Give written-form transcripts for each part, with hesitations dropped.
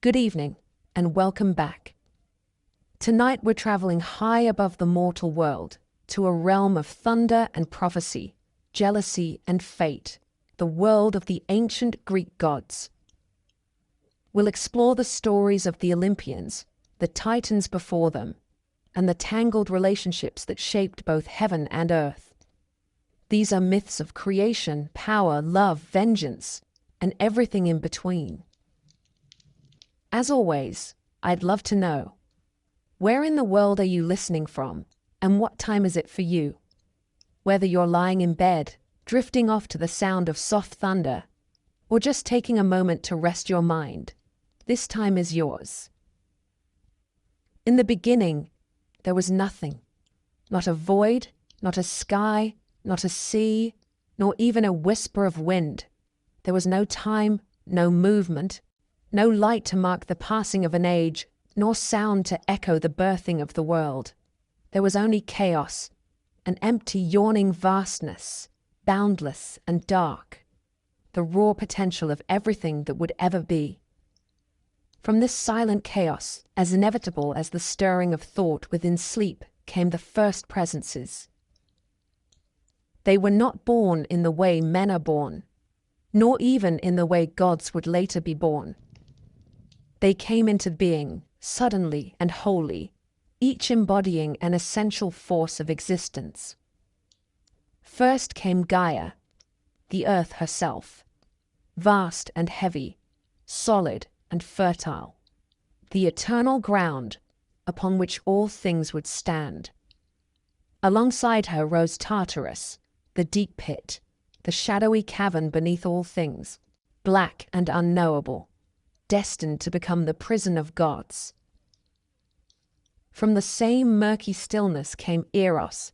Good evening, and welcome back. Tonight we're traveling high above the mortal world to a realm of thunder and prophecy, jealousy and fate, the world of the ancient Greek gods. We'll explore the stories of the Olympians, the titans before them, and the tangled relationships that shaped both heaven and earth. These are myths of creation, power, love, vengeance, and everything in between. As always, I'd love to know, where in the world are you listening from, and what time is it for you? Whether you're lying in bed, drifting off to the sound of soft thunder, or just taking a moment to rest your mind, this time is yours. In the beginning, there was nothing. Not a void, not a sky, not a sea, nor even a whisper of wind. There was no time, no movement, no light to mark the passing of an age, nor sound to echo the birthing of the world. There was only chaos, an empty, yawning vastness, boundless and dark, the raw potential of everything that would ever be. From this silent chaos, as inevitable as the stirring of thought within sleep, came the first presences. They were not born in the way men are born, nor even in the way gods would later be born. They came into being, suddenly and wholly, each embodying an essential force of existence. First came Gaia, the earth herself, vast and heavy, solid and fertile, the eternal ground upon which all things would stand. Alongside her rose Tartarus, the deep pit, the shadowy cavern beneath all things, black and unknowable, destined to become the prison of gods. From the same murky stillness came Eros,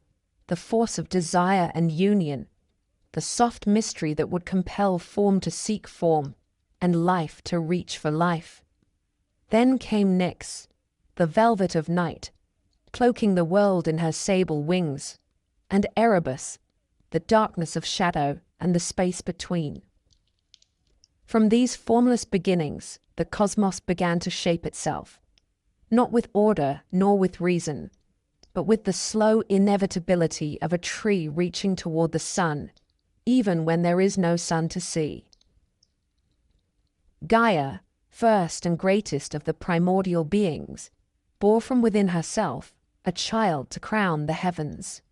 the force of desire and union, the soft mystery that would compel form to seek form, and life to reach for life. Then came Nyx, the velvet of night, cloaking the world in her sable wings, and Erebus, the darkness of shadow and the space between. From these formless beginnings, the cosmos began to shape itself, not with order nor with reason, but with the slow inevitability of a tree reaching toward the sun, even when there is no sun to see. Gaia, first and greatest of the primordial beings, bore from within herself a child to crown the heavens.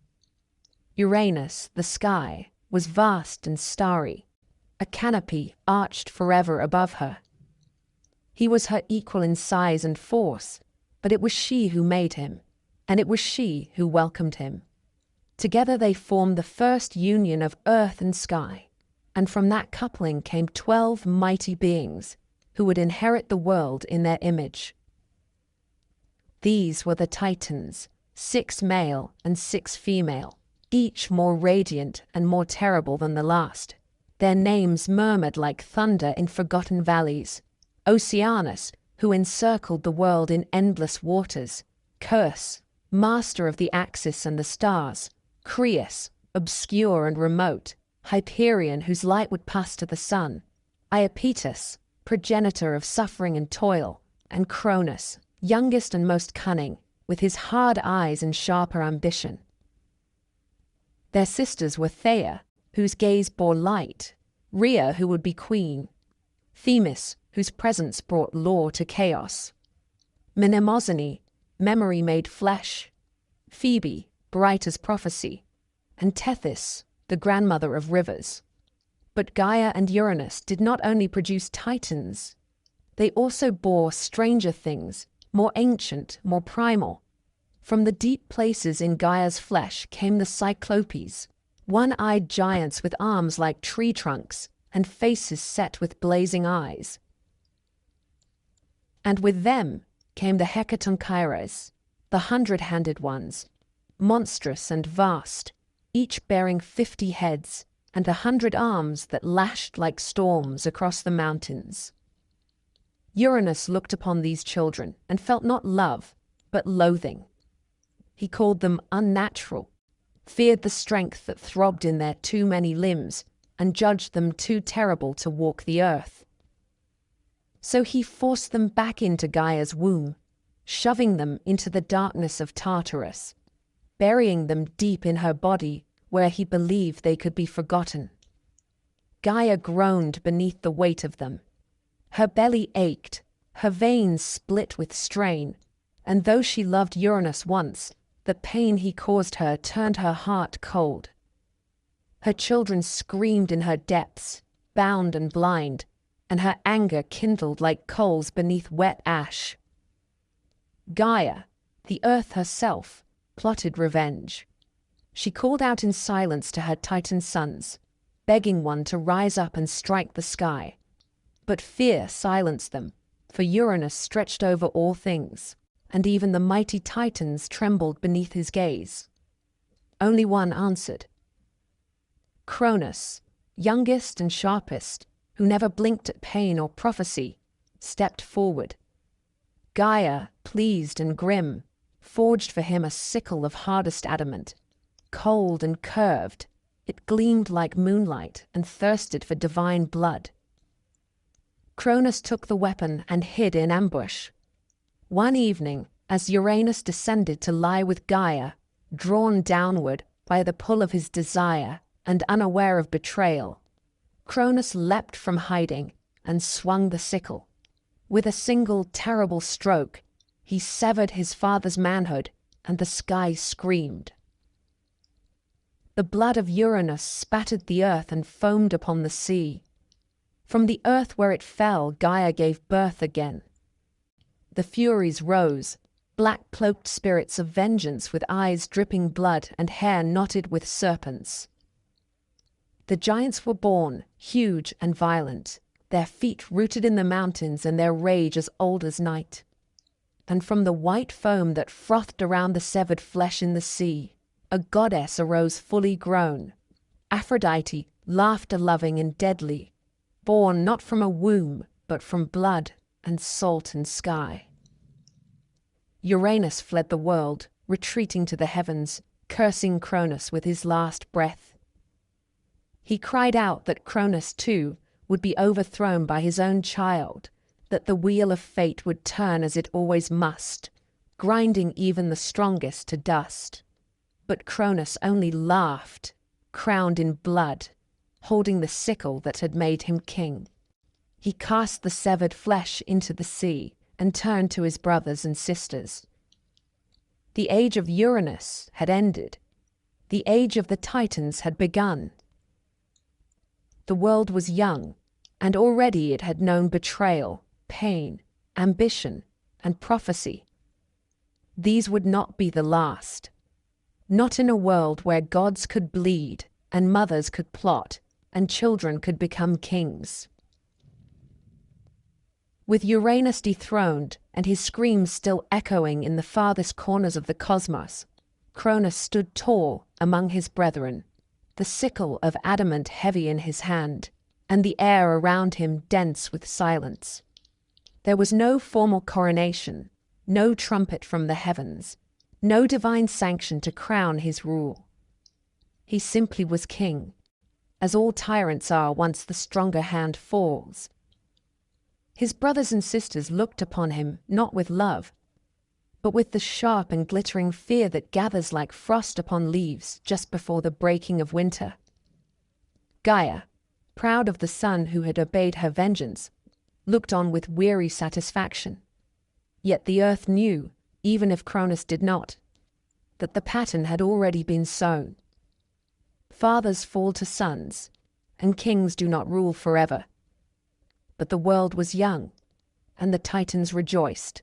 Uranus, the sky, was vast and starry, a canopy arched forever above her. He was her equal in size and force, but it was she who made him, and it was she who welcomed him. Together they formed the first union of earth and sky, and from that coupling came 12 mighty beings who would inherit the world in their image. These were the Titans, 6 male and 6 female, each more radiant and more terrible than the last. Their names murmured like thunder in forgotten valleys. Oceanus, who encircled the world in endless waters. Curse, master of the axis and the stars. Crius, obscure and remote. Hyperion, whose light would pass to the sun. Iapetus, progenitor of suffering and toil. And Cronus, youngest and most cunning, with his hard eyes and sharper ambition. Their sisters were Theia, whose gaze bore light. Rhea, who would be queen. Themis, whose presence brought law to chaos. Mnemosyne, memory made flesh. Phoebe, bright as prophecy. And Tethys, the grandmother of rivers. But Gaia and Uranus did not only produce titans, they also bore stranger things, more ancient, more primal. From the deep places in Gaia's flesh came the Cyclopes, one-eyed giants with arms like tree trunks and faces set with blazing eyes. And with them came the Hecatonchires, the 100-handed ones, monstrous and vast, each bearing 50 heads and 100 arms that lashed like storms across the mountains. Uranus looked upon these children and felt not love, but loathing. He called them unnatural, feared the strength that throbbed in their too many limbs, and judged them too terrible to walk the earth. So he forced them back into Gaia's womb, shoving them into the darkness of Tartarus, burying them deep in her body where he believed they could be forgotten. Gaia groaned beneath the weight of them. Her belly ached, her veins split with strain, and though she loved Uranus once, the pain he caused her turned her heart cold. Her children screamed in her depths, bound and blind, and her anger kindled like coals beneath wet ash. Gaia, the earth herself, plotted revenge. She called out in silence to her Titan sons, begging one to rise up and strike the sky. But fear silenced them, for Uranus stretched over all things, and even the mighty Titans trembled beneath his gaze. Only one answered. Cronus, youngest and sharpest, who never blinked at pain or prophecy, stepped forward. Gaia, pleased and grim, forged for him a sickle of hardest adamant. Cold and curved, it gleamed like moonlight and thirsted for divine blood. Cronus took the weapon and hid in ambush. One evening, as Uranus descended to lie with Gaia, drawn downward by the pull of his desire and unaware of betrayal, Cronus leapt from hiding and swung the sickle. With a single terrible stroke, he severed his father's manhood, and the sky screamed. The blood of Uranus spattered the earth and foamed upon the sea. From the earth where it fell, Gaia gave birth again. The Furies rose, black-cloaked spirits of vengeance with eyes dripping blood and hair knotted with serpents. The giants were born, huge and violent, their feet rooted in the mountains and their rage as old as night. And from the white foam that frothed around the severed flesh in the sea, a goddess arose fully grown, Aphrodite, laughter-loving and deadly, born not from a womb, but from blood and salt and sky. Uranus fled the world, retreating to the heavens, cursing Cronus with his last breath. He cried out that Cronus, too, would be overthrown by his own child, that the wheel of fate would turn as it always must, grinding even the strongest to dust. But Cronus only laughed, crowned in blood, holding the sickle that had made him king. He cast the severed flesh into the sea and turned to his brothers and sisters. The age of Uranus had ended. The age of the Titans had begun. The world was young, and already it had known betrayal, pain, ambition, and prophecy. These would not be the last. Not in a world where gods could bleed, and mothers could plot, and children could become kings. With Uranus dethroned, and his screams still echoing in the farthest corners of the cosmos, Cronus stood tall among his brethren, the sickle of adamant heavy in his hand, and the air around him dense with silence. There was no formal coronation, no trumpet from the heavens, no divine sanction to crown his rule. He simply was king, as all tyrants are once the stronger hand falls. His brothers and sisters looked upon him not with love, but with the sharp and glittering fear that gathers like frost upon leaves just before the breaking of winter. Gaia, proud of the son who had obeyed her vengeance, looked on with weary satisfaction. Yet the earth knew, even if Cronus did not, that the pattern had already been sown. Fathers fall to sons, and kings do not rule forever. But the world was young, and the Titans rejoiced.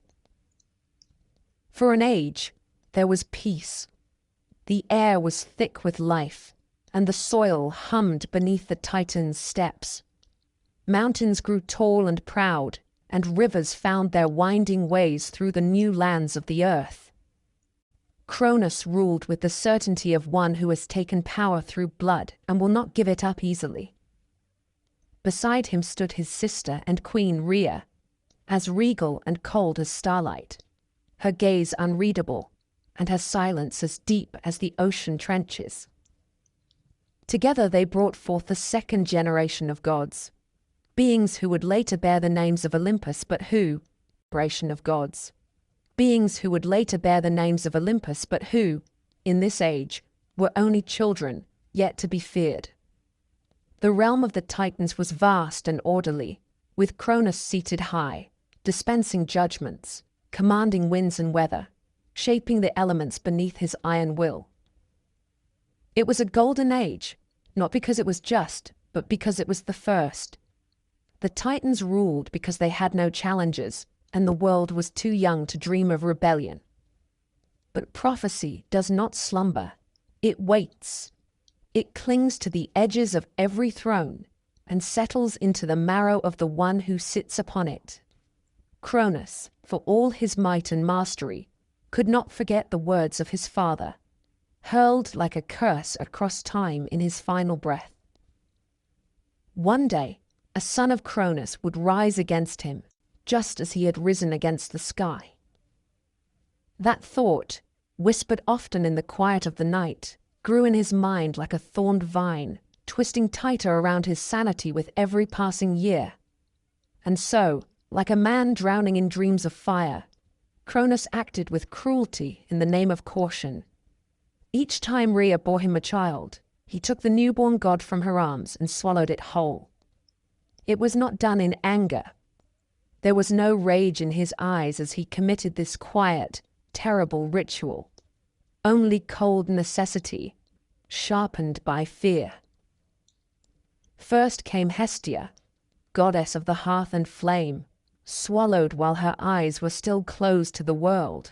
For an age, there was peace. The air was thick with life, and the soil hummed beneath the Titans' steps. Mountains grew tall and proud, and rivers found their winding ways through the new lands of the earth. Cronus ruled with the certainty of one who has taken power through blood and will not give it up easily. Beside him stood his sister and queen Rhea, as regal and cold as starlight, her gaze unreadable, and her silence as deep as the ocean trenches. Together they brought forth the second generation of gods, beings who would later bear the names of Olympus but who, celebration of gods, beings who would later bear the names of Olympus but who, in this age, were only children, yet to be feared. The realm of the Titans was vast and orderly, with Cronus seated high, dispensing judgments, commanding winds and weather, shaping the elements beneath his iron will. It was a golden age, not because it was just, but because it was the first. The Titans ruled because they had no challengers, and the world was too young to dream of rebellion. But prophecy does not slumber. It waits. It clings to the edges of every throne and settles into the marrow of the one who sits upon it. Cronus, for all his might and mastery, could not forget the words of his father, hurled like a curse across time in his final breath. One day, a son of Cronus would rise against him, just as he had risen against the sky. That thought, whispered often in the quiet of the night, grew in his mind like a thorned vine, twisting tighter around his sanity with every passing year. And so, like a man drowning in dreams of fire, Cronus acted with cruelty in the name of caution. Each time Rhea bore him a child, he took the newborn god from her arms and swallowed it whole. It was not done in anger. There was no rage in his eyes as he committed this quiet, terrible ritual. Only cold necessity, sharpened by fear. First came Hestia, goddess of the hearth and flame, swallowed while her eyes were still closed to the world.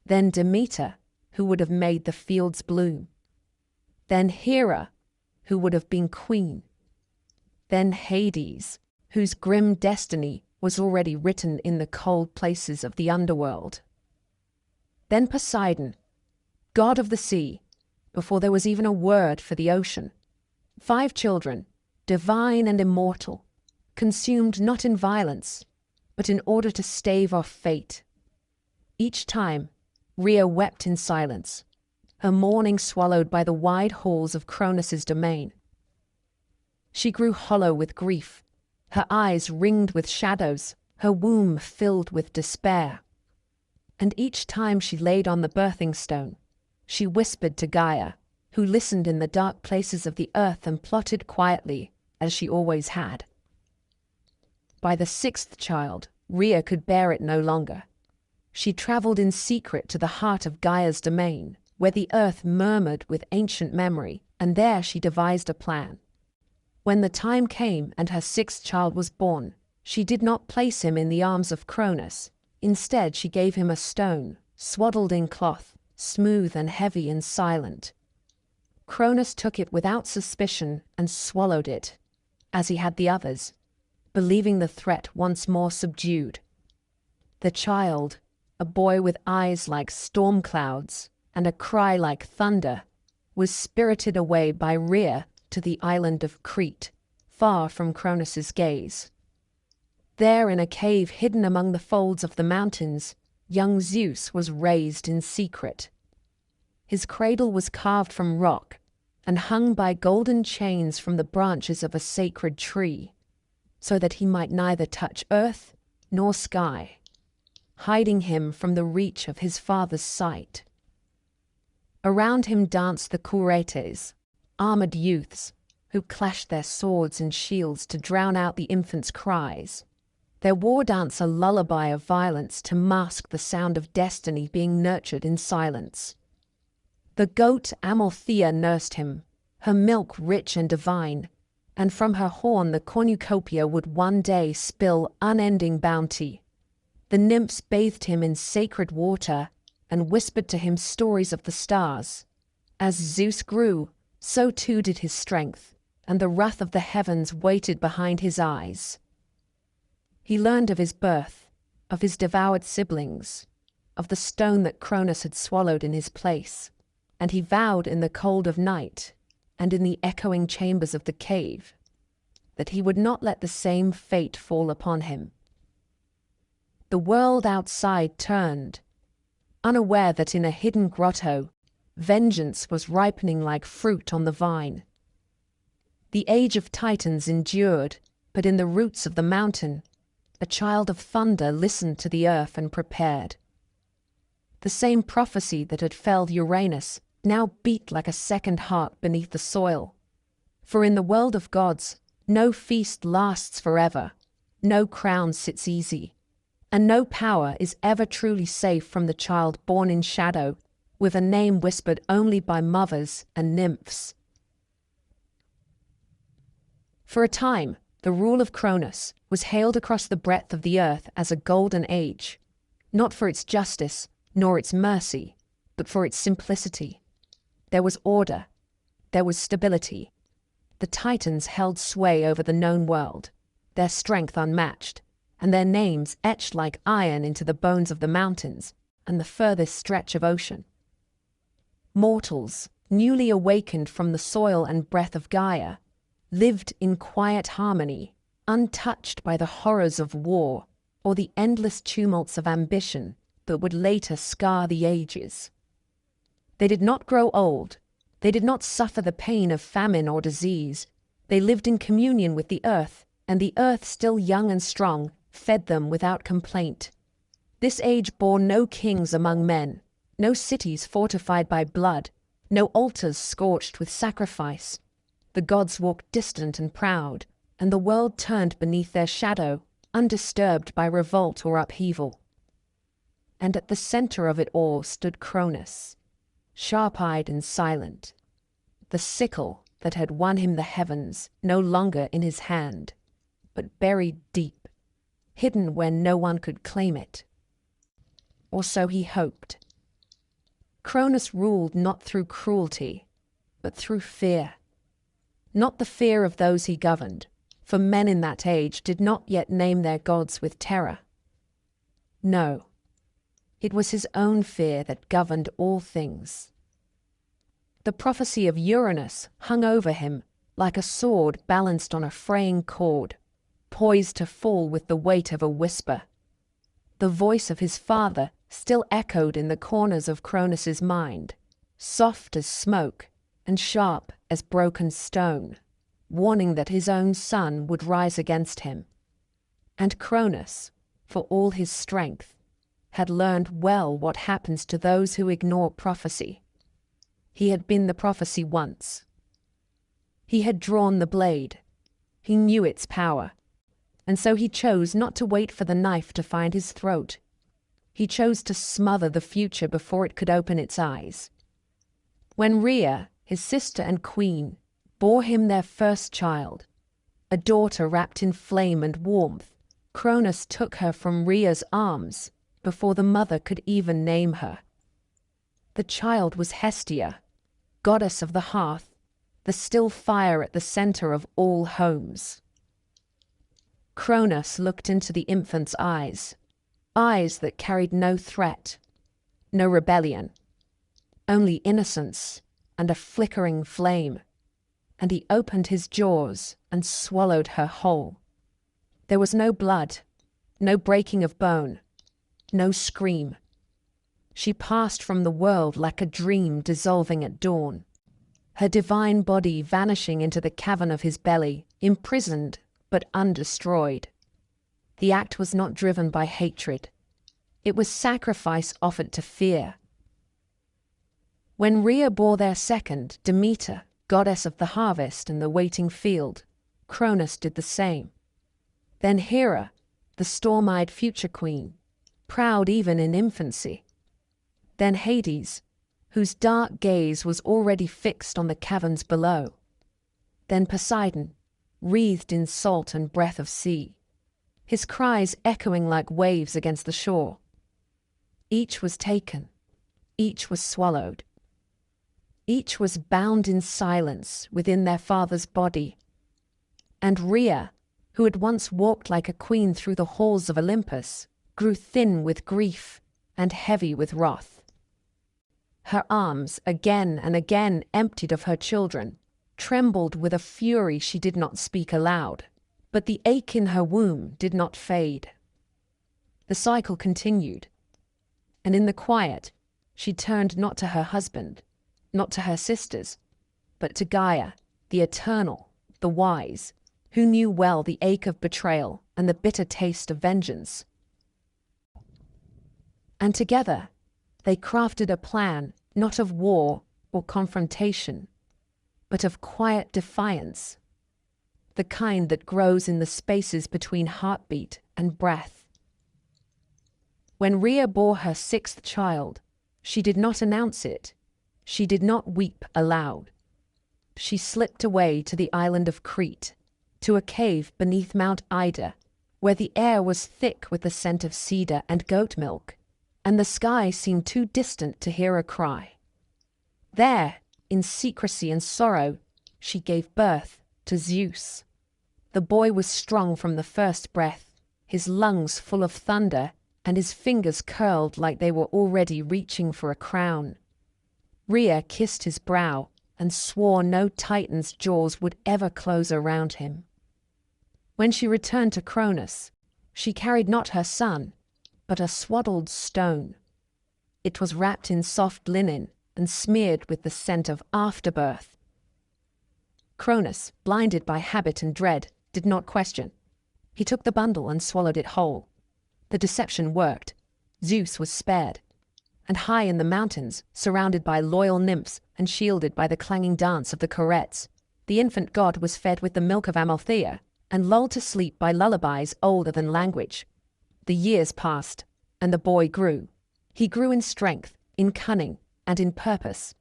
Then Demeter, who would have made the fields bloom. Then Hera, who would have been queen. Then Hades, whose grim destiny was already written in the cold places of the underworld. Then Poseidon, god of the sea, before there was even a word for the ocean. 5 children, divine and immortal, consumed not in violence, but in order to stave off fate. Each time, Rhea wept in silence, her mourning swallowed by the wide halls of Cronus's domain. She grew hollow with grief, her eyes ringed with shadows, her womb filled with despair. And each time she laid on the birthing stone, she whispered to Gaia, who listened in the dark places of the earth and plotted quietly, as she always had. By the 6th child, Rhea could bear it no longer. She traveled in secret to the heart of Gaia's domain, where the earth murmured with ancient memory, and there she devised a plan. When the time came and her 6th child was born, she did not place him in the arms of Cronus. Instead, she gave him a stone, swaddled in cloth, smooth and heavy and silent. Cronus took it without suspicion and swallowed it, as he had the others, believing the threat once more subdued. The child, a boy with eyes like storm clouds and a cry like thunder, was spirited away by Rhea to the island of Crete, far from Cronus's gaze. There, in a cave hidden among the folds of the mountains, young Zeus was raised in secret. His cradle was carved from rock and hung by golden chains from the branches of a sacred tree, so that he might neither touch earth nor sky, hiding him from the reach of his father's sight. Around him danced the Curetes, armored youths, who clashed their swords and shields to drown out the infant's cries, their war dance a lullaby of violence to mask the sound of destiny being nurtured in silence. The goat Amalthea nursed him, her milk rich and divine, and from her horn the cornucopia would one day spill unending bounty. The nymphs bathed him in sacred water and whispered to him stories of the stars. As Zeus grew, so too did his strength, and the wrath of the heavens waited behind his eyes. He learned of his birth, of his devoured siblings, of the stone that Cronus had swallowed in his place, and he vowed in the cold of night, and in the echoing chambers of the cave, that he would not let the same fate fall upon him. The world outside turned, unaware that in a hidden grotto, vengeance was ripening like fruit on the vine. The age of Titans endured, but in the roots of the mountain, a child of thunder listened to the earth and prepared. The same prophecy that had felled Uranus now beat like a second heart beneath the soil. For in the world of gods, no feast lasts forever, no crown sits easy, and no power is ever truly safe from the child born in shadow, with a name whispered only by mothers and nymphs. For a time, the rule of Cronus was hailed across the breadth of the earth as a golden age, not for its justice nor its mercy, but for its simplicity. There was order, there was stability. The Titans held sway over the known world, their strength unmatched, and their names etched like iron into the bones of the mountains and the furthest stretch of ocean. Mortals, newly awakened from the soil and breath of Gaia, lived in quiet harmony, untouched by the horrors of war or the endless tumults of ambition that would later scar the ages. They did not grow old. They did not suffer the pain of famine or disease. They lived in communion with the earth, and the earth, still young and strong, fed them without complaint. This age bore no kings among men, no cities fortified by blood, no altars scorched with sacrifice. The gods walked distant and proud, and the world turned beneath their shadow, undisturbed by revolt or upheaval. And at the center of it all stood Cronus, sharp-eyed and silent, the sickle that had won him the heavens no longer in his hand, but buried deep, hidden where no one could claim it. Or so he hoped. Cronus ruled not through cruelty, but through fear. Not the fear of those he governed, for men in that age did not yet name their gods with terror. No, it was his own fear that governed all things. The prophecy of Uranus hung over him like a sword balanced on a fraying cord, poised to fall with the weight of a whisper. The voice of his father still echoed in the corners of Cronus's mind, soft as smoke and sharp as broken stone, warning that his own son would rise against him. And Cronus, for all his strength, had learned well what happens to those who ignore prophecy. He had been the prophecy once. He had drawn the blade. He knew its power. And so he chose not to wait for the knife to find his throat. He chose to smother the future before it could open its eyes. When Rhea, his sister and queen, bore him their first child, a daughter wrapped in flame and warmth, Cronus took her from Rhea's arms before the mother could even name her. The child was Hestia, goddess of the hearth, the still fire at the center of all homes. Cronus looked into the infant's eyes, eyes that carried no threat, no rebellion, only innocence and a flickering flame, and he opened his jaws and swallowed her whole. There was no blood, no breaking of bone, no scream. She passed from the world like a dream dissolving at dawn, her divine body vanishing into the cavern of his belly, imprisoned but undestroyed. The act was not driven by hatred. It was sacrifice offered to fear. When Rhea bore their second, Demeter, goddess of the harvest and the waiting field, Cronus did the same. Then Hera, the storm-eyed future queen, proud even in infancy. Then Hades, whose dark gaze was already fixed on the caverns below. Then Poseidon, wreathed in salt and breath of sea, his cries echoing like waves against the shore. Each was taken, each was swallowed. Each was bound in silence within their father's body. And Rhea, who had once walked like a queen through the halls of Olympus, grew thin with grief and heavy with wrath. Her arms, again and again emptied of her children, trembled with a fury she did not speak aloud, but the ache in her womb did not fade. The cycle continued, and in the quiet, she turned not to her husband, not to her sisters, but to Gaia, the eternal, the wise, who knew well the ache of betrayal and the bitter taste of vengeance. And together, they crafted a plan not of war or confrontation, but of quiet defiance, the kind that grows in the spaces between heartbeat and breath. When Rhea bore her sixth child, she did not announce it. She did not weep aloud. She slipped away to the island of Crete, to a cave beneath Mount Ida, where the air was thick with the scent of cedar and goat milk, and the sky seemed too distant to hear a cry. There, in secrecy and sorrow, she gave birth to Zeus. The boy was strong from the first breath, his lungs full of thunder, and his fingers curled like they were already reaching for a crown. Rhea kissed his brow and swore no Titan's jaws would ever close around him. When she returned to Cronus, she carried not her son, but a swaddled stone. It was wrapped in soft linen and smeared with the scent of afterbirth. Cronus, blinded by habit and dread, did not question. He took the bundle and swallowed it whole. The deception worked. Zeus was spared. And high in the mountains, surrounded by loyal nymphs and shielded by the clanging dance of the curettes, the infant god was fed with the milk of Amalthea and lulled to sleep by lullabies older than language. The years passed, and the boy grew. He grew in strength, in cunning, and in purpose.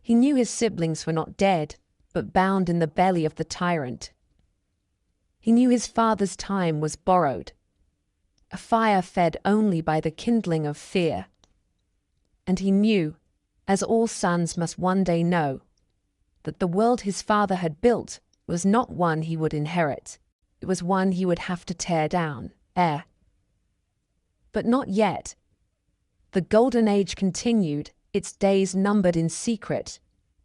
He knew his siblings were not dead, but bound in the belly of the tyrant. He knew his father's time was borrowed, a fire fed only by the kindling of fear. And he knew, as all sons must one day know, that the world his father had built was not one he would inherit. It was one he would have to tear down, But not yet. The golden age continued, its days numbered in secret,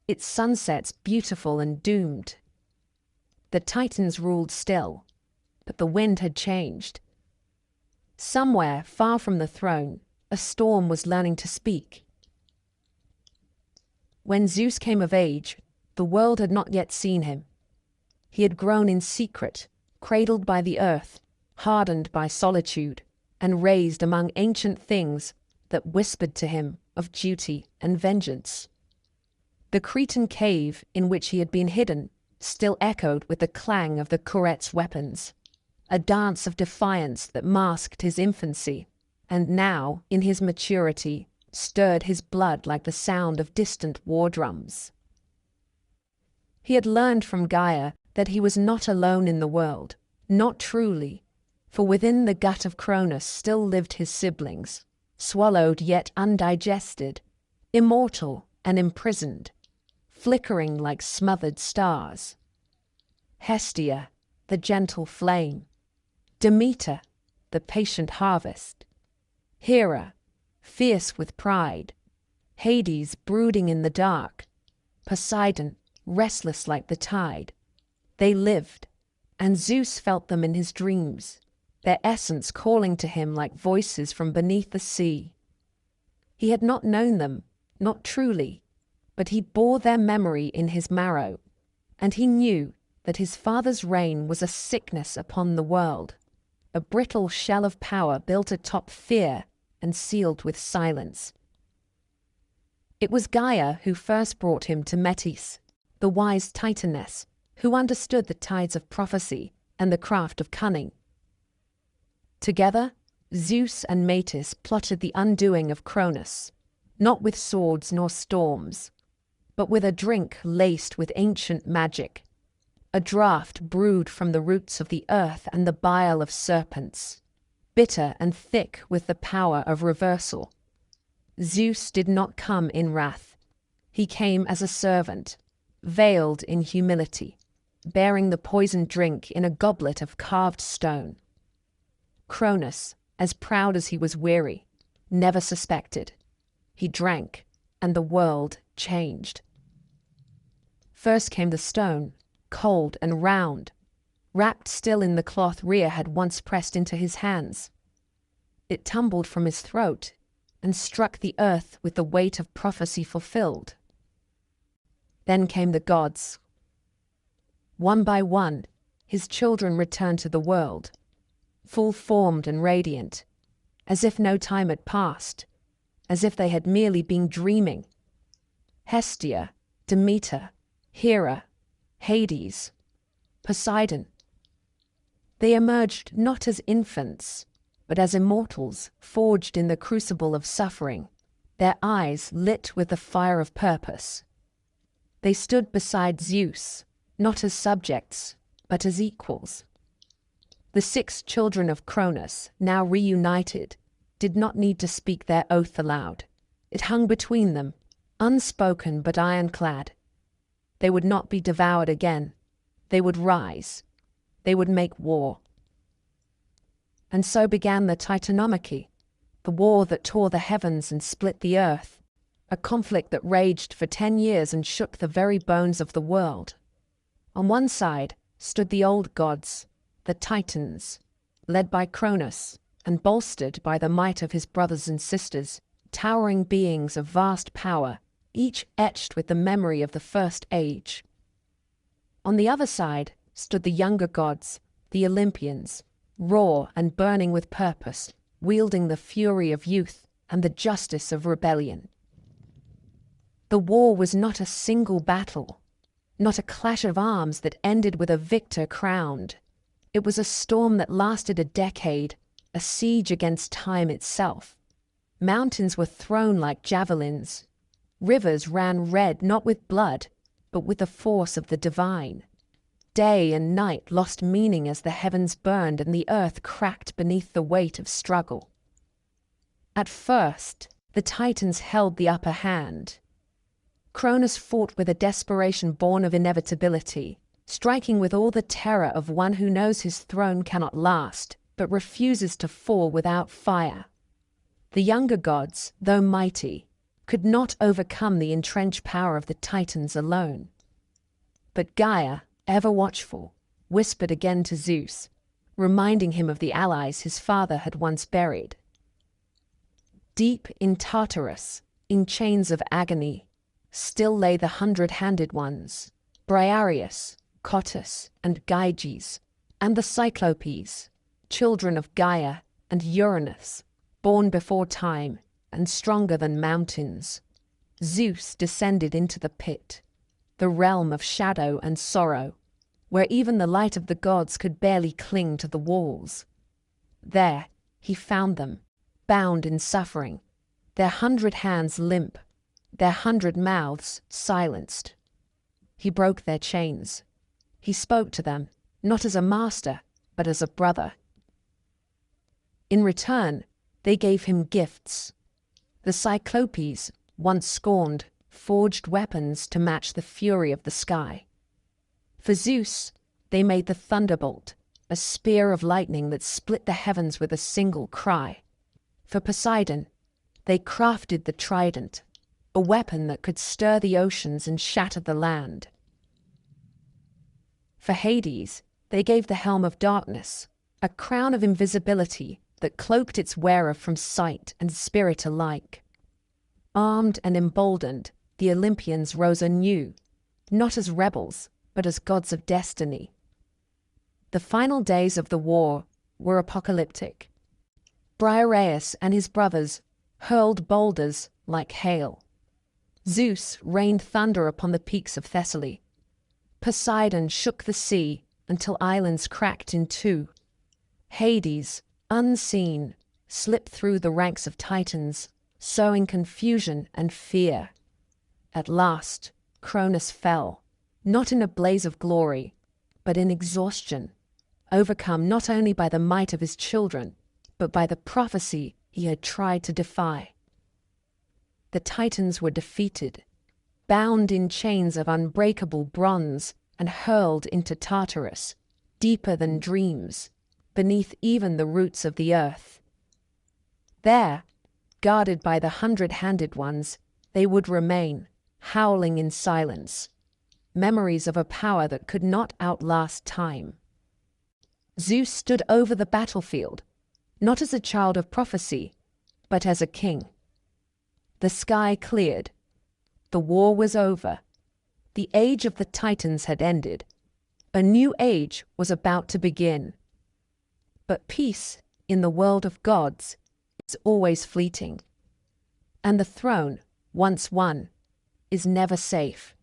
its sunsets beautiful and doomed. The Titans ruled still, but the wind had changed. Somewhere far from the throne, a storm was learning to speak. When Zeus came of age, the world had not yet seen him. He had grown in secret, cradled by the earth, hardened by solitude, and raised among ancient things that whispered to him of duty and vengeance. The Cretan cave in which he had been hidden still echoed with the clang of the curettes' weapons, a dance of defiance that masked his infancy, and now, in his maturity, stirred his blood like the sound of distant war drums. He had learned from Gaia that he was not alone in the world, not truly, for within the gut of Cronus still lived his siblings, swallowed yet undigested, immortal and imprisoned, flickering like smothered stars. Hestia, the gentle flame, Demeter, the patient harvest, Hera, fierce with pride, Hades brooding in the dark, Poseidon, restless like the tide. They lived, and Zeus felt them in his dreams, their essence calling to him like voices from beneath the sea. He had not known them, not truly, but he bore their memory in his marrow, and he knew that his father's reign was a sickness upon the world, a brittle shell of power built atop fear and sealed with silence. It was Gaia who first brought him to Metis, the wise Titaness, who understood the tides of prophecy and the craft of cunning. Together, Zeus and Metis plotted the undoing of Cronus, not with swords nor storms, but with a drink laced with ancient magic, a draught brewed from the roots of the earth and the bile of serpents, bitter and thick with the power of reversal. Zeus did not come in wrath. He came as a servant, veiled in humility, bearing the poisoned drink in a goblet of carved stone. Cronus, as proud as he was weary, never suspected. He drank, and the world changed. First came the stone, cold and round, wrapped still in the cloth Rhea had once pressed into his hands. It tumbled from his throat and struck the earth with the weight of prophecy fulfilled. Then came the gods. One by one, his children returned to the world, full-formed and radiant, as if no time had passed, as if they had merely been dreaming. Hestia, Demeter, Hera, Hades, Poseidon. They emerged not as infants, but as immortals forged in the crucible of suffering, their eyes lit with the fire of purpose. They stood beside Zeus, not as subjects, but as equals. The 6 children of Cronus, now reunited, did not need to speak their oath aloud. It hung between them, unspoken but ironclad. They would not be devoured again. They would rise. They would make war. And so began the Titanomachy, the war that tore the heavens and split the earth, a conflict that raged for 10 years and shook the very bones of the world. On one side stood the old gods, the Titans, led by Cronus and bolstered by the might of his brothers and sisters, towering beings of vast power, each etched with the memory of the first age. On the other side stood the younger gods, the Olympians, raw and burning with purpose, wielding the fury of youth and the justice of rebellion. The war was not a single battle, not a clash of arms that ended with a victor crowned. It was a storm that lasted a decade, a siege against time itself. Mountains were thrown like javelins. Rivers ran red not with blood, but with the force of the divine. Day and night lost meaning as the heavens burned and the earth cracked beneath the weight of struggle. At first, the Titans held the upper hand. Cronus fought with a desperation born of inevitability, striking with all the terror of one who knows his throne cannot last, but refuses to fall without fire. The younger gods, though mighty, could not overcome the entrenched power of the Titans alone. But Gaia, ever watchful, whispered again to Zeus, reminding him of the allies his father had once buried. Deep in Tartarus, in chains of agony, still lay the 100-handed ones, Briareus, Cottus, and Gyges, and the Cyclopes, children of Gaia and Uranus, born before time and stronger than mountains. Zeus descended into the pit, the realm of shadow and sorrow, where even the light of the gods could barely cling to the walls. There he found them, bound in suffering, their 100 hands limp, their 100 mouths silenced. He broke their chains. He spoke to them, not as a master, but as a brother. In return, they gave him gifts. The Cyclopes, once scorned, forged weapons to match the fury of the sky. For Zeus, they made the thunderbolt, a spear of lightning that split the heavens with a single cry. For Poseidon, they crafted the trident, a weapon that could stir the oceans and shatter the land. For Hades, they gave the helm of darkness, a crown of invisibility that cloaked its wearer from sight and spirit alike. Armed and emboldened, the Olympians rose anew, not as rebels, but as gods of destiny. The final days of the war were apocalyptic. Briareus and his brothers hurled boulders like hail. Zeus rained thunder upon the peaks of Thessaly. Poseidon shook the sea until islands cracked in two. Hades, unseen, slipped through the ranks of Titans, sowing confusion and fear. At last, Cronus fell, not in a blaze of glory, but in exhaustion, overcome not only by the might of his children, but by the prophecy he had tried to defy. The Titans were defeated, bound in chains of unbreakable bronze and hurled into Tartarus, deeper than dreams, beneath even the roots of the earth. There, guarded by the 100-handed ones, they would remain, howling in silence, memories of a power that could not outlast time. Zeus stood over the battlefield, not as a child of prophecy, but as a king. The sky cleared. The war was over. The age of the Titans had ended. A new age was about to begin. But peace, in the world of gods, is always fleeting. And the throne, once won, is never safe.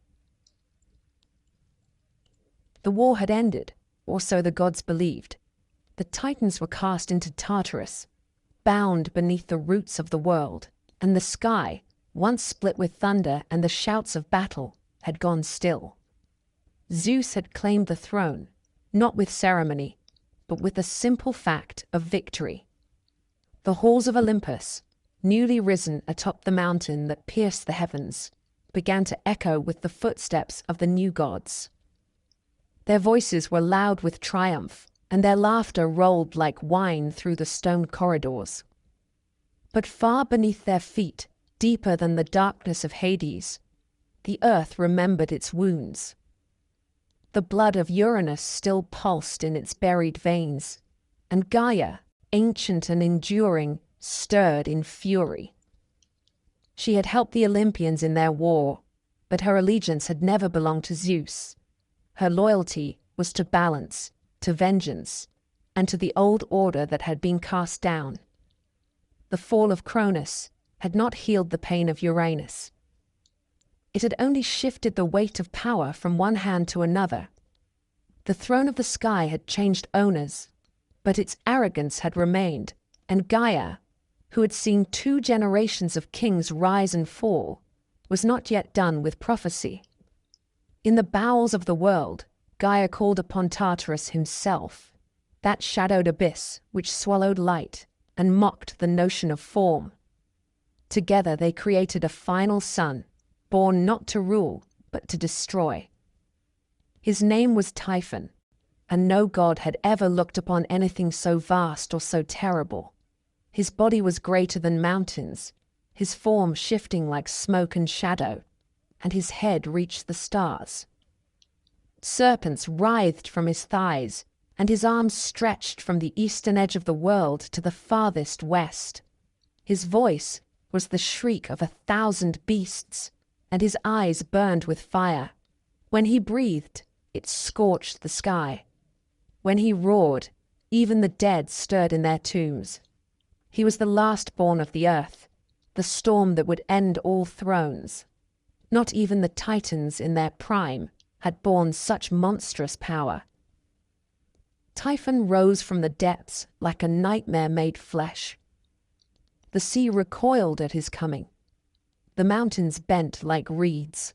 The war had ended, or so the gods believed. The Titans were cast into Tartarus, bound beneath the roots of the world, and the sky, once split with thunder and the shouts of battle, had gone still. Zeus had claimed the throne, not with ceremony, but with the simple fact of victory. The halls of Olympus, newly risen atop the mountain that pierced the heavens, began to echo with the footsteps of the new gods. Their voices were loud with triumph, and their laughter rolled like wine through the stone corridors. But far beneath their feet, deeper than the darkness of Hades, the earth remembered its wounds. The blood of Uranus still pulsed in its buried veins, and Gaia, ancient and enduring, stirred in fury. She had helped the Olympians in their war, but her allegiance had never belonged to Zeus. Her loyalty was to balance, to vengeance, and to the old order that had been cast down. The fall of Cronus had not healed the pain of Uranus. It had only shifted the weight of power from one hand to another. The throne of the sky had changed owners, but its arrogance had remained, and Gaia, who had seen 2 generations of kings rise and fall, was not yet done with prophecy. In the bowels of the world, Gaia called upon Tartarus himself, that shadowed abyss which swallowed light and mocked the notion of form. Together they created a final son, born not to rule, but to destroy. His name was Typhon, and no god had ever looked upon anything so vast or so terrible. His body was greater than mountains, his form shifting like smoke and shadow, and his head reached the stars. Serpents writhed from his thighs, and his arms stretched from the eastern edge of the world to the farthest west. His voice was the shriek of 1,000 beasts, and his eyes burned with fire. When he breathed, it scorched the sky. When he roared, even the dead stirred in their tombs. He was the last born of the earth, the storm that would end all thrones. Not even the Titans in their prime had borne such monstrous power. Typhon rose from the depths like a nightmare made flesh. The sea recoiled at his coming. The mountains bent like reeds.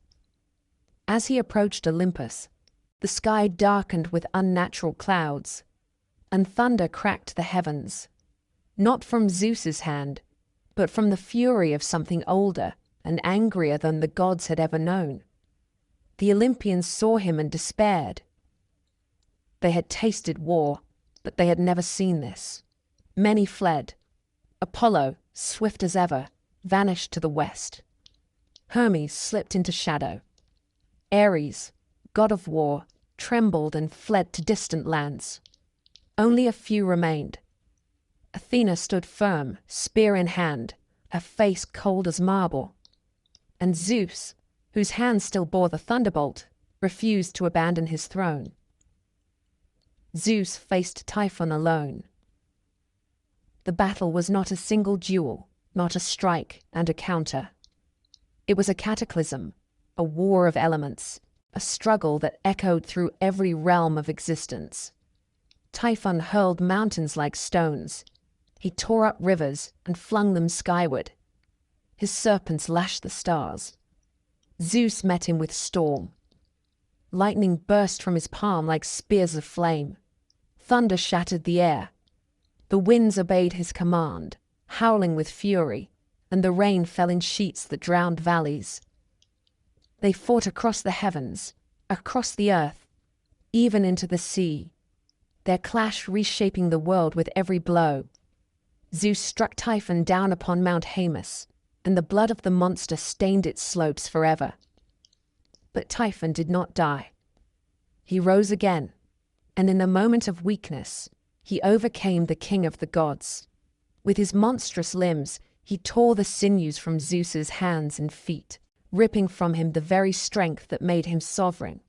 As he approached Olympus, the sky darkened with unnatural clouds, and thunder cracked the heavens, not from Zeus's hand, but from the fury of something older and angrier than the gods had ever known. The Olympians saw him and despaired. They had tasted war, but they had never seen this. Many fled. Apollo, swift as ever, vanished to the west. Hermes slipped into shadow. Ares, god of war, trembled and fled to distant lands. Only a few remained. Athena stood firm, spear in hand, her face cold as marble. And Zeus, whose hand still bore the thunderbolt, refused to abandon his throne. Zeus faced Typhon alone. The battle was not a single duel, not a strike and a counter. It was a cataclysm, a war of elements, a struggle that echoed through every realm of existence. Typhon hurled mountains like stones. He tore up rivers and flung them skyward. His serpents lashed the stars. Zeus met him with storm. Lightning burst from his palm like spears of flame. Thunder shattered the air. The winds obeyed his command, howling with fury, and the rain fell in sheets that drowned valleys. They fought across the heavens, across the earth, even into the sea, their clash reshaping the world with every blow. Zeus struck Typhon down upon Mount Haemus, and the blood of the monster stained its slopes forever. But Typhon did not die. He rose again, and in a moment of weakness, he overcame the king of the gods. With his monstrous limbs, he tore the sinews from Zeus's hands and feet, ripping from him the very strength that made him sovereign.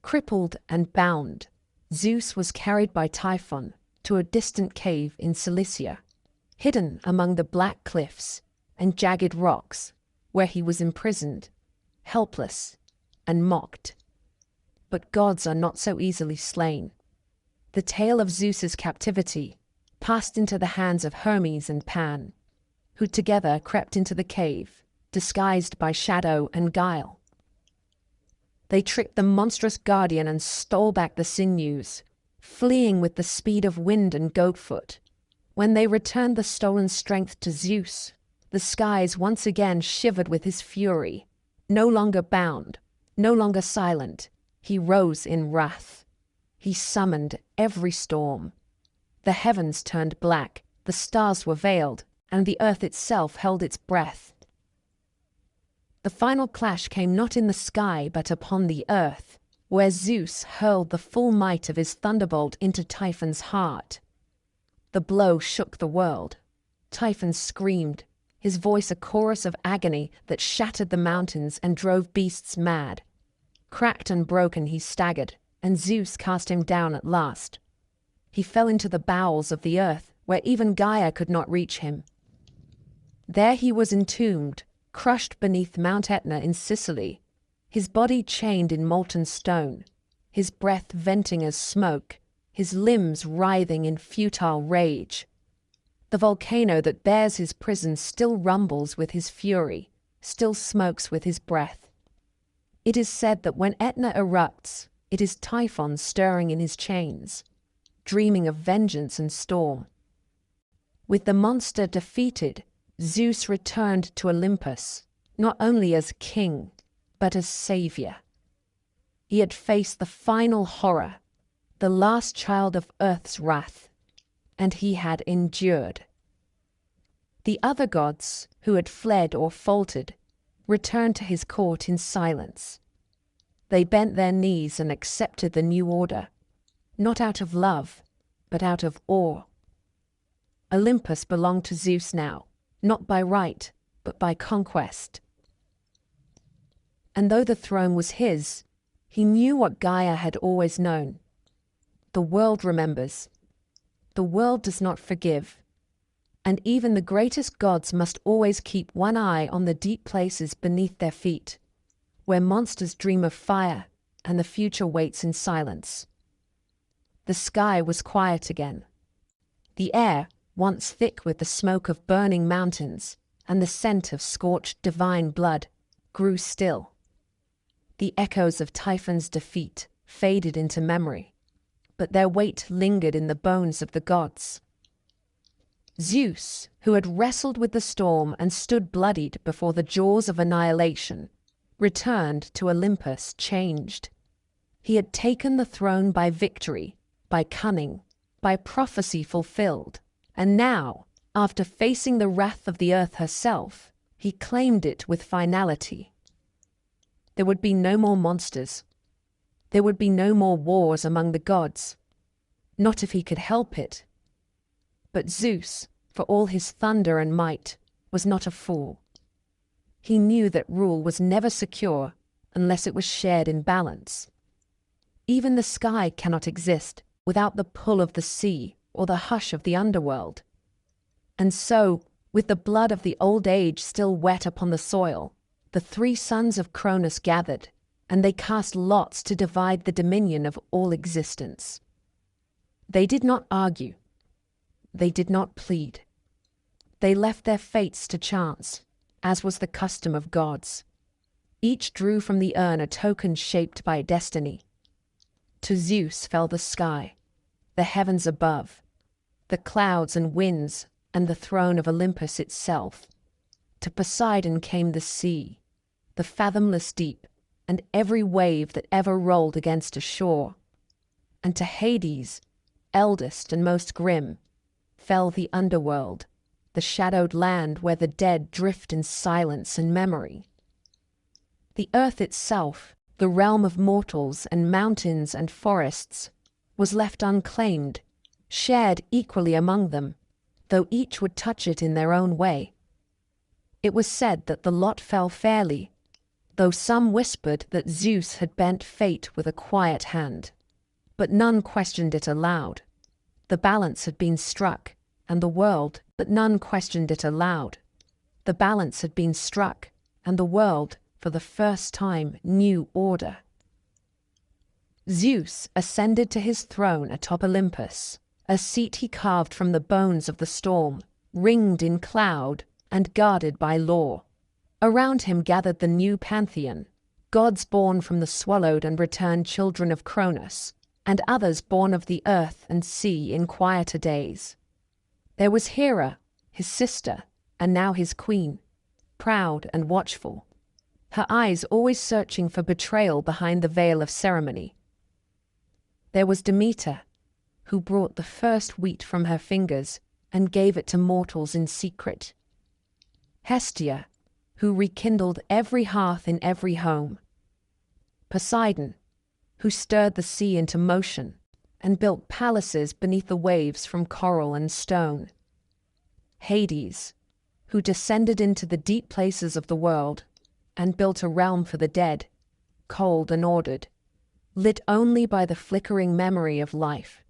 Crippled and bound, Zeus was carried by Typhon to a distant cave in Cilicia, hidden among the black cliffs and jagged rocks, where he was imprisoned, helpless and mocked. But gods are not so easily slain. The tale of Zeus's captivity passed into the hands of Hermes and Pan, who together crept into the cave, disguised by shadow and guile. They tricked the monstrous guardian and stole back the sinews, fleeing with the speed of wind and goatfoot. When they returned the stolen strength to Zeus, the skies once again shivered with his fury. No longer bound, no longer silent, he rose in wrath. He summoned every storm. The heavens turned black, the stars were veiled, and the earth itself held its breath. The final clash came not in the sky but upon the earth, where Zeus hurled the full might of his thunderbolt into Typhon's heart. The blow shook the world. Typhon screamed, his voice a chorus of agony that shattered the mountains and drove beasts mad. Cracked and broken he staggered, and Zeus cast him down at last. He fell into the bowels of the earth, where even Gaia could not reach him. There he was entombed, crushed beneath Mount Etna in Sicily, his body chained in molten stone, his breath venting as smoke, his limbs writhing in futile rage. The volcano that bears his prison still rumbles with his fury, still smokes with his breath. It is said that when Etna erupts, it is Typhon stirring in his chains, dreaming of vengeance and storm. With the monster defeated, Zeus returned to Olympus, not only as king, but as savior. He had faced the final horror, the last child of Earth's wrath, and he had endured. The other gods, who had fled or faltered, returned to his court in silence. They bent their knees and accepted the new order, not out of love, but out of awe. Olympus belonged to Zeus now, not by right, but by conquest. And though the throne was his, he knew what Gaia had always known. The world remembers. The world does not forgive. And even the greatest gods must always keep one eye on the deep places beneath their feet, where monsters dream of fire and the future waits in silence. The sky was quiet again. The air, once thick with the smoke of burning mountains and the scent of scorched divine blood, grew still. The echoes of Typhon's defeat faded into memory, but their weight lingered in the bones of the gods. Zeus, who had wrestled with the storm and stood bloodied before the jaws of annihilation, returned to Olympus changed. He had taken the throne by victory, by cunning, by prophecy fulfilled, and now, after facing the wrath of the earth herself, he claimed it with finality. There would be no more monsters. There would be no more wars among the gods. Not if he could help it. But Zeus, for all his thunder and might, was not a fool. He knew that rule was never secure unless it was shared in balance. Even the sky cannot exist without the pull of the sea or the hush of the underworld. And so, with the blood of the old age still wet upon the soil, the 3 sons of Cronus gathered, and they cast lots to divide the dominion of all existence. They did not argue. They did not plead. They left their fates to chance, as was the custom of gods. Each drew from the urn a token shaped by destiny. To Zeus fell the sky, the heavens above, the clouds and winds, and the throne of Olympus itself. To Poseidon came the sea, the fathomless deep, and every wave that ever rolled against a shore. And to Hades, eldest and most grim, fell the underworld, the shadowed land where the dead drift in silence and memory. The earth itself, the realm of mortals and mountains and forests, was left unclaimed, shared equally among them, though each would touch it in their own way. It was said that the lot fell fairly, though some whispered that Zeus had bent fate with a quiet hand. But none questioned it aloud. The balance had been struck, and the world, but none questioned it aloud. The balance had been struck, and the world, for the first time, knew order. Zeus ascended to his throne atop Olympus, a seat he carved from the bones of the storm, ringed in cloud and guarded by law. Around him gathered the new pantheon, gods born from the swallowed and returned children of Cronus, and others born of the earth and sea in quieter days. There was Hera, his sister, and now his queen, proud and watchful, her eyes always searching for betrayal behind the veil of ceremony. There was Demeter, who brought the first wheat from her fingers and gave it to mortals in secret. Hestia, who rekindled every hearth in every home. Poseidon, who stirred the sea into motion and built palaces beneath the waves from coral and stone. Hades, who descended into the deep places of the world and built a realm for the dead, cold and ordered, lit only by the flickering memory of life.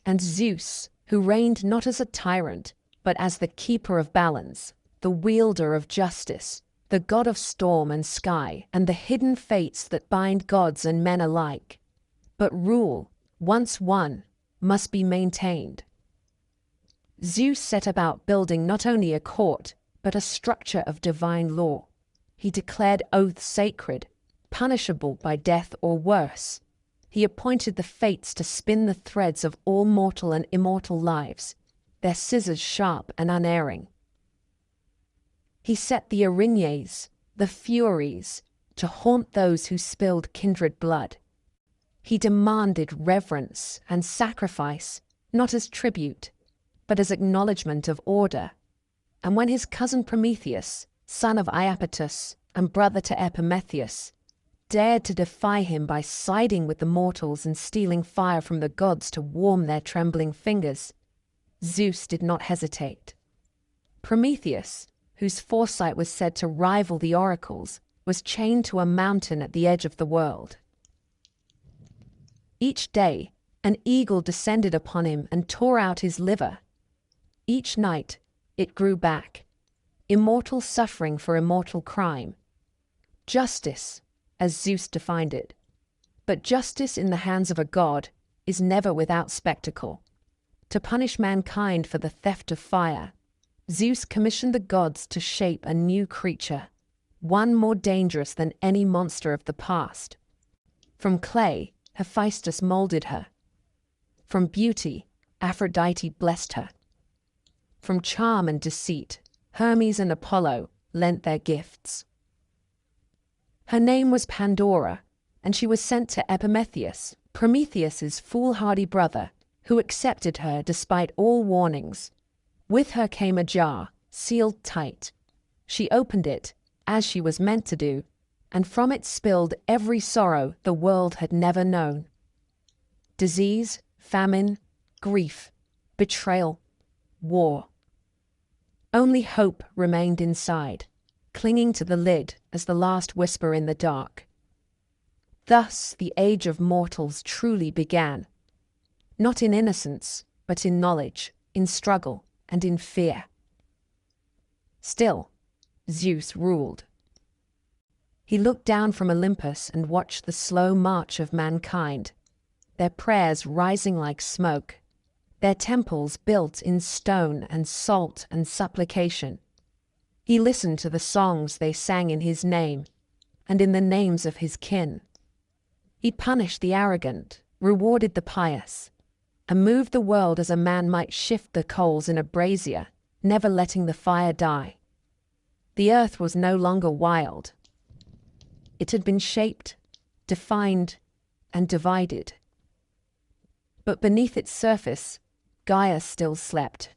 And Zeus, who reigned not as a tyrant, but as the keeper of balance, the wielder of justice, the god of storm and sky, and the hidden fates that bind gods and men alike. But rule, once won, must be maintained. Zeus set about building not only a court, but a structure of divine law. He declared oaths sacred, punishable by death or worse. He appointed the fates to spin the threads of all mortal and immortal lives, their scissors sharp and unerring. He set the Erinyes, the Furies, to haunt those who spilled kindred blood. He demanded reverence and sacrifice, not as tribute, but as acknowledgement of order. And when his cousin Prometheus, son of Iapetus and brother to Epimetheus, dared to defy him by siding with the mortals and stealing fire from the gods to warm their trembling fingers, Zeus did not hesitate. Prometheus, whose foresight was said to rival the oracles, was chained to a mountain at the edge of the world. Each day, an eagle descended upon him and tore out his liver. Each night, it grew back, immortal suffering for immortal crime. Justice, as Zeus defined it. But justice in the hands of a god is never without spectacle. To punish mankind for the theft of fire, Zeus commissioned the gods to shape a new creature, one more dangerous than any monster of the past. From clay, Hephaestus molded her. From beauty, Aphrodite blessed her. From charm and deceit, Hermes and Apollo lent their gifts. Her name was Pandora, and she was sent to Epimetheus, Prometheus's foolhardy brother, who accepted her despite all warnings. With her came a jar, sealed tight. She opened it, as she was meant to do, and from it spilled every sorrow the world had never known. Disease, famine, grief, betrayal, war. Only hope remained inside, clinging to the lid as the last whisper in the dark. Thus the age of mortals truly began, not in innocence, but in knowledge, in struggle, and in fear. Still, Zeus ruled. He looked down from Olympus and watched the slow march of mankind, their prayers rising like smoke, their temples built in stone and salt and supplication. He listened to the songs they sang in his name and in the names of his kin. He punished the arrogant, rewarded the pious, and moved the world as a man might shift the coals in a brazier, never letting the fire die. The earth was no longer wild. It had been shaped, defined, and divided. But beneath its surface, Gaia still slept,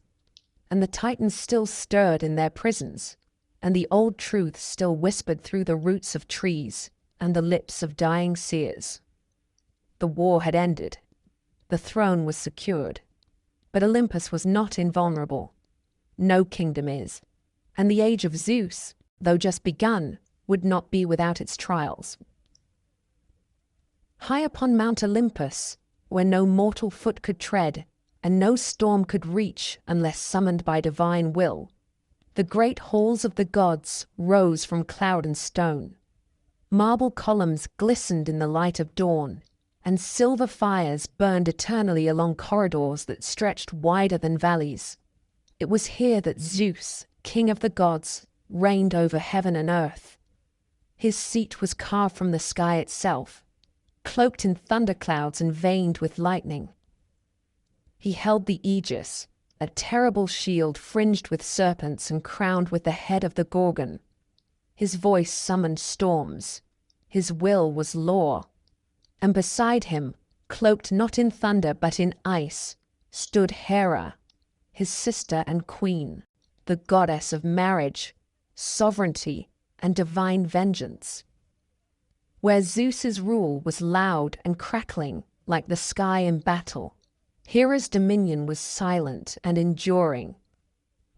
and the Titans still stirred in their prisons, and the old truths still whispered through the roots of trees and the lips of dying seers. The war had ended. The throne was secured. But Olympus was not invulnerable. No kingdom is. And the age of Zeus, though just begun, would not be without its trials. High upon Mount Olympus, where no mortal foot could tread, and no storm could reach unless summoned by divine will, the great halls of the gods rose from cloud and stone. Marble columns glistened in the light of dawn, and silver fires burned eternally along corridors that stretched wider than valleys. It was here that Zeus, king of the gods, reigned over heaven and earth. His seat was carved from the sky itself, cloaked in thunderclouds and veined with lightning. He held the aegis, a terrible shield fringed with serpents and crowned with the head of the Gorgon. His voice summoned storms. His will was law. And beside him, cloaked not in thunder but in ice, stood Hera, his sister and queen, the goddess of marriage, sovereignty, and divine vengeance. Where Zeus's rule was loud and crackling like the sky in battle, Hera's dominion was silent and enduring,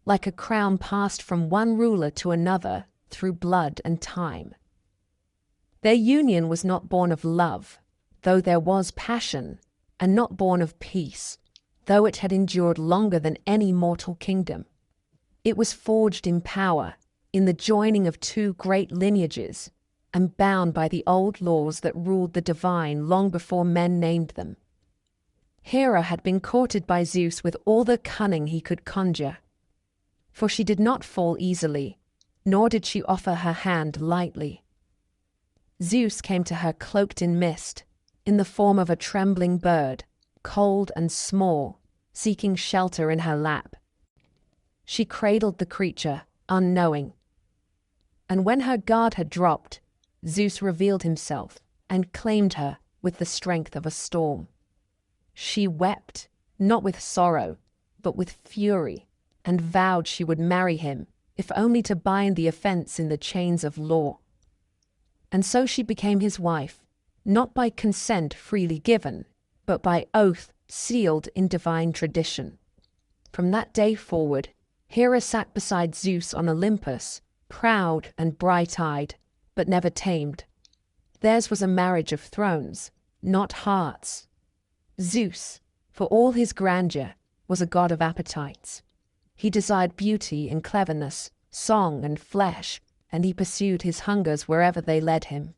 like a crown passed from one ruler to another through blood and time. Their union was not born of love, though there was passion, and not born of peace, though it had endured longer than any mortal kingdom. It was forged in power, in the joining of two great lineages, and bound by the old laws that ruled the divine long before men named them. Hera had been courted by Zeus with all the cunning he could conjure, for she did not fall easily, nor did she offer her hand lightly. Zeus came to her cloaked in mist, in the form of a trembling bird, cold and small, seeking shelter in her lap. She cradled the creature, unknowing. And when her guard had dropped, Zeus revealed himself and claimed her with the strength of a storm. She wept, not with sorrow, but with fury, and vowed she would marry him, if only to bind the offense in the chains of law. And so she became his wife, not by consent freely given, but by oath sealed in divine tradition. From that day forward, Hera sat beside Zeus on Olympus, proud and bright-eyed, but never tamed. Theirs was a marriage of thrones, not hearts. Zeus, for all his grandeur, was a god of appetites. He desired beauty and cleverness, song and flesh, and he pursued his hungers wherever they led him.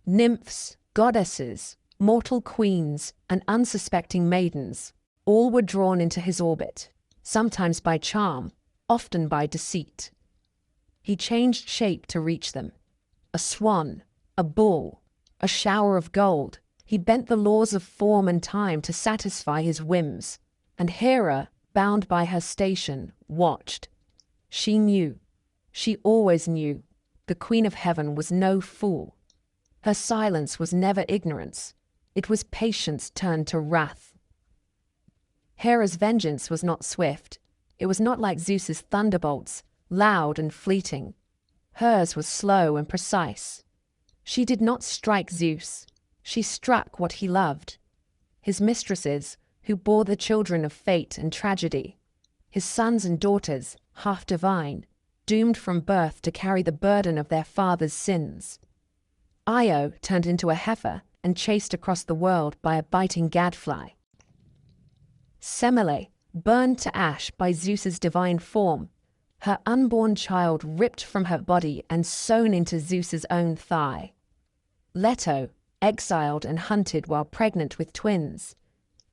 Nymphs, goddesses, mortal queens, and unsuspecting maidens, all were drawn into his orbit, sometimes by charm, often by deceit. He changed shape to reach them. A swan, a bull, a shower of gold, he bent the laws of form and time to satisfy his whims, and Hera, bound by her station, watched. She knew. She always knew. The Queen of Heaven was no fool. Her silence was never ignorance. It was patience turned to wrath. Hera's vengeance was not swift. It was not like Zeus's thunderbolts, loud and fleeting. Hers was slow and precise. She did not strike Zeus. She struck what he loved. His mistresses, who bore the children of fate and tragedy. His sons and daughters, half divine, doomed from birth to carry the burden of their father's sins. Io turned into a heifer and chased across the world by a biting gadfly. Semele, burned to ash by Zeus's divine form, her unborn child ripped from her body and sewn into Zeus's own thigh. Leto, exiled and hunted while pregnant with twins.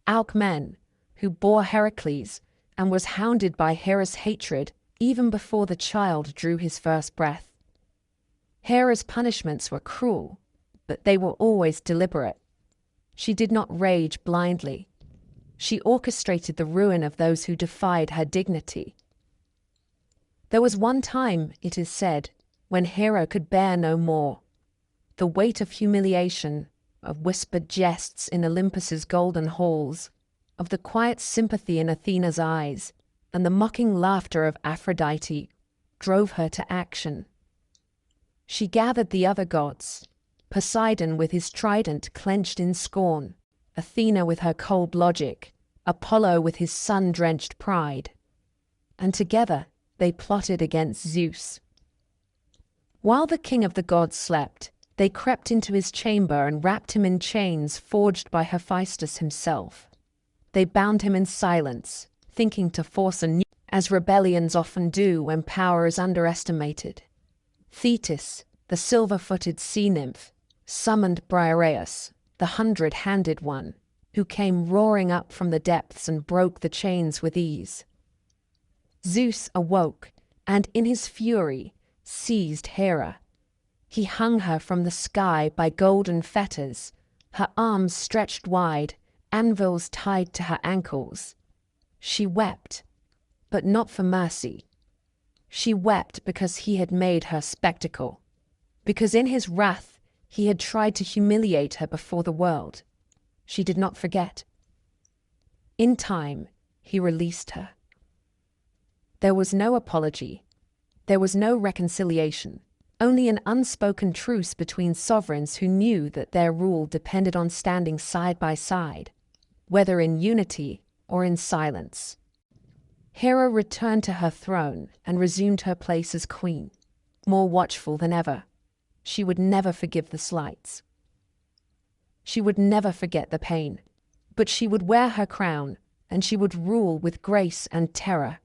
Alcmen, who bore Heracles and was hounded by Hera's hatred even before the child drew his first breath. Hera's punishments were cruel, but they were always deliberate. She did not rage blindly. She orchestrated the ruin of those who defied her dignity. There was one time, it is said, when Hera could bear no more. The weight of humiliation, of whispered jests in Olympus's golden halls, of the quiet sympathy in Athena's eyes, and the mocking laughter of Aphrodite drove her to action. She gathered the other gods, Poseidon with his trident clenched in scorn, Athena with her cold logic, Apollo with his sun-drenched pride. And together they plotted against Zeus. While the king of the gods slept, they crept into his chamber and wrapped him in chains forged by Hephaestus himself. They bound him in silence, thinking to force a new, as rebellions often do when power is underestimated. Thetis, the silver-footed sea nymph, summoned Briareus, the 100-handed one, who came roaring up from the depths and broke the chains with ease. Zeus awoke, and in his fury, seized Hera. He hung her from the sky by golden fetters, her arms stretched wide, anvils tied to her ankles. She wept, but not for mercy. She wept because he had made her spectacle, because in his wrath he had tried to humiliate her before the world. She did not forget. In time, he released her. There was no apology. There was no reconciliation, only an unspoken truce between sovereigns who knew that their rule depended on standing side by side, whether in unity or in silence. Hera returned to her throne and resumed her place as queen, more watchful than ever. She would never forgive the slights. She would never forget the pain, but she would wear her crown, and she would rule with grace and terror.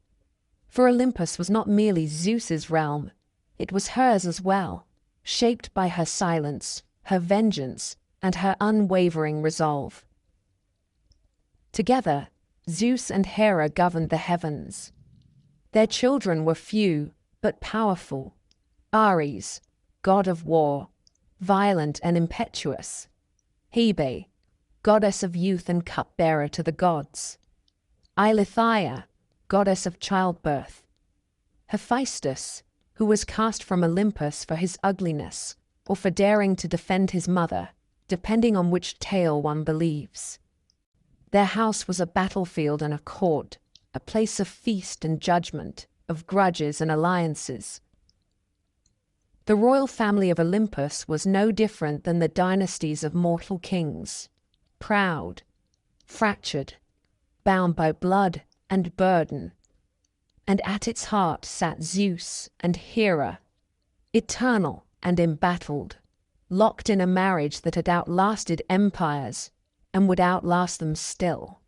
For Olympus was not merely Zeus's realm, it was hers as well, shaped by her silence, her vengeance, and her unwavering resolve. Together, Zeus and Hera governed the heavens. Their children were few, but powerful. Ares, god of war, violent and impetuous. Hebe, goddess of youth and cupbearer to the gods. Eileithyia, goddess of childbirth. Hephaestus, who was cast from Olympus for his ugliness, or for daring to defend his mother, depending on which tale one believes. Their house was a battlefield and a court, a place of feast and judgment, of grudges and alliances. The royal family of Olympus was no different than the dynasties of mortal kings, proud, fractured, bound by blood and burden. And at its heart sat Zeus and Hera, eternal and embattled, locked in a marriage that had outlasted empires and would outlast them still.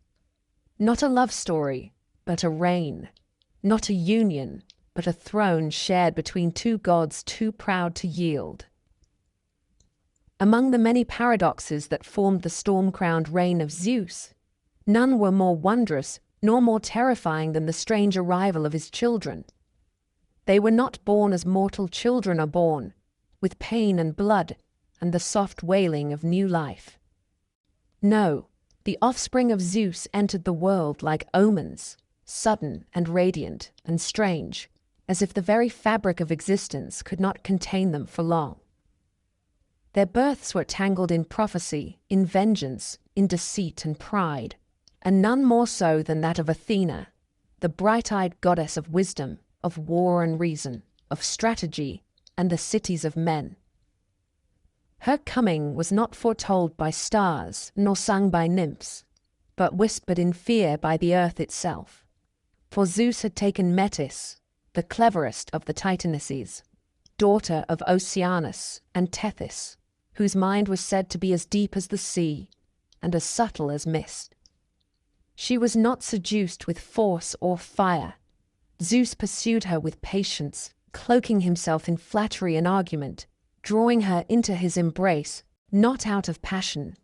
Not a love story, but a reign. Not a union, but a throne shared between two gods too proud to yield. Among the many paradoxes that formed the storm-crowned reign of Zeus, none were more wondrous nor more terrifying than the strange arrival of his children. They were not born as mortal children are born, with pain and blood and the soft wailing of new life. No, the offspring of Zeus entered the world like omens, sudden and radiant and strange, as if the very fabric of existence could not contain them for long. Their births were tangled in prophecy, in vengeance, in deceit and pride, and none more so than that of Athena, the bright-eyed goddess of wisdom, of war and reason, of strategy, and the cities of men. Her coming was not foretold by stars, nor sung by nymphs, but whispered in fear by the earth itself. For Zeus had taken Metis, the cleverest of the Titanesses, daughter of Oceanus and Tethys, whose mind was said to be as deep as the sea, and as subtle as mist. She was not seduced with force or fire. Zeus pursued her with patience, cloaking himself in flattery and argument, drawing her into his embrace, not out of passion,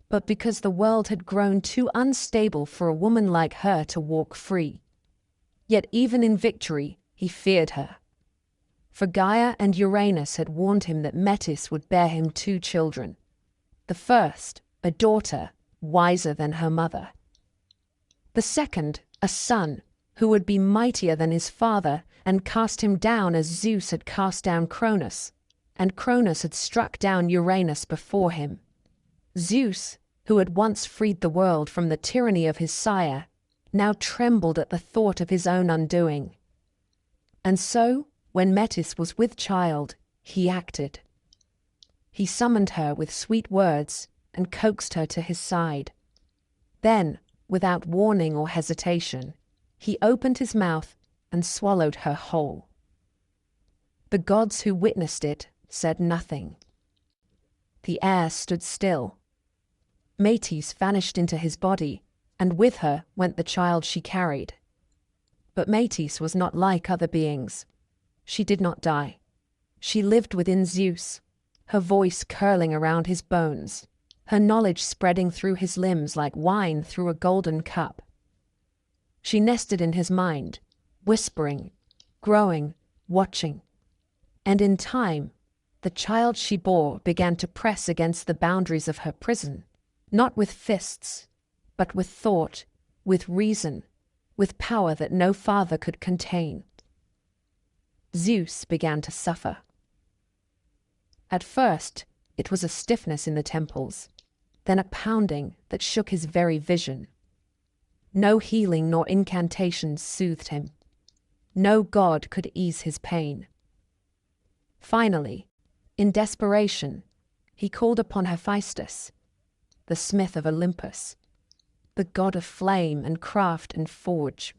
but because the world had grown too unstable for a woman like her to walk free. Yet even in victory, he feared her. For Gaia and Uranus had warned him that Metis would bear him 2 children. The first, a daughter, wiser than her mother. The second, a son, who would be mightier than his father and cast him down as Zeus had cast down Cronus, and Cronus had struck down Uranus before him. Zeus, who had once freed the world from the tyranny of his sire, now trembled at the thought of his own undoing. And so, when Metis was with child, he acted. He summoned her with sweet words and coaxed her to his side. Then, without warning or hesitation, he opened his mouth and swallowed her whole. The gods who witnessed it said nothing. The air stood still. Metis vanished into his body, and with her went the child she carried. But Metis was not like other beings. She did not die. She lived within Zeus, her voice curling around his bones, her knowledge spreading through his limbs like wine through a golden cup. She nested in his mind, whispering, growing, watching. And in time, the child she bore began to press against the boundaries of her prison, not with fists, but with thought, with reason, with power that no father could contain. Zeus began to suffer. At first, it was a stiffness in the temples, then a pounding that shook his very vision. No healing nor incantations soothed him. No god could ease his pain. Finally, in desperation, he called upon Hephaestus, the smith of Olympus, the god of flame and craft and forge.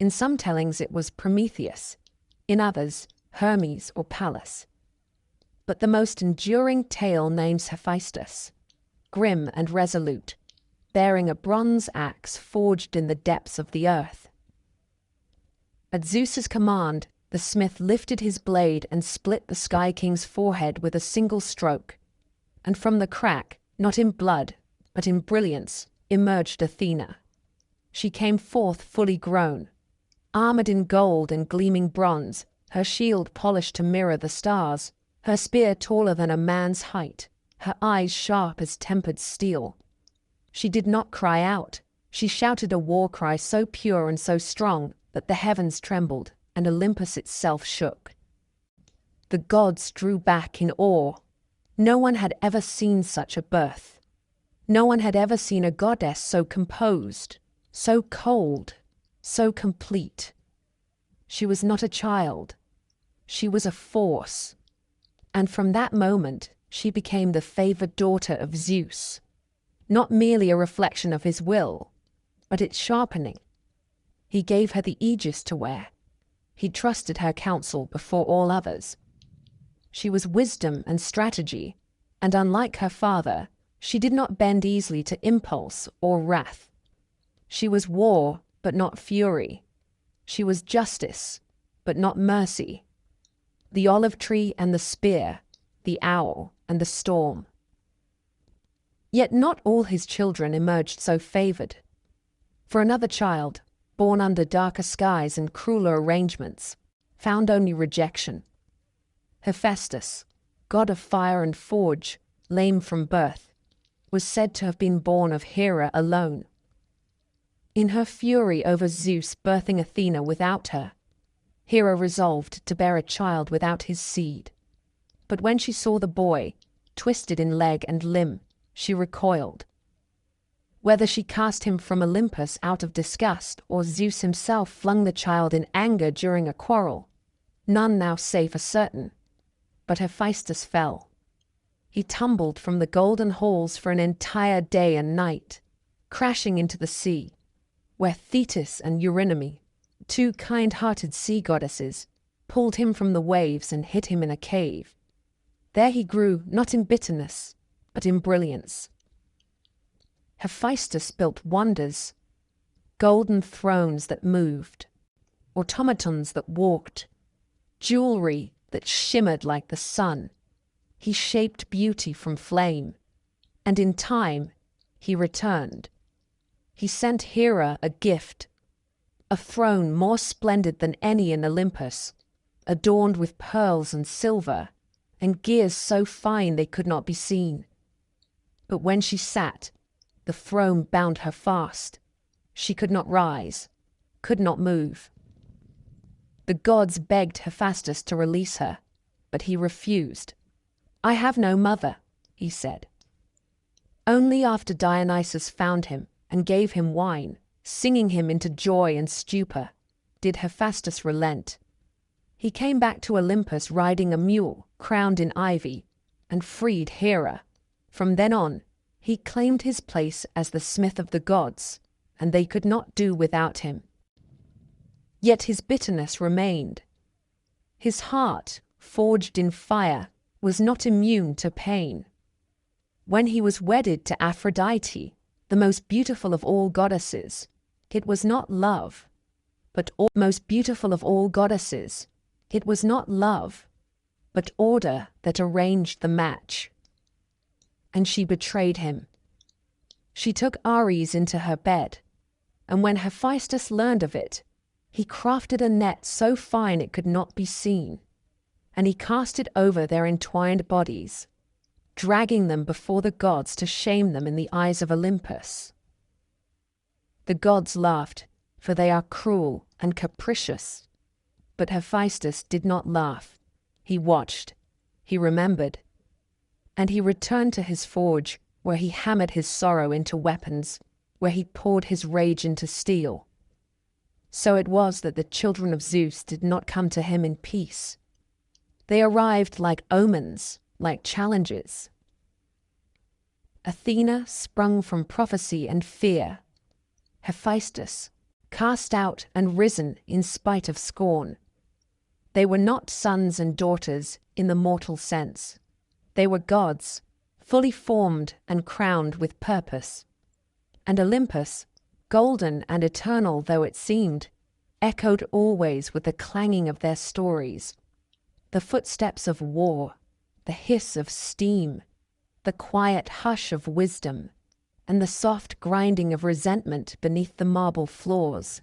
In some tellings it was Prometheus, in others Hermes or Pallas. But the most enduring tale names Hephaestus, grim and resolute, bearing a bronze axe forged in the depths of the earth. At Zeus's command, the smith lifted his blade and split the Sky King's forehead with a single stroke, and from the crack, not in blood, but in brilliance, emerged Athena. She came forth fully grown, armored in gold and gleaming bronze, her shield polished to mirror the stars, her spear taller than a man's height, her eyes sharp as tempered steel. She did not cry out. She shouted a war cry so pure and so strong that the heavens trembled and Olympus itself shook. The gods drew back in awe. No one had ever seen such a birth. No one had ever seen a goddess so composed, so cold, so complete. She was not a child. She was a force. And from that moment, she became the favored daughter of Zeus. Not merely a reflection of his will, but its sharpening. He gave her the aegis to wear. He trusted her counsel before all others. She was wisdom and strategy, and unlike her father, she did not bend easily to impulse or wrath. She was war, but not fury. She was justice, but not mercy. The olive tree and the spear, the owl and the storm. Yet not all his children emerged so favored. For another child, born under darker skies and crueler arrangements, found only rejection. Hephaestus, god of fire and forge, lame from birth, was said to have been born of Hera alone. In her fury over Zeus birthing Athena without her, Hera resolved to bear a child without his seed. But when she saw the boy, twisted in leg and limb, she recoiled. Whether she cast him from Olympus out of disgust or Zeus himself flung the child in anger during a quarrel, none now say for certain. But Hephaestus fell. He tumbled from the golden halls for an entire day and night, crashing into the sea, where Thetis and Eurynome, two kind-hearted sea goddesses, pulled him from the waves and hid him in a cave. There he grew not in bitterness, but in brilliance. Hephaestus built wonders, golden thrones that moved, automatons that walked, jewelry that shimmered like the sun. He shaped beauty from flame, and in time he returned. He sent Hera a gift, a throne more splendid than any in Olympus, adorned with pearls and silver, and gears so fine they could not be seen. But when she sat, the throne bound her fast. She could not rise, could not move. The gods begged Hephaestus to release her, but he refused. "I have no mother," he said. Only after Dionysus found him and gave him wine, singing him into joy and stupor, did Hephaestus relent. He came back to Olympus riding a mule crowned in ivy, and freed Hera. From then on, he claimed his place as the smith of the gods, and they could not do without him. Yet his bitterness remained. His heart, forged in fire, was not immune to pain. When he was wedded to Aphrodite, the most beautiful of all goddesses, it was not love, but most beautiful of all goddesses, it was not love, but order that arranged the match. And she betrayed him. She took Ares into her bed, and when Hephaestus learned of it, he crafted a net so fine it could not be seen, and he cast it over their entwined bodies, dragging them before the gods to shame them in the eyes of Olympus. The gods laughed, for they are cruel and capricious. But Hephaestus did not laugh. He watched, he remembered, and he returned to his forge, where he hammered his sorrow into weapons, where he poured his rage into steel. So it was that the children of Zeus did not come to him in peace. They arrived like omens, like challenges. Athena sprung from prophecy and fear. Hephaestus, cast out and risen in spite of scorn. They were not sons and daughters in the mortal sense. They were gods, fully formed and crowned with purpose. And Olympus, golden and eternal though it seemed, echoed always with the clanging of their stories, the footsteps of war, the hiss of steam, the quiet hush of wisdom, and the soft grinding of resentment beneath the marble floors.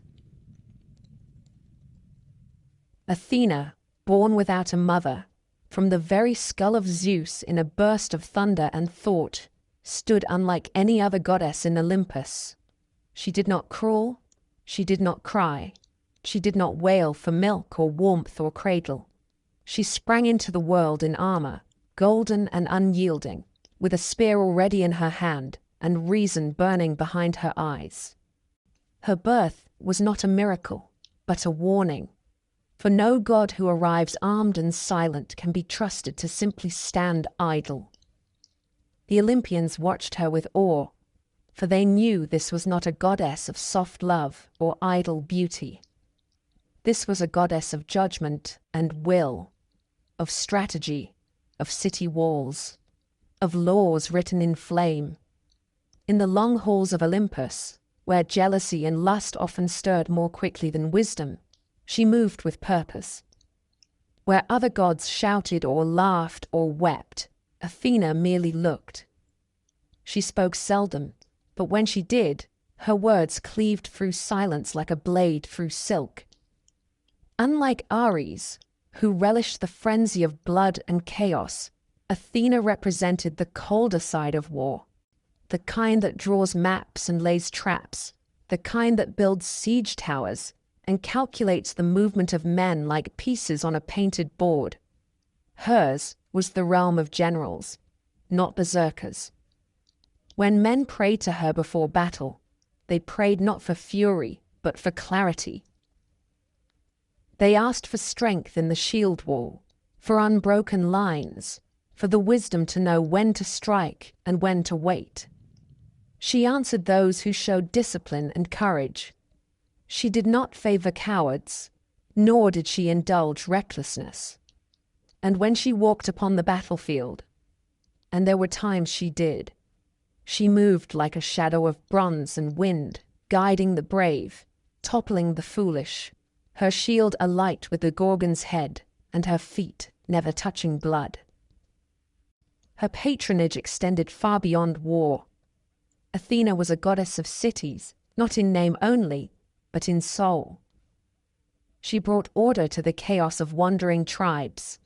Athena, born without a mother, from the very skull of Zeus in a burst of thunder and thought, stood unlike any other goddess in Olympus. She did not crawl, she did not cry, she did not wail for milk or warmth or cradle. She sprang into the world in armor, golden and unyielding, with a spear already in her hand and reason burning behind her eyes. Her birth was not a miracle, but a warning. For no god who arrives armed and silent can be trusted to simply stand idle. The Olympians watched her with awe, for they knew this was not a goddess of soft love or idle beauty. This was a goddess of judgment and will, of strategy, of city walls, of laws written in flame. In the long halls of Olympus, where jealousy and lust often stirred more quickly than wisdom, she moved with purpose. Where other gods shouted or laughed or wept, Athena merely looked. She spoke seldom, but when she did, her words cleaved through silence like a blade through silk. Unlike Ares, who relished the frenzy of blood and chaos, Athena represented the colder side of war, the kind that draws maps and lays traps, the kind that builds siege towers and calculates the movement of men like pieces on a painted board. Hers was the realm of generals, not berserkers. When men prayed to her before battle, they prayed not for fury, but for clarity. They asked for strength in the shield wall, for unbroken lines, for the wisdom to know when to strike and when to wait. She answered those who showed discipline and courage. She did not favor cowards, nor did she indulge recklessness. And when she walked upon the battlefield, and there were times she did, she moved like a shadow of bronze and wind, guiding the brave, toppling the foolish, her shield alight with the Gorgon's head, and her feet never touching blood. Her patronage extended far beyond war. Athena was a goddess of cities, not in name only, but in soul. She brought order to the chaos of wandering tribes.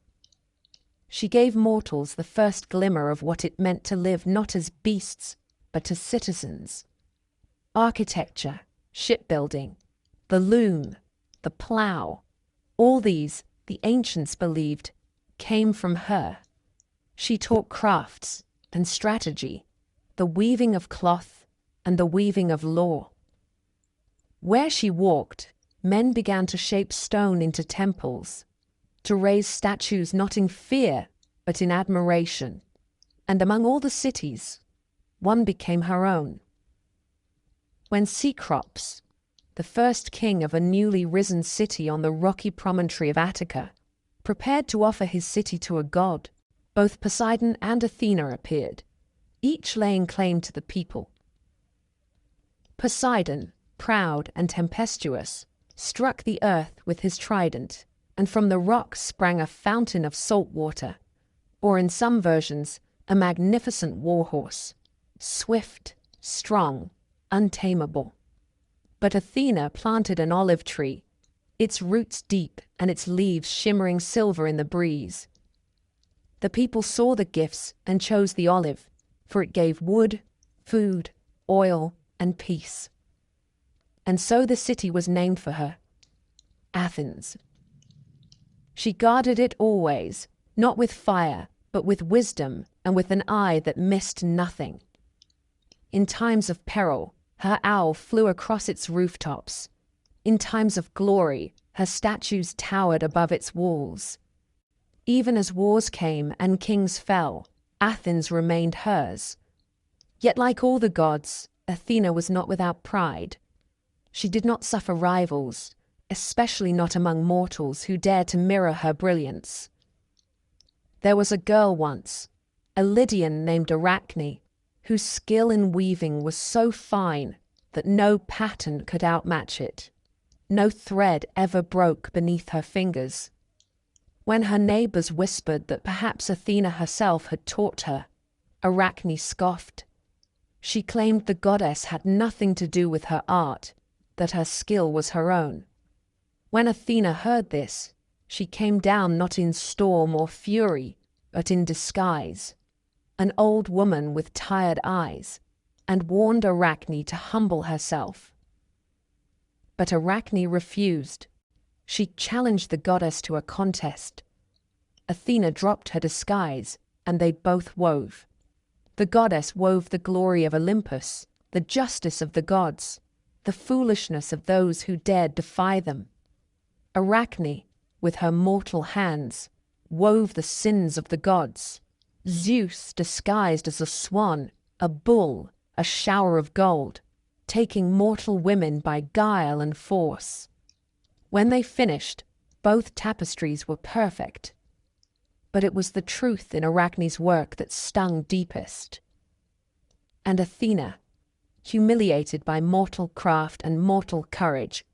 She gave mortals the first glimmer of what it meant to live not as beasts, but as citizens. Architecture, shipbuilding, the loom, the plough, all these, the ancients believed, came from her. She taught crafts and strategy, the weaving of cloth and the weaving of law. Where she walked, men began to shape stone into temples, to raise statues not in fear, but in admiration. And among all the cities, one became her own. When Cecrops, the first king of a newly risen city on the rocky promontory of Attica, prepared to offer his city to a god. Both Poseidon and Athena appeared, each laying claim to the people. Poseidon, proud and tempestuous, struck the earth with his trident, and from the rock sprang a fountain of salt water, or in some versions, a magnificent warhorse, swift, strong, untamable. But Athena planted an olive tree, its roots deep and its leaves shimmering silver in the breeze. The people saw the gifts and chose the olive, for it gave wood, food, oil, and peace. And so the city was named for her, Athens. She guarded it always, not with fire, but with wisdom and with an eye that missed nothing. In times of peril, her owl flew across its rooftops. In times of glory, her statues towered above its walls. Even as wars came and kings fell, Athens remained hers. Yet like all the gods, Athena was not without pride. She did not suffer rivals, especially not among mortals who dared to mirror her brilliance. There was a girl once, a Lydian named Arachne, whose skill in weaving was so fine that no pattern could outmatch it. No thread ever broke beneath her fingers. When her neighbors whispered that perhaps Athena herself had taught her, Arachne scoffed. She claimed the goddess had nothing to do with her art, that her skill was her own. When Athena heard this, she came down not in storm or fury, but in disguise, an old woman with tired eyes, and warned Arachne to humble herself. But Arachne refused. She challenged the goddess to a contest. Athena dropped her disguise, and they both wove. The goddess wove the glory of Olympus, the justice of the gods, the foolishness of those who dared defy them. Arachne, with her mortal hands, wove the sins of the gods. Zeus disguised as a swan, a bull, a shower of gold, taking mortal women by guile and force. When they finished, both tapestries were perfect. But it was the truth in Arachne's work that stung deepest. And Athena, humiliated by mortal craft and mortal courage,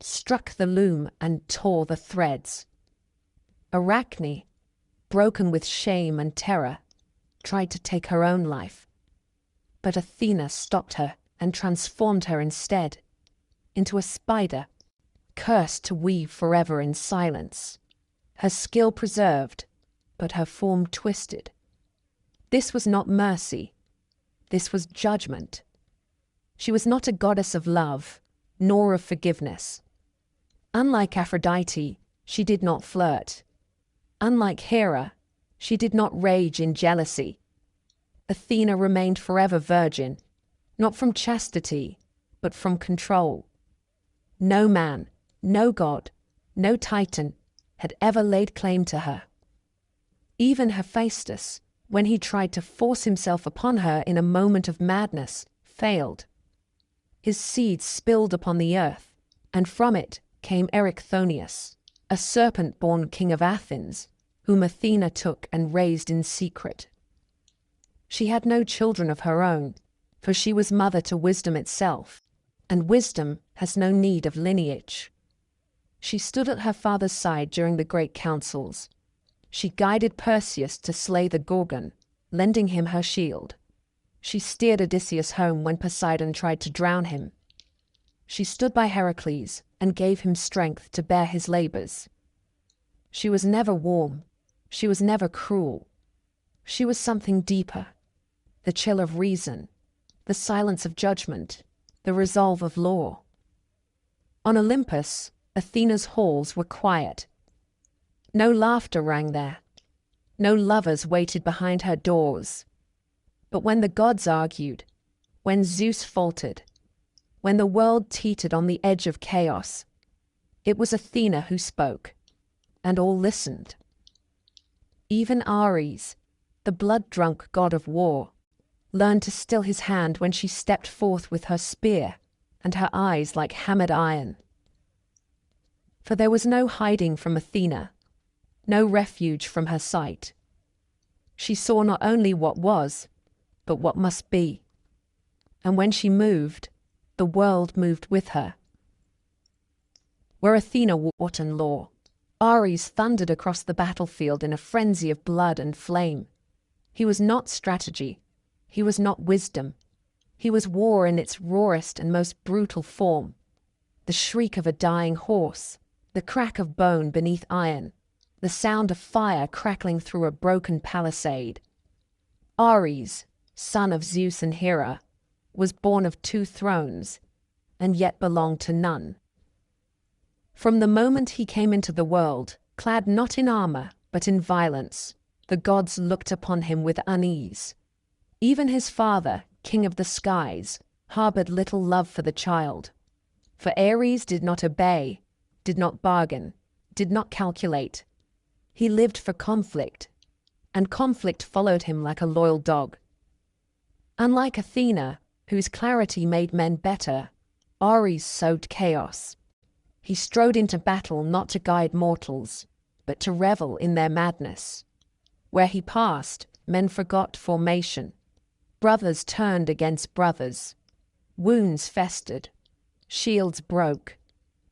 struck the loom and tore the threads. Arachne, broken with shame and terror, tried to take her own life. But Athena stopped her and transformed her instead into a spider, cursed to weave forever in silence, her skill preserved, but her form twisted. This was not mercy. This was judgment. She was not a goddess of love, nor of forgiveness. Unlike Aphrodite, she did not flirt. Unlike Hera, she did not rage in jealousy. Athena remained forever virgin, not from chastity, but from control. No man, no god, no titan had ever laid claim to her. Even Hephaestus, when he tried to force himself upon her in a moment of madness, failed. His seed spilled upon the earth, and from it came Erichthonius, a serpent-born king of Athens, whom Athena took and raised in secret. She had no children of her own, for she was mother to wisdom itself, and wisdom has no need of lineage. She stood at her father's side during the great councils. She guided Perseus to slay the Gorgon, lending him her shield. She steered Odysseus home when Poseidon tried to drown him. She stood by Heracles and gave him strength to bear his labors. She was never warm. She was never cruel. She was something deeper, the chill of reason, the silence of judgment, the resolve of law. On Olympus, Athena's halls were quiet. No laughter rang there. No lovers waited behind her doors. But when the gods argued, when Zeus faltered, when the world teetered on the edge of chaos, it was Athena who spoke, and all listened. Even Ares, the blood-drunk god of war, learned to still his hand when she stepped forth with her spear and her eyes like hammered iron. For there was no hiding from Athena, no refuge from her sight. She saw not only what was, but what must be. And when she moved, the world moved with her. Where Athena walked in law, Ares thundered across the battlefield in a frenzy of blood and flame. He was not strategy. He was not wisdom. He was war in its rawest and most brutal form. The shriek of a dying horse, the crack of bone beneath iron, the sound of fire crackling through a broken palisade. Ares, son of Zeus and Hera, was born of 2 thrones, and yet belonged to none. From the moment he came into the world, clad not in armor, but in violence, the gods looked upon him with unease. Even his father, king of the skies, harbored little love for the child. For Ares did not obey, did not bargain, did not calculate. He lived for conflict, and conflict followed him like a loyal dog. Unlike Athena, whose clarity made men better, Ares sowed chaos. He strode into battle not to guide mortals, but to revel in their madness. Where he passed, men forgot formation. Brothers turned against brothers. Wounds festered. Shields broke.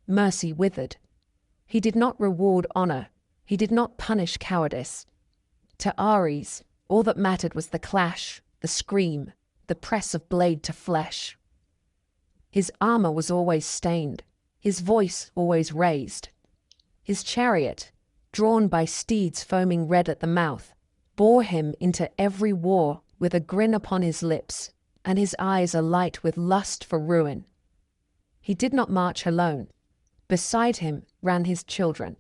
Mercy withered. He did not reward honor. He did not punish cowardice. To Ares, all that mattered was the clash, the scream, the press of blade to flesh. His armor was always stained, his voice always raised. His chariot, drawn by steeds foaming red at the mouth, bore him into every war with a grin upon his lips, and his eyes alight with lust for ruin. He did not march alone. Beside him ran his children.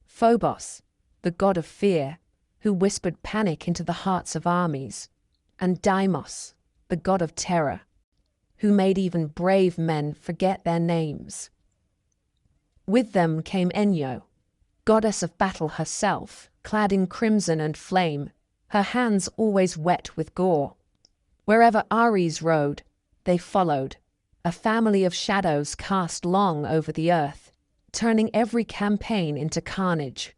Phobos, the god of fear, who whispered panic into the hearts of armies, and Deimos, the god of terror, who made even brave men forget their names. With them came Enyo, goddess of battle herself, clad in crimson and flame, her hands always wet with gore. Wherever Ares rode, they followed, a family of shadows cast long over the earth, turning every campaign into carnage.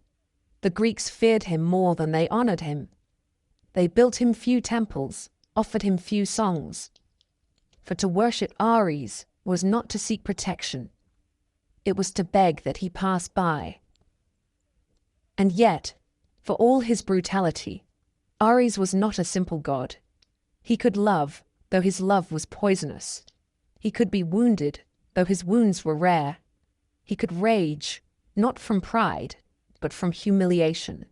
The Greeks feared him more than they honored him. They built him few temples, offered him few songs. For to worship Ares was not to seek protection. It was to beg that he pass by. And yet, for all his brutality, Ares was not a simple god. He could love, though his love was poisonous. He could be wounded, though his wounds were rare. He could rage, not from pride, but from humiliation.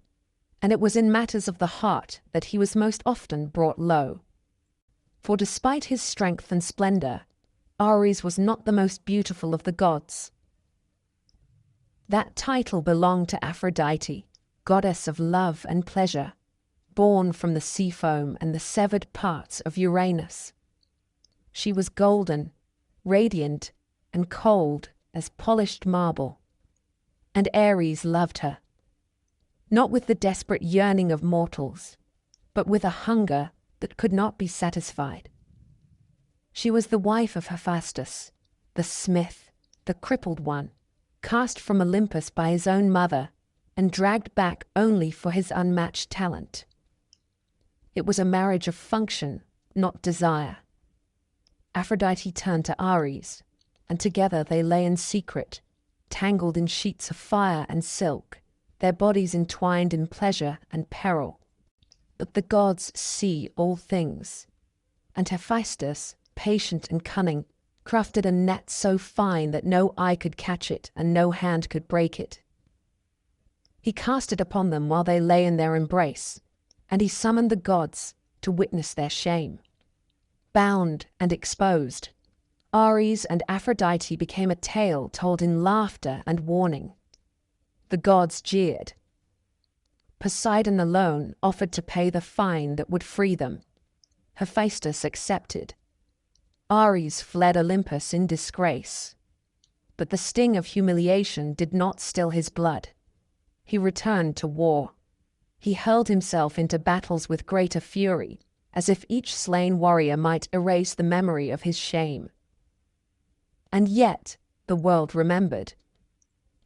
And it was in matters of the heart that he was most often brought low. For despite his strength and splendor, Ares was not the most beautiful of the gods. That title belonged to Aphrodite, goddess of love and pleasure, born from the sea foam and the severed parts of Uranus. She was golden, radiant, and cold as polished marble. And Ares loved her, not with the desperate yearning of mortals, but with a hunger that could not be satisfied. She was the wife of Hephaestus, the smith, the crippled one, cast from Olympus by his own mother and dragged back only for his unmatched talent. It was a marriage of function, not desire. Aphrodite turned to Ares, and together they lay in secret, tangled in sheets of fire and silk, their bodies entwined in pleasure and peril. But the gods see all things, and Hephaestus, patient and cunning, crafted a net so fine that no eye could catch it and no hand could break it. He cast it upon them while they lay in their embrace, and he summoned the gods to witness their shame. Bound and exposed, Ares and Aphrodite became a tale told in laughter and warning. The gods jeered. Poseidon alone offered to pay the fine that would free them. Hephaestus accepted. Ares fled Olympus in disgrace. But the sting of humiliation did not still his blood. He returned to war. He hurled himself into battles with greater fury, as if each slain warrior might erase the memory of his shame. And yet the world remembered.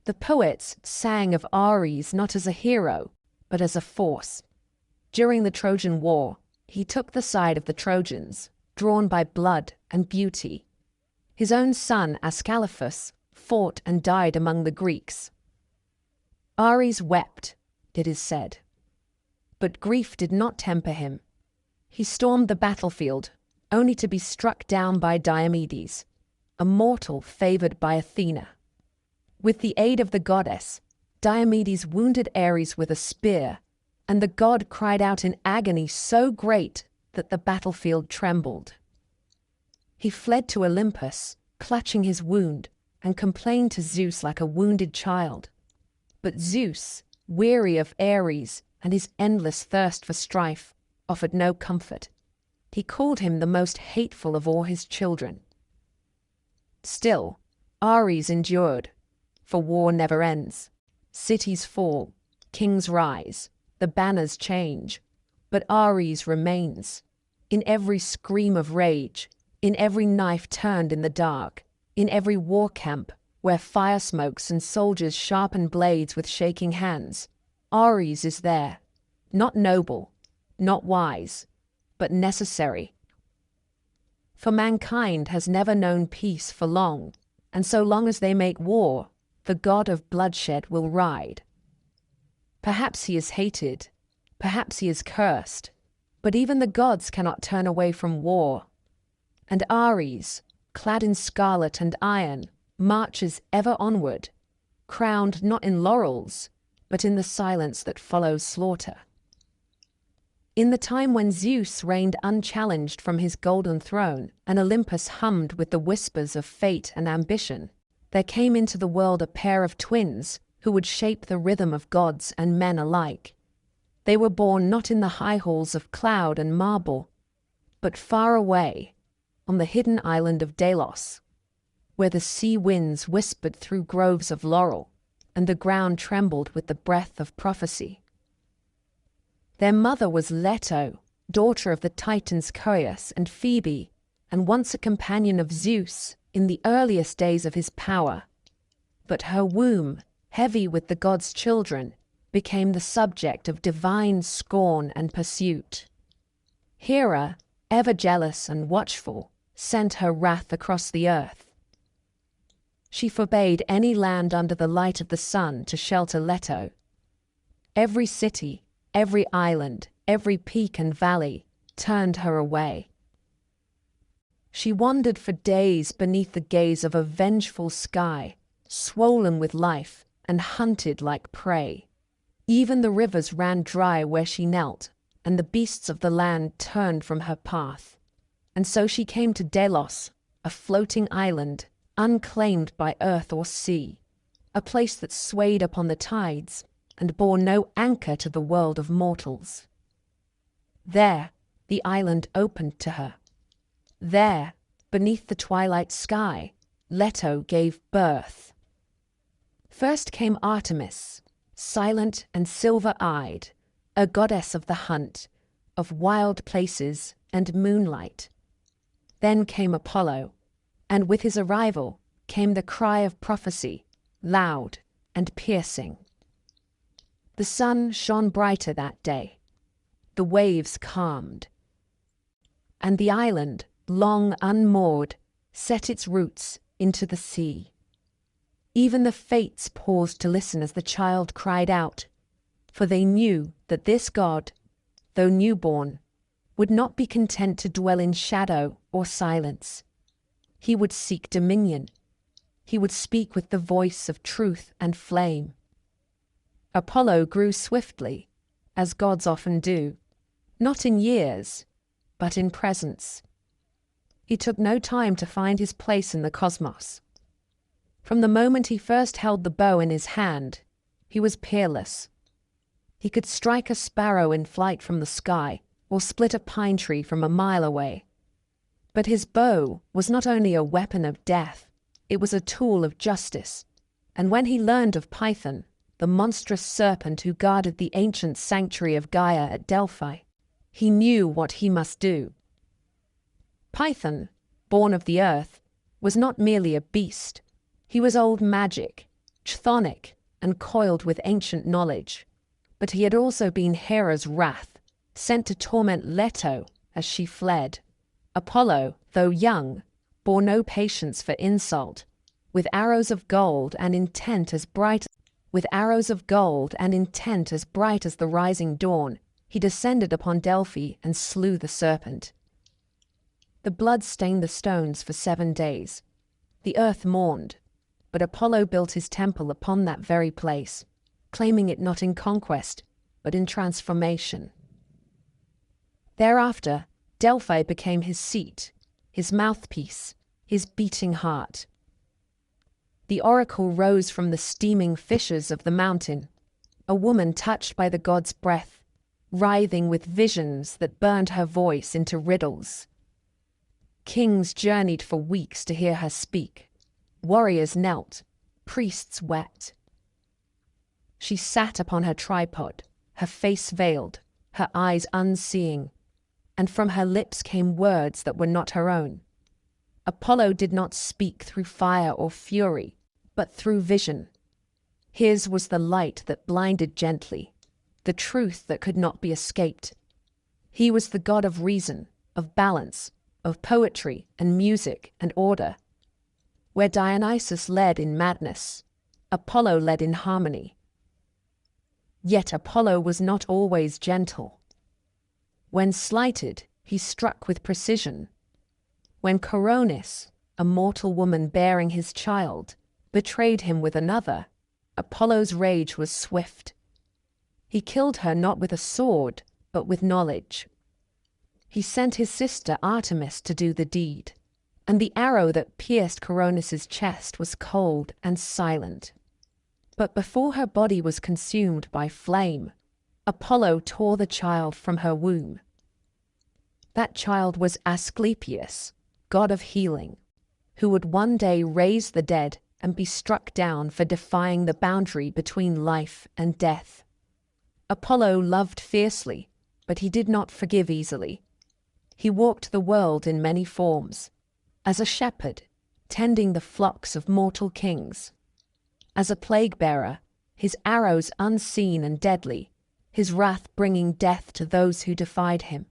The poets sang of Ares not as a hero, but as a force. During the Trojan War, he took the side of the Trojans, drawn by blood and beauty. His own son Ascalaphus fought and died among the Greeks. Ares wept, it is said. But grief did not temper him. He stormed the battlefield, only to be struck down by Diomedes, a mortal favored by Athena. With the aid of the goddess, Diomedes wounded Ares with a spear, and the god cried out in agony so great that the battlefield trembled. He fled to Olympus, clutching his wound, and complained to Zeus like a wounded child. But Zeus, weary of Ares and his endless thirst for strife, offered no comfort. He called him the most hateful of all his children. Still, Ares endured, for war never ends. Cities fall, kings rise, the banners change, but Ares remains. In every scream of rage, in every knife turned in the dark, in every war camp where fire smokes and soldiers sharpen blades with shaking hands, Ares is there, not noble, not wise, but necessary. For mankind has never known peace for long, and so long as they make war, the god of bloodshed will ride. Perhaps he is hated, perhaps he is cursed, but even the gods cannot turn away from war. And Ares, clad in scarlet and iron, marches ever onward, crowned not in laurels, but in the silence that follows slaughter. In the time when Zeus reigned unchallenged from his golden throne, and Olympus hummed with the whispers of fate and ambition, there came into the world a pair of twins who would shape the rhythm of gods and men alike. They were born not in the high halls of cloud and marble, but far away, on the hidden island of Delos, where the sea winds whispered through groves of laurel, and the ground trembled with the breath of prophecy. Their mother was Leto, daughter of the Titans Coeus and Phoebe, and once a companion of Zeus in the earliest days of his power. But her womb, heavy with the gods' children, became the subject of divine scorn and pursuit. Hera, ever jealous and watchful, sent her wrath across the earth. She forbade any land under the light of the sun to shelter Leto. Every city, every island, every peak and valley turned her away. She wandered for days beneath the gaze of a vengeful sky, swollen with life and hunted like prey. Even the rivers ran dry where she knelt, and the beasts of the land turned from her path. And so she came to Delos, a floating island, unclaimed by earth or sea, a place that swayed upon the tides and bore no anchor to the world of mortals. There, the island opened to her. There, beneath the twilight sky, Leto gave birth. First came Artemis, silent and silver-eyed, a goddess of the hunt, of wild places and moonlight. Then came Apollo, and with his arrival came the cry of prophecy, loud and piercing. The sun shone brighter that day. The waves calmed. And the island, long unmoored, set its roots into the sea. Even the fates paused to listen as the child cried out, for they knew that this god, though newborn, would not be content to dwell in shadow or silence. He would seek dominion. He would speak with the voice of truth and flame. Apollo grew swiftly, as gods often do, not in years, but in presence. He took no time to find his place in the cosmos. From the moment he first held the bow in his hand, he was peerless. He could strike a sparrow in flight from the sky, or split a pine tree from a mile away. But his bow was not only a weapon of death, it was a tool of justice. And when he learned of Python, the monstrous serpent who guarded the ancient sanctuary of Gaia at Delphi, he knew what he must do. Python, born of the earth, was not merely a beast. He was old magic, chthonic, and coiled with ancient knowledge. But he had also been Hera's wrath, sent to torment Leto as she fled. Apollo, though young, bore no patience for insult. With arrows of gold and intent as bright as the rising dawn, he descended upon Delphi and slew the serpent. The blood stained the stones for 7 days. The earth mourned, but Apollo built his temple upon that very place, claiming it not in conquest, but in transformation. Thereafter, Delphi became his seat, his mouthpiece, his beating heart. The oracle rose from the steaming fissures of the mountain, a woman touched by the god's breath, writhing with visions that burned her voice into riddles. Kings journeyed for weeks to hear her speak. Warriors knelt, priests wept. She sat upon her tripod, her face veiled, her eyes unseeing, and from her lips came words that were not her own. Apollo did not speak through fire or fury, but through vision. His was the light that blinded gently, the truth that could not be escaped. He was the god of reason, of balance, of poetry and music and order. Where Dionysus led in madness, Apollo led in harmony. Yet Apollo was not always gentle. When slighted, he struck with precision. When Cronus, a mortal woman bearing his child, betrayed him with another, Apollo's rage was swift. He killed her not with a sword, but with knowledge. He sent his sister Artemis to do the deed, and the arrow that pierced Cronus's chest was cold and silent. But before her body was consumed by flame, Apollo tore the child from her womb. That child was Asclepius, god of healing, who would one day raise the dead and be struck down for defying the boundary between life and death. Apollo loved fiercely, but he did not forgive easily. He walked the world in many forms, as a shepherd, tending the flocks of mortal kings. As a plague-bearer, his arrows unseen and deadly, his wrath bringing death to those who defied him.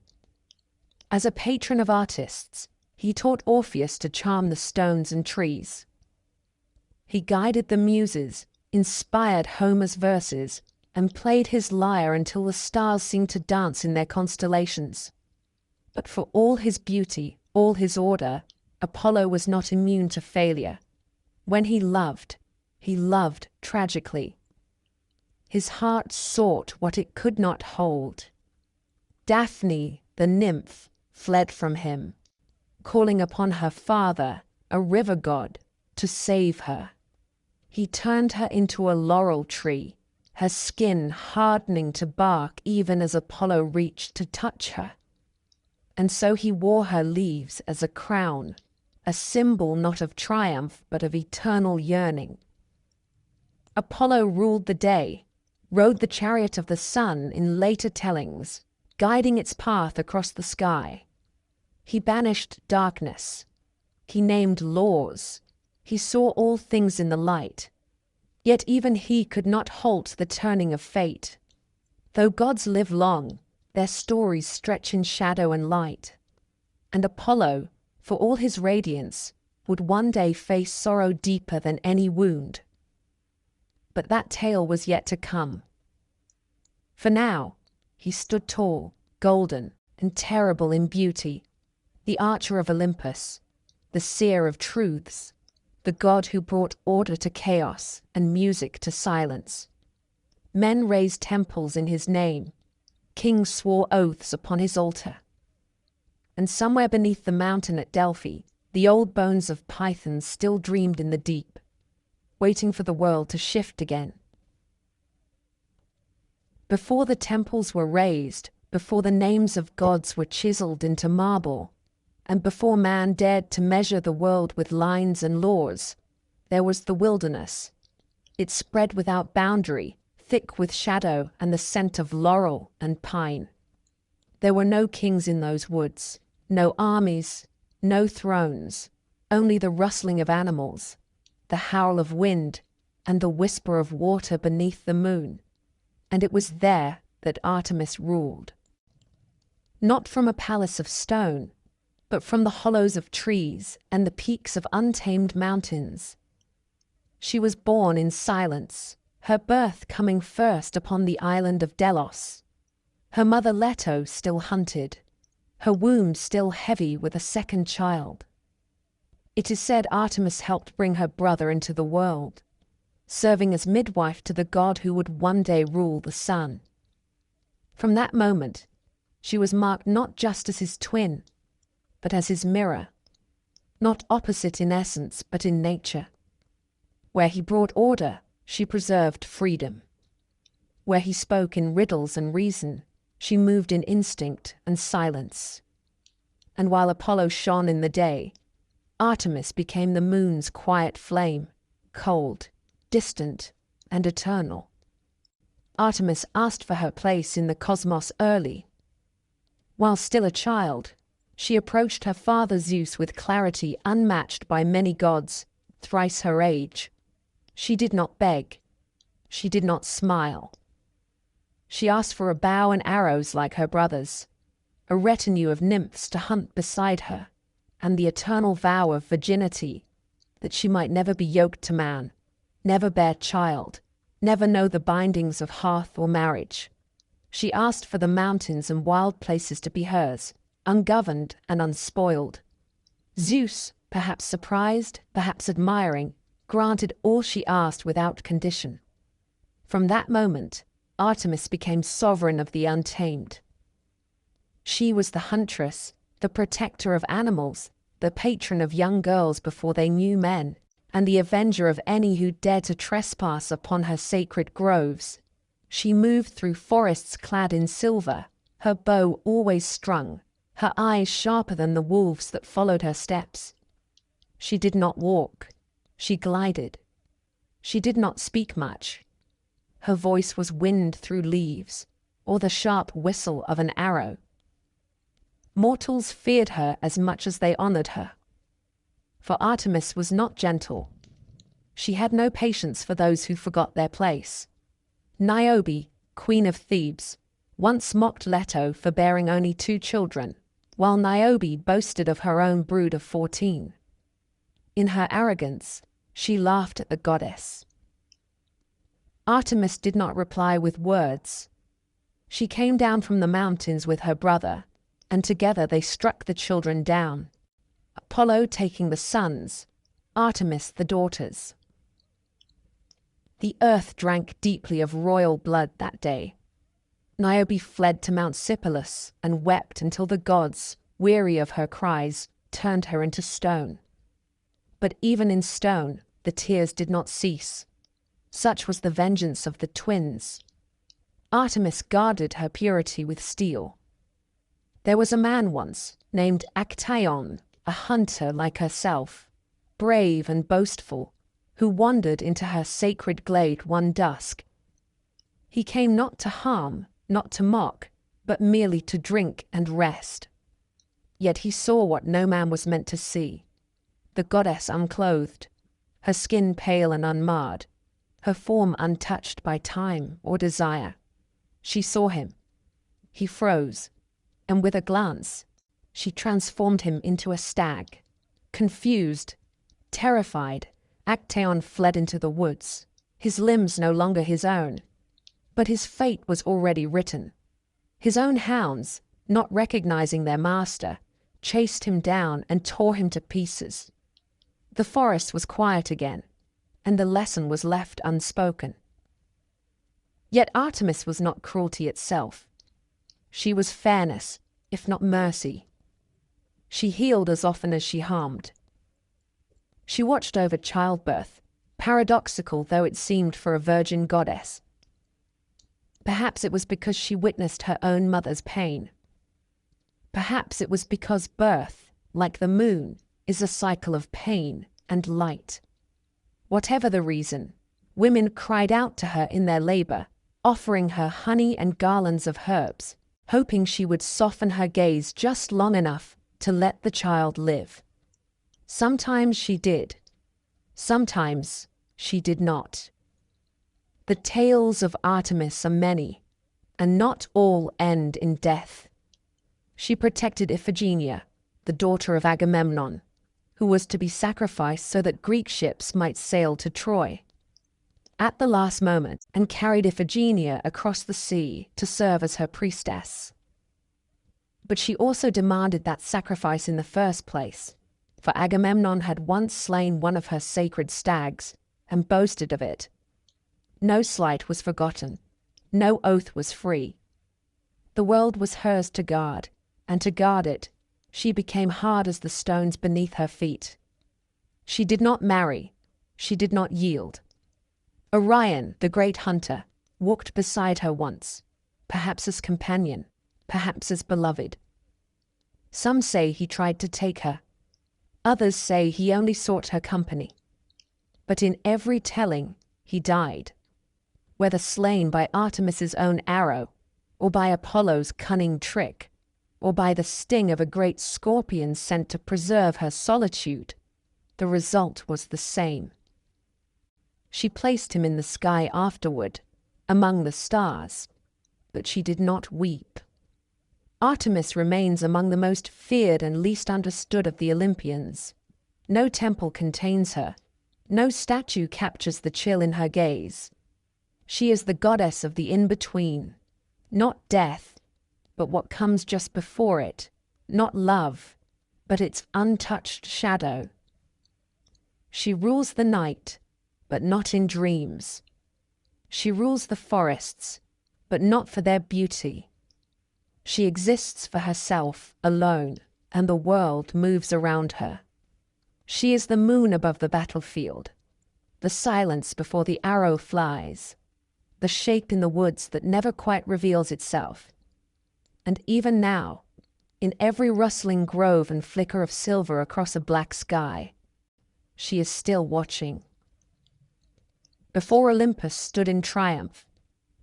As a patron of artists, he taught Orpheus to charm the stones and trees. He guided the muses, inspired Homer's verses, and played his lyre until the stars seemed to dance in their constellations. But for all his beauty, all his order, Apollo was not immune to failure. When he loved tragically. His heart sought what it could not hold. Daphne, the nymph, fled from him, calling upon her father, a river god, to save her. He turned her into a laurel tree, her skin hardening to bark even as Apollo reached to touch her. And so he wore her leaves as a crown, a symbol not of triumph but of eternal yearning. Apollo ruled the day, rode the chariot of the sun in later tellings, guiding its path across the sky. He banished darkness. He named laws. He saw all things in the light. Yet even he could not halt the turning of fate. Though gods live long, their stories stretch in shadow and light. And Apollo, for all his radiance, would one day face sorrow deeper than any wound. But that tale was yet to come. For now, he stood tall, golden, and terrible in beauty, the archer of Olympus, the seer of truths, the god who brought order to chaos and music to silence. Men raised temples in his name, kings swore oaths upon his altar. And somewhere beneath the mountain at Delphi, the old bones of pythons still dreamed in the deep, waiting for the world to shift again. Before the temples were raised, before the names of gods were chiseled into marble, and before man dared to measure the world with lines and laws, there was the wilderness. It spread without boundary, thick with shadow and the scent of laurel and pine. There were no kings in those woods, no armies, no thrones, only the rustling of animals, the howl of wind, and the whisper of water beneath the moon, and it was there that Artemis ruled. Not from a palace of stone, but from the hollows of trees and the peaks of untamed mountains. She was born in silence, her birth coming first upon the island of Delos. Her mother Leto still hunted, her womb still heavy with a second child. It is said Artemis helped bring her brother into the world, serving as midwife to the god who would one day rule the sun. From that moment, she was marked not just as his twin, but as his mirror, not opposite in essence, but in nature. Where he brought order, she preserved freedom. Where he spoke in riddles and reason, she moved in instinct and silence. And while Apollo shone in the day, Artemis became the moon's quiet flame, cold, distant, and eternal. Artemis asked for her place in the cosmos early. While still a child, she approached her father Zeus with clarity unmatched by many gods, thrice her age. She did not beg. She did not smile. She asked for a bow and arrows like her brothers, a retinue of nymphs to hunt beside her, and the eternal vow of virginity, that she might never be yoked to man, never bear child, never know the bindings of hearth or marriage. She asked for the mountains and wild places to be hers, ungoverned and unspoiled. Zeus, perhaps surprised, perhaps admiring, granted all she asked without condition. From that moment, Artemis became sovereign of the untamed. She was the huntress, the protector of animals, the patron of young girls before they knew men, and the avenger of any who dared to trespass upon her sacred groves. She moved through forests clad in silver, her bow always strung, her eyes sharper than the wolves that followed her steps. She did not walk, she glided. She did not speak much. Her voice was wind through leaves, or the sharp whistle of an arrow. Mortals feared her as much as they honored her. For Artemis was not gentle. She had no patience for those who forgot their place. Niobe, queen of Thebes, once mocked Leto for bearing only 2 children, while Niobe boasted of her own brood of 14. In her arrogance, she laughed at the goddess. Artemis did not reply with words. She came down from the mountains with her brother, and together they struck the children down, Apollo taking the sons, Artemis the daughters. The earth drank deeply of royal blood that day. Niobe fled to Mount Sipylus and wept until the gods, weary of her cries, turned her into stone. But even in stone, the tears did not cease. Such was the vengeance of the twins. Artemis guarded her purity with steel. There was a man once, named Actaeon, a hunter like herself, brave and boastful, who wandered into her sacred glade one dusk. He came not to harm, not to mock, but merely to drink and rest. Yet he saw what no man was meant to see. The goddess unclothed, her skin pale and unmarred, her form untouched by time or desire. She saw him. He froze, and with a glance, she transformed him into a stag. Confused, terrified, Actaeon fled into the woods, his limbs no longer his own. But his fate was already written. His own hounds, not recognizing their master, chased him down and tore him to pieces. The forest was quiet again, and the lesson was left unspoken. Yet Artemis was not cruelty itself. She was fairness, if not mercy. She healed as often as she harmed. She watched over childbirth, paradoxical though it seemed for a virgin goddess. Perhaps it was because she witnessed her own mother's pain. Perhaps it was because birth, like the moon, is a cycle of pain and light. Whatever the reason, women cried out to her in their labor, offering her honey and garlands of herbs, hoping she would soften her gaze just long enough to let the child live. Sometimes she did. Sometimes she did not. The tales of Artemis are many, and not all end in death. She protected Iphigenia, the daughter of Agamemnon, who was to be sacrificed so that Greek ships might sail to Troy at the last moment, and carried Iphigenia across the sea to serve as her priestess. But she also demanded that sacrifice in the first place, for Agamemnon had once slain one of her sacred stags and boasted of it. No slight was forgotten, no oath was free. The world was hers to guard, and to guard it, she became hard as the stones beneath her feet. She did not marry, she did not yield. Orion, the great hunter, walked beside her once, perhaps as companion, perhaps as beloved. Some say he tried to take her. Others say he only sought her company. But in every telling, he died, whether slain by Artemis's own arrow, or by Apollo's cunning trick, or by the sting of a great scorpion sent to preserve her solitude. The result was the same. She placed him in the sky afterward, among the stars, but she did not weep. Artemis remains among the most feared and least understood of the Olympians. No temple contains her. No statue captures the chill in her gaze. She is the goddess of the in-between, not death, but what comes just before it, not love, but its untouched shadow. She rules the night, but not in dreams. She rules the forests, but not for their beauty. She exists for herself alone, and the world moves around her. She is the moon above the battlefield, the silence before the arrow flies, the shape in the woods that never quite reveals itself. And even now, in every rustling grove and flicker of silver across a black sky, she is still watching. Before Olympus stood in triumph,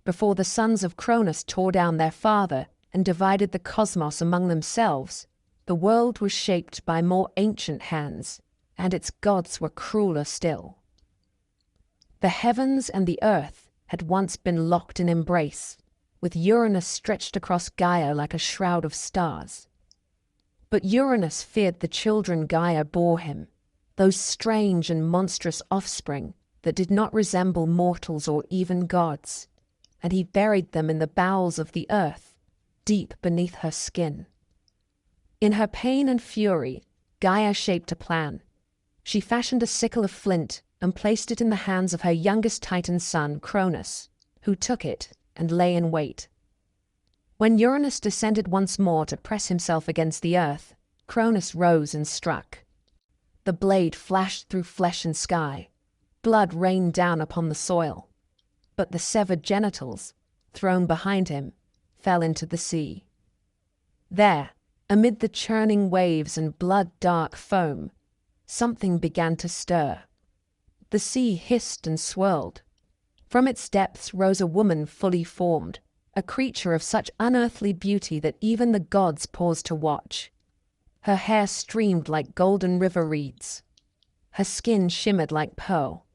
before the sons of Cronus tore down their father and divided the cosmos among themselves, the world was shaped by more ancient hands, and its gods were crueler still. The heavens and the earth had once been locked in embrace, with Uranus stretched across Gaia like a shroud of stars. But Uranus feared the children Gaia bore him, those strange and monstrous offspring that did not resemble mortals or even gods, and he buried them in the bowels of the earth, deep beneath her skin. In her pain and fury, Gaia shaped a plan. She fashioned a sickle of flint and placed it in the hands of her youngest Titan son, Cronus, who took it and lay in wait. When Uranus descended once more to press himself against the earth, Cronus rose and struck. The blade flashed through flesh and sky. Blood rained down upon the soil, but the severed genitals, thrown behind him, fell into the sea. There, amid the churning waves and blood-dark foam, something began to stir. The sea hissed and swirled. From its depths rose a woman fully formed, a creature of such unearthly beauty that even the gods paused to watch. Her hair streamed like golden river reeds. Her skin shimmered like pearl.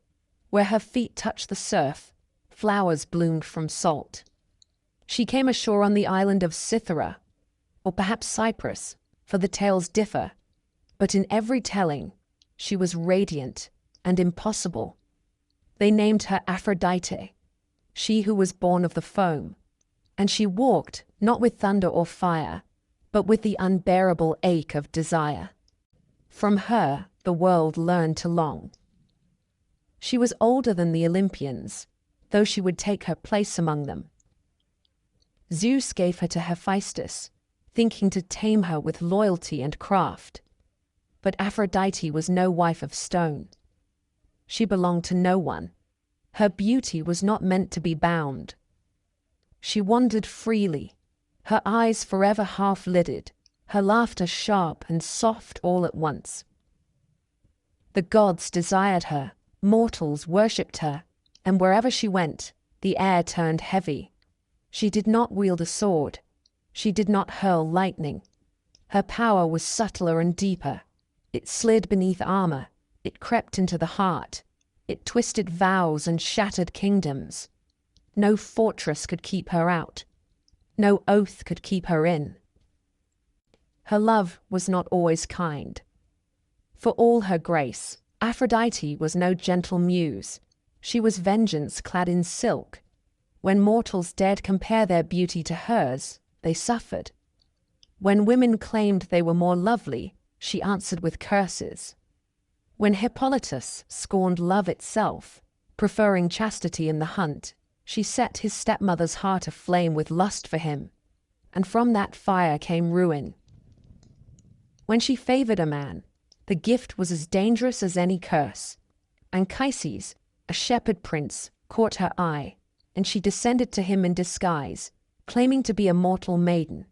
Where her feet touched the surf, flowers bloomed from salt. She came ashore on the island of Cythera, or perhaps Cyprus, for the tales differ, but in every telling, she was radiant and impossible. They named her Aphrodite, she who was born of the foam, and she walked not with thunder or fire, but with the unbearable ache of desire. From her the world learned to long. She was older than the Olympians, though she would take her place among them. Zeus gave her to Hephaestus, thinking to tame her with loyalty and craft. But Aphrodite was no wife of stone. She belonged to no one. Her beauty was not meant to be bound. She wandered freely, her eyes forever half-lidded, her laughter sharp and soft all at once. The gods desired her, mortals worshipped her, and wherever she went, the air turned heavy. She did not wield a sword. She did not hurl lightning. Her power was subtler and deeper. It slid beneath armor. It crept into the heart. It twisted vows and shattered kingdoms. No fortress could keep her out. No oath could keep her in. Her love was not always kind. For all her grace, Aphrodite was no gentle muse. She was vengeance clad in silk. When mortals dared compare their beauty to hers, they suffered. When women claimed they were more lovely, she answered with curses. When Hippolytus scorned love itself, preferring chastity in the hunt, she set his stepmother's heart aflame with lust for him, and from that fire came ruin. When she favored a man, the gift was as dangerous as any curse. Anchises, a shepherd prince, caught her eye, and she descended to him in disguise, claiming to be a mortal maiden.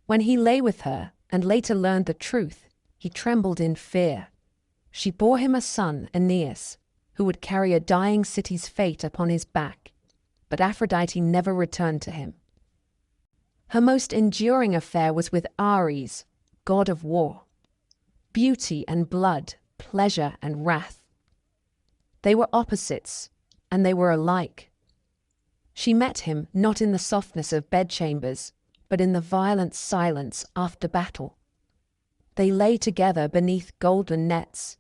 When he lay with her, and later learned the truth, he trembled in fear. She bore him a son, Aeneas, who would carry a dying city's fate upon his back, but Aphrodite never returned to him. Her most enduring affair was with Ares, god of war. Beauty and blood, pleasure and wrath. They were opposites, and they were alike. She met him not in the softness of bedchambers, but in the violent silence after battle. They lay together beneath golden nets,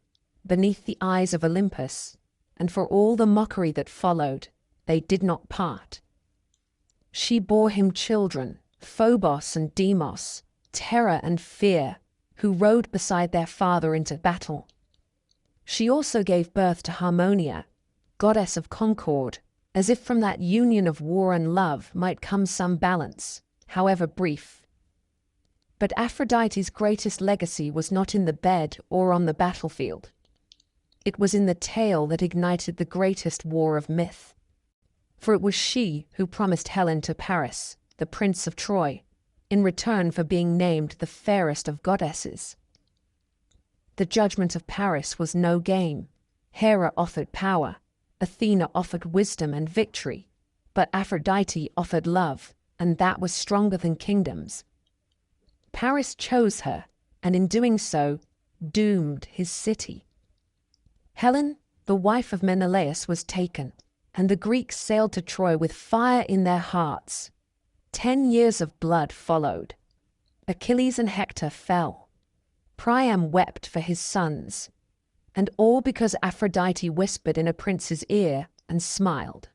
beneath the eyes of Olympus, and for all the mockery that followed, they did not part. She bore him children, Phobos and Deimos, terror and fear, who rode beside their father into battle. She also gave birth to Harmonia, goddess of concord, as if from that union of war and love might come some balance, however brief. But Aphrodite's greatest legacy was not in the bed or on the battlefield. It was in the tale that ignited the greatest war of myth. For it was she who promised Helen to Paris, the prince of Troy, in return for being named the fairest of goddesses. The judgment of Paris was no game. Hera offered power, Athena offered wisdom and victory, but Aphrodite offered love, and that was stronger than kingdoms. Paris chose her, and in doing so, doomed his city. Helen, the wife of Menelaus, was taken, and the Greeks sailed to Troy with fire in their hearts. 10 years of blood followed. Achilles and Hector fell. Priam wept for his sons, and all because Aphrodite whispered in a prince's ear and smiled.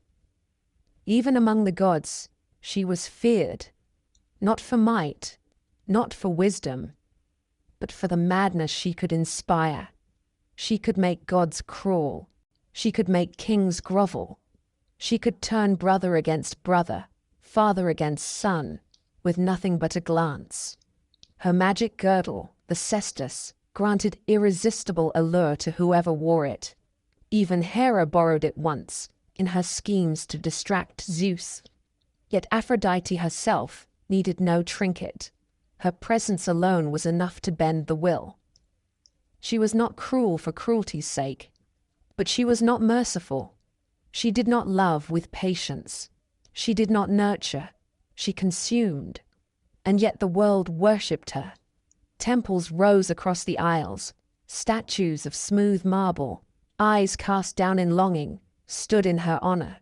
Even among the gods, she was feared, not for might, not for wisdom, but for the madness she could inspire. She could make gods crawl. She could make kings grovel. She could turn brother against brother, father against son, with nothing but a glance. Her magic girdle, the cestus, granted irresistible allure to whoever wore it. Even Hera borrowed it once, in her schemes to distract Zeus. Yet Aphrodite herself needed no trinket. Her presence alone was enough to bend the will. She was not cruel for cruelty's sake, but she was not merciful. She did not love with patience. She did not nurture. She consumed. And yet the world worshipped her. Temples rose across the aisles. Statues of smooth marble, eyes cast down in longing, stood in her honor.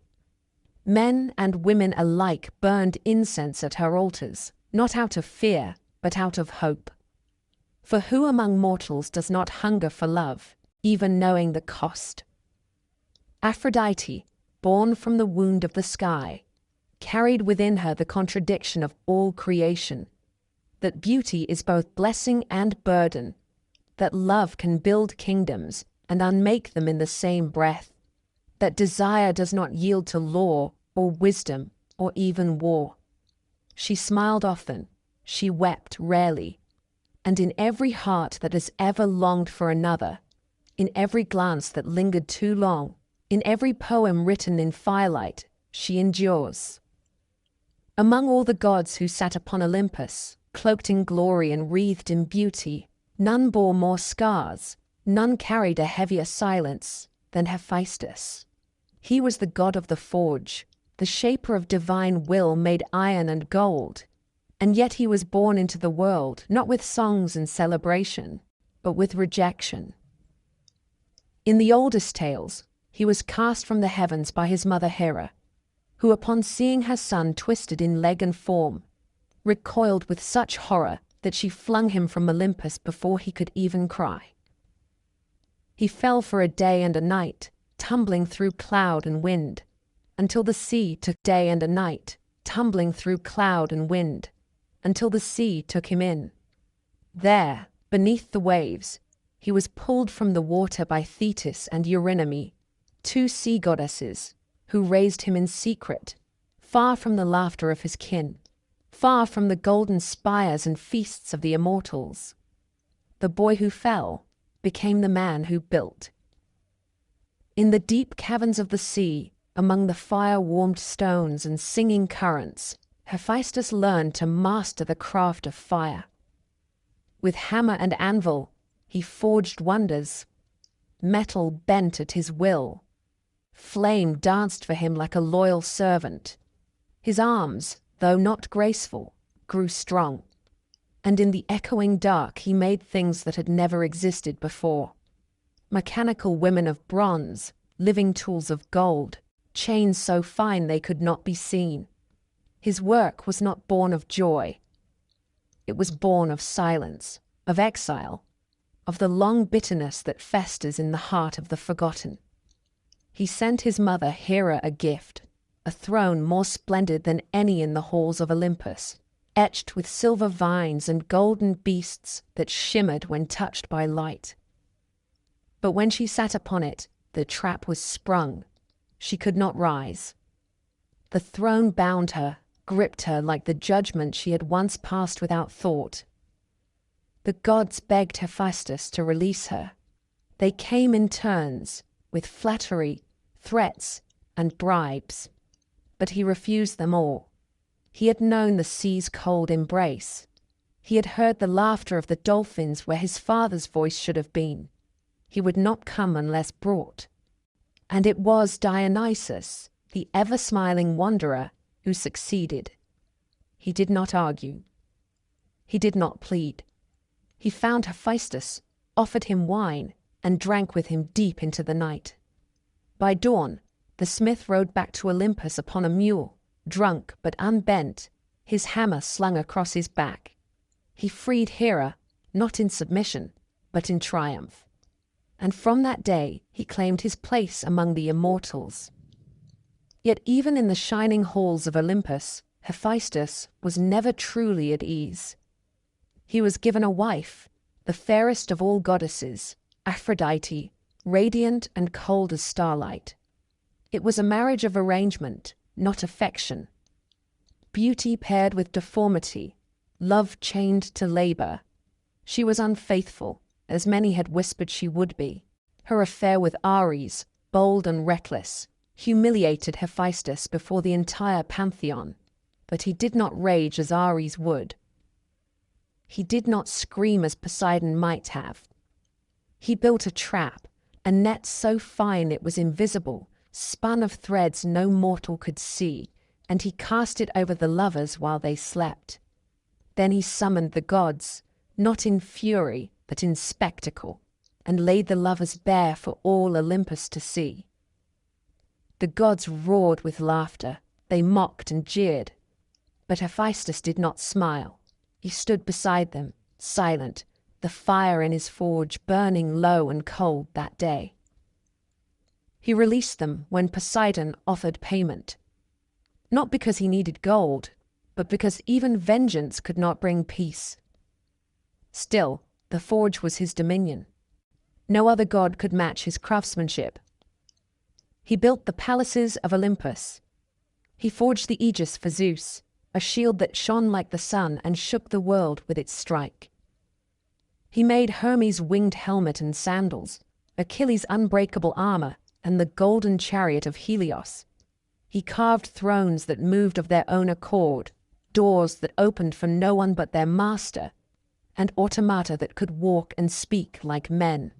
Men and women alike burned incense at her altars, not out of fear, but out of hope. For who among mortals does not hunger for love, even knowing the cost? Aphrodite, born from the wound of the sky, carried within her the contradiction of all creation, that beauty is both blessing and burden, that love can build kingdoms and unmake them in the same breath, that desire does not yield to law or wisdom or even war. She smiled often, she wept rarely, and in every heart that has ever longed for another, in every glance that lingered too long, in every poem written in firelight, she endures. Among all the gods who sat upon Olympus, cloaked in glory and wreathed in beauty, none bore more scars, none carried a heavier silence than Hephaestus. He was the god of the forge, the shaper of divine will made iron and gold, and yet he was born into the world not with songs and celebration, but with rejection. In the oldest tales, he was cast from the heavens by his mother Hera. who upon seeing her son twisted in leg and form, recoiled with such horror that she flung him from Olympus before he could even cry. He fell for a day and a night, tumbling through cloud and wind, until the sea took day and a night, tumbling through cloud and wind, until the sea took him in. There, beneath the waves, he was pulled from the water by Thetis and Eurynomy, two sea goddesses, who raised him in secret, far from the laughter of his kin, far from the golden spires and feasts of the immortals. The boy who fell became the man who built. In the deep caverns of the sea, among the fire-warmed stones and singing currents, Hephaestus learned to master the craft of fire. With hammer and anvil, he forged wonders. Metal bent at his will. Flame danced for him like a loyal servant. His arms, though not graceful, grew strong. And in the echoing dark he made things that had never existed before. Mechanical women of bronze, living tools of gold, chains so fine they could not be seen. His work was not born of joy. It was born of silence, of exile, of the long bitterness that festers in the heart of the forgotten. He sent his mother Hera a gift, a throne more splendid than any in the halls of Olympus, etched with silver vines and golden beasts that shimmered when touched by light. But when she sat upon it, the trap was sprung. She could not rise. The throne bound her, gripped her like the judgment she had once passed without thought. The gods begged Hephaestus to release her. They came in turns, with flattery, threats, and bribes. But he refused them all. He had known the sea's cold embrace. He had heard the laughter of the dolphins where his father's voice should have been. He would not come unless brought. And it was Dionysus, the ever-smiling wanderer, who succeeded. He did not argue. He did not plead. He found Hephaestus, offered him wine, and drank with him deep into the night. By dawn, the smith rode back to Olympus upon a mule, drunk but unbent, his hammer slung across his back. He freed Hera, not in submission, but in triumph. And from that day he claimed his place among the immortals. Yet even in the shining halls of Olympus, Hephaestus was never truly at ease. He was given a wife, the fairest of all goddesses, Aphrodite, radiant and cold as starlight. It was a marriage of arrangement, not affection. Beauty paired with deformity, love chained to labor. She was unfaithful, as many had whispered she would be. Her affair with Ares, bold and reckless, humiliated Hephaestus before the entire pantheon, but he did not rage as Ares would. He did not scream as Poseidon might have. He built a trap, a net so fine it was invisible, spun of threads no mortal could see, and he cast it over the lovers while they slept. Then he summoned the gods, not in fury, but in spectacle, and laid the lovers bare for all Olympus to see. The gods roared with laughter, they mocked and jeered, but Hephaestus did not smile. He stood beside them, silent, the fire in his forge burning low and cold that day. He released them when Poseidon offered payment, not because he needed gold, but because even vengeance could not bring peace. Still, the forge was his dominion. No other god could match his craftsmanship. He built the palaces of Olympus. He forged the aegis for Zeus, a shield that shone like the sun and shook the world with its strike. He made Hermes' winged helmet and sandals, Achilles' unbreakable armor, and the golden chariot of Helios. He carved thrones that moved of their own accord, doors that opened for no one but their master, and automata that could walk and speak like men.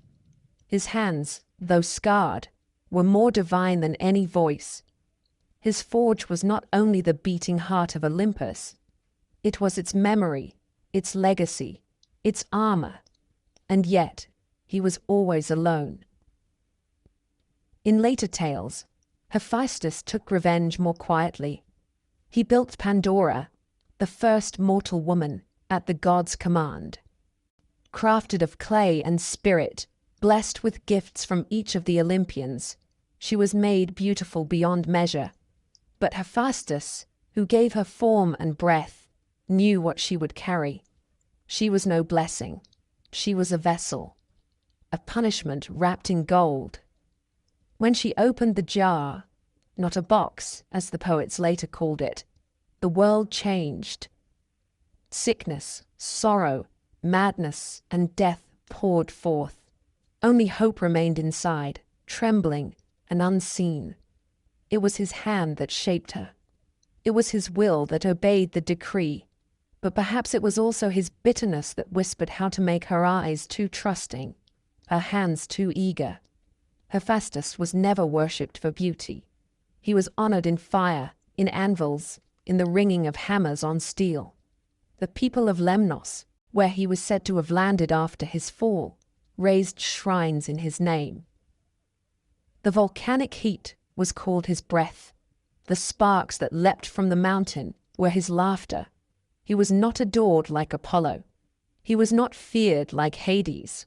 His hands, though scarred, were more divine than any voice. His forge was not only the beating heart of Olympus, it was its memory, its legacy, its armor, and yet he was always alone. In later tales, Hephaestus took revenge more quietly. He built Pandora, the first mortal woman, at the god's command. Crafted of clay and spirit, blessed with gifts from each of the Olympians, she was made beautiful beyond measure. But Hephaestus, who gave her form and breath, knew what she would carry. She was no blessing. She was a vessel, a punishment wrapped in gold. When she opened the jar, not a box, as the poets later called it, the world changed. Sickness, sorrow, madness, and death poured forth. Only hope remained inside, trembling and unseen. It was his hand that shaped her. It was his will that obeyed the decree. But perhaps it was also his bitterness that whispered how to make her eyes too trusting, her hands too eager. Hephaestus was never worshipped for beauty. He was honored in fire, in anvils, in the ringing of hammers on steel. The people of Lemnos, where he was said to have landed after his fall, raised shrines in his name. The volcanic heat was called his breath. The sparks that leapt from the mountain were his laughter. He was not adored like Apollo. He was not feared like Hades.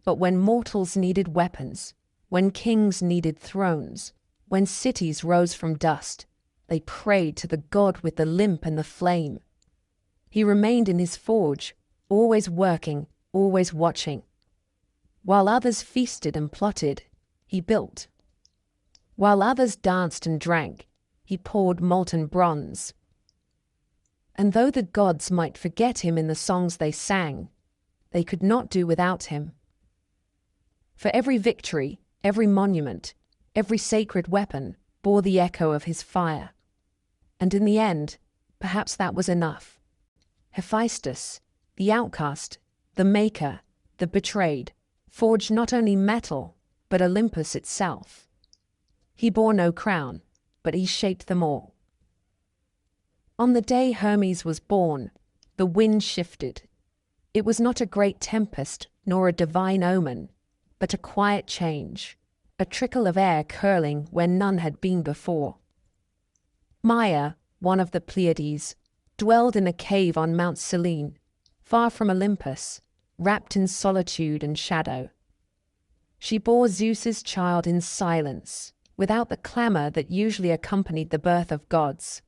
But when mortals needed weapons, when kings needed thrones, when cities rose from dust, they prayed to the god with the limp and the flame. He remained in his forge, always working, always watching. While others feasted and plotted, he built. While others danced and drank, he poured molten bronze. And though the gods might forget him in the songs they sang, they could not do without him. For every victory, every monument, every sacred weapon bore the echo of his fire. And in the end, perhaps that was enough. Hephaestus, the outcast, the maker, the betrayed, forged not only metal, but Olympus itself. He bore no crown, but he shaped them all. On the day Hermes was born, the wind shifted. It was not a great tempest nor a divine omen, but a quiet change, a trickle of air curling where none had been before. Maia, one of the Pleiades, dwelled in a cave on Mount Selene, far from Olympus, wrapped in solitude and shadow. She bore Zeus's child in silence, without the clamor that usually accompanied the birth of gods.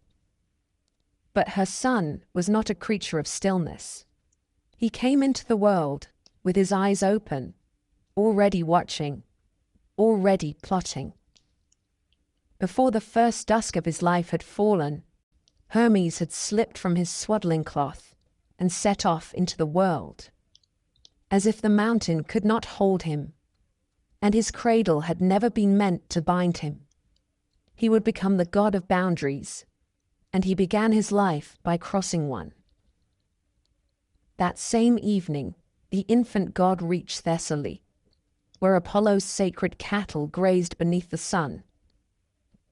But her son was not a creature of stillness. He came into the world with his eyes open, already watching, already plotting. Before the first dusk of his life had fallen, Hermes had slipped from his swaddling cloth and set off into the world, as if the mountain could not hold him, and his cradle had never been meant to bind him. He would become the god of boundaries, and he began his life by crossing one. That same evening, the infant god reached Thessaly, where Apollo's sacred cattle grazed beneath the sun.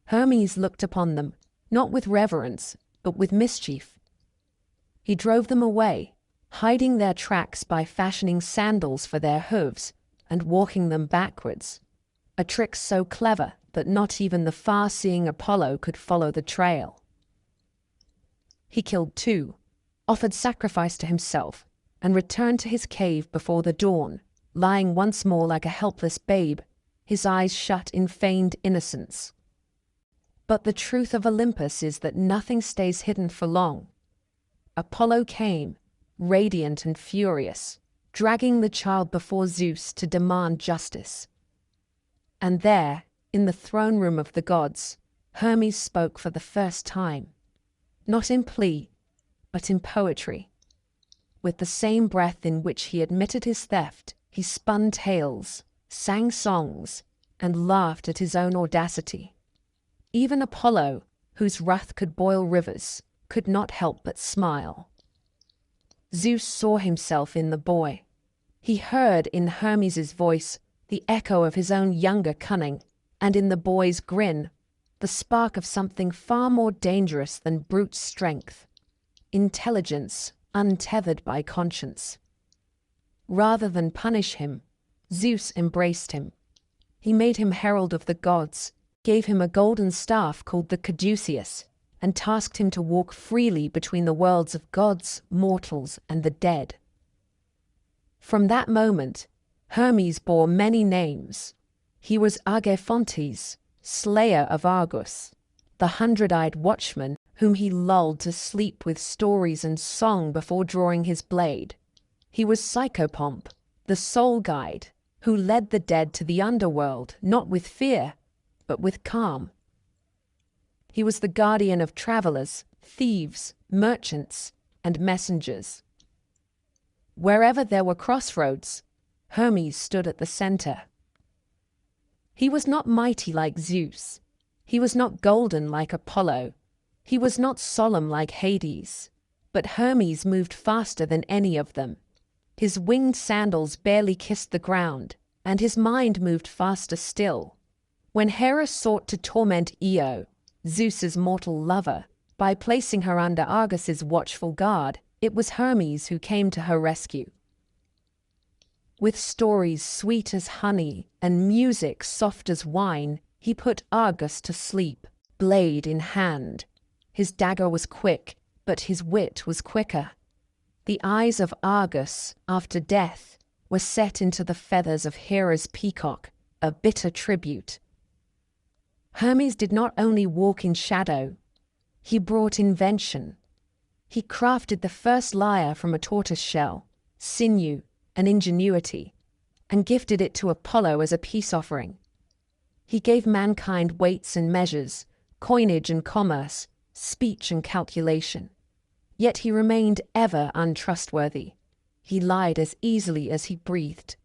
Hermes looked upon them, not with reverence, but with mischief. He drove them away, hiding their tracks by fashioning sandals for their hooves and walking them backwards, a trick so clever that not even the far-seeing Apollo could follow the trail. He killed two, offered sacrifice to himself, and returned to his cave before the dawn, lying once more like a helpless babe, his eyes shut in feigned innocence. But the truth of Olympus is that nothing stays hidden for long. Apollo came, radiant and furious, dragging the child before Zeus to demand justice. And there, in the throne room of the gods, Hermes spoke for the first time, not in plea, but in poetry. With the same breath in which he admitted his theft, he spun tales, sang songs, and laughed at his own audacity. Even Apollo, whose wrath could boil rivers, could not help but smile. Zeus saw himself in the boy. He heard in Hermes' voice the echo of his own younger cunning, and in the boy's grin, the spark of something far more dangerous than brute strength, intelligence untethered by conscience. Rather than punish him, Zeus embraced him. He made him herald of the gods, gave him a golden staff called the caduceus, and tasked him to walk freely between the worlds of gods, mortals, and the dead. From that moment, Hermes bore many names. He was Argephontes, slayer of Argus, the 100-eyed watchman whom he lulled to sleep with stories and song before drawing his blade. He was Psychopomp, the soul guide, who led the dead to the underworld, not with fear, but with calm. He was the guardian of travelers, thieves, merchants, and messengers. Wherever there were crossroads, Hermes stood at the center. He was not mighty like Zeus. He was not golden like Apollo. He was not solemn like Hades. But Hermes moved faster than any of them. His winged sandals barely kissed the ground, and his mind moved faster still. When Hera sought to torment Io, Zeus's mortal lover, by placing her under Argus's watchful guard, it was Hermes who came to her rescue. With stories sweet as honey and music soft as wine, he put Argus to sleep, blade in hand. His dagger was quick, but his wit was quicker. The eyes of Argus, after death, were set into the feathers of Hera's peacock, a bitter tribute. Hermes did not only walk in shadow, he brought invention. He crafted the first lyre from a tortoise shell, sinew, and ingenuity, and gifted it to Apollo as a peace offering. He gave mankind weights and measures, coinage and commerce, speech and calculation. Yet he remained ever untrustworthy. He lied as easily as he breathed.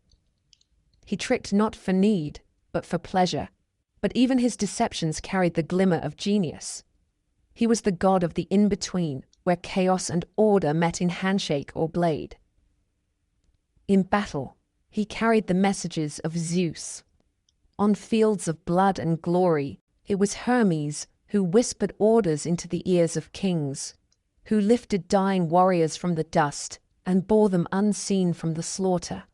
He tricked not for need, but for pleasure. But even his deceptions carried the glimmer of genius. He was the god of the in-between, where chaos and order met in handshake or blade. In battle, he carried the messages of Zeus. On fields of blood and glory, it was Hermes who whispered orders into the ears of kings, who lifted dying warriors from the dust and bore them unseen from the slaughter.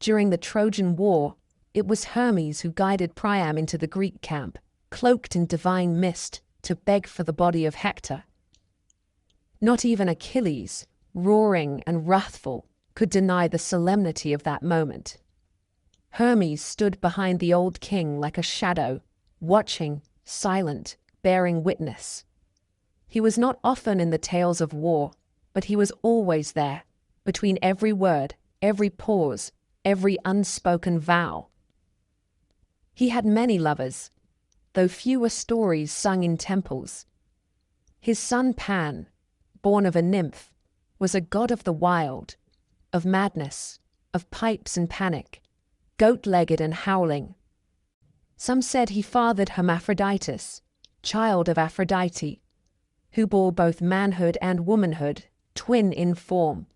During the Trojan War, it was Hermes who guided Priam into the Greek camp, cloaked in divine mist, to beg for the body of Hector. Not even Achilles, roaring and wrathful, could deny the solemnity of that moment. Hermes stood behind the old king like a shadow, watching, silent, bearing witness. He was not often in the tales of war, but he was always there, between every word, every pause, every unspoken vow. He had many lovers, though few were stories sung in temples. His son Pan, born of a nymph, was a god of the wild, of madness, of pipes and panic, goat-legged and howling. Some said he fathered Hermaphroditus, child of Aphrodite, who bore both manhood and womanhood, twin in form.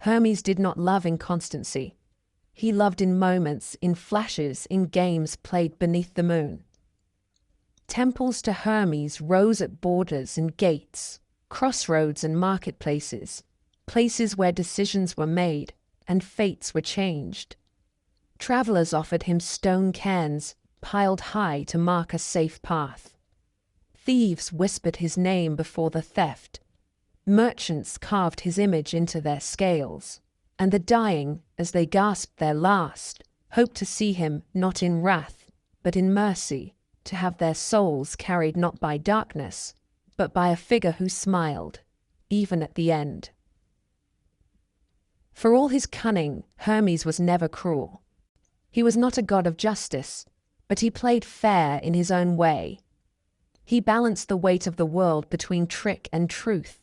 Hermes did not love in constancy. He loved in moments, in flashes, in games played beneath the moon. Temples to Hermes rose at borders and gates, crossroads and marketplaces, places where decisions were made and fates were changed. Travelers offered him stone cairns, piled high to mark a safe path. Thieves whispered his name before the theft. Merchants carved his image into their scales. And the dying, as they gasped their last, hoped to see him not in wrath, but in mercy, to have their souls carried not by darkness, but by a figure who smiled, even at the end. For all his cunning, Hermes was never cruel. He was not a god of justice, but he played fair in his own way. He balanced the weight of the world between trick and truth,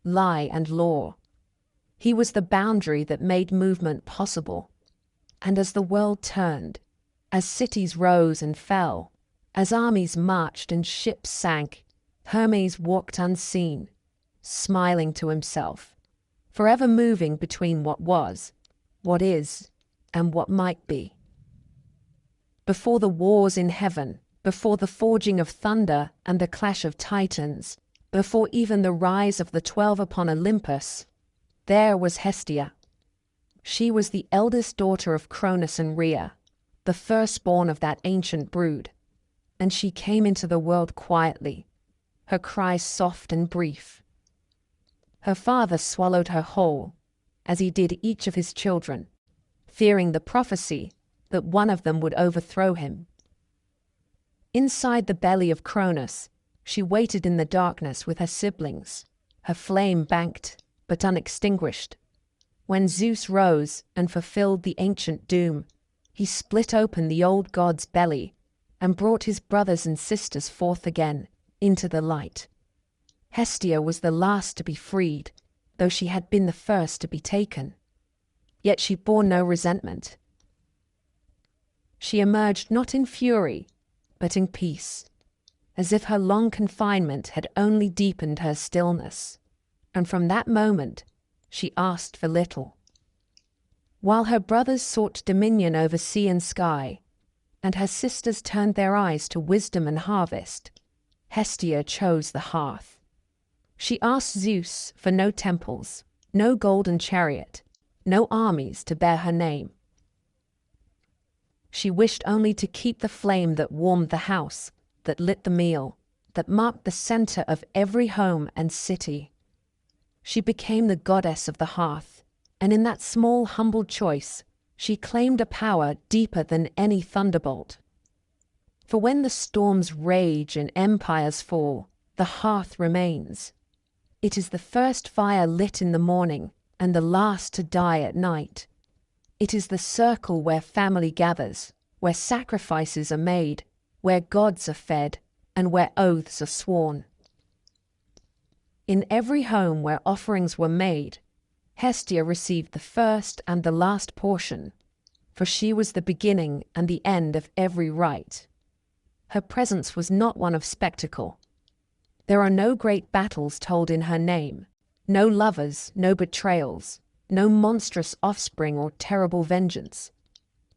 lie and law. He was the boundary that made movement possible. And as the world turned, as cities rose and fell, as armies marched and ships sank, Hermes walked unseen, smiling to himself, forever moving between what was, what is, and what might be. Before the wars in heaven, before the forging of thunder and the clash of titans, before even the rise of the 12 upon Olympus, there was Hestia. She was the eldest daughter of Cronus and Rhea, the firstborn of that ancient brood. and she came into the world quietly, her cries soft and brief. Her father swallowed her whole, as he did each of his children, fearing the prophecy that one of them would overthrow him. Inside the belly of Cronus, she waited in the darkness with her siblings, her flame banked but unextinguished. When Zeus rose and fulfilled the ancient doom, he split open the old god's belly and brought his brothers and sisters forth again into the light. Hestia was the last to be freed, though she had been the first to be taken. Yet she bore no resentment. She emerged not in fury, but in peace, as if her long confinement had only deepened her stillness, and from that moment she asked for little. While her brothers sought dominion over sea and sky, and her sisters turned their eyes to wisdom and harvest, Hestia chose the hearth. She asked Zeus for no temples, no golden chariot, no armies to bear her name. She wished only to keep the flame that warmed the house, that lit the meal, that marked the center of every home and city. She became the goddess of the hearth, and in that small, humble choice, she claimed a power deeper than any thunderbolt. For when the storms rage and empires fall, the hearth remains. It is the first fire lit in the morning and the last to die at night. It is the circle where family gathers, where sacrifices are made, where gods are fed, and where oaths are sworn. In every home where offerings were made, Hestia received the first and the last portion, for she was the beginning and the end of every rite. Her presence was not one of spectacle. There are no great battles told in her name, no lovers, no betrayals, no monstrous offspring or terrible vengeance.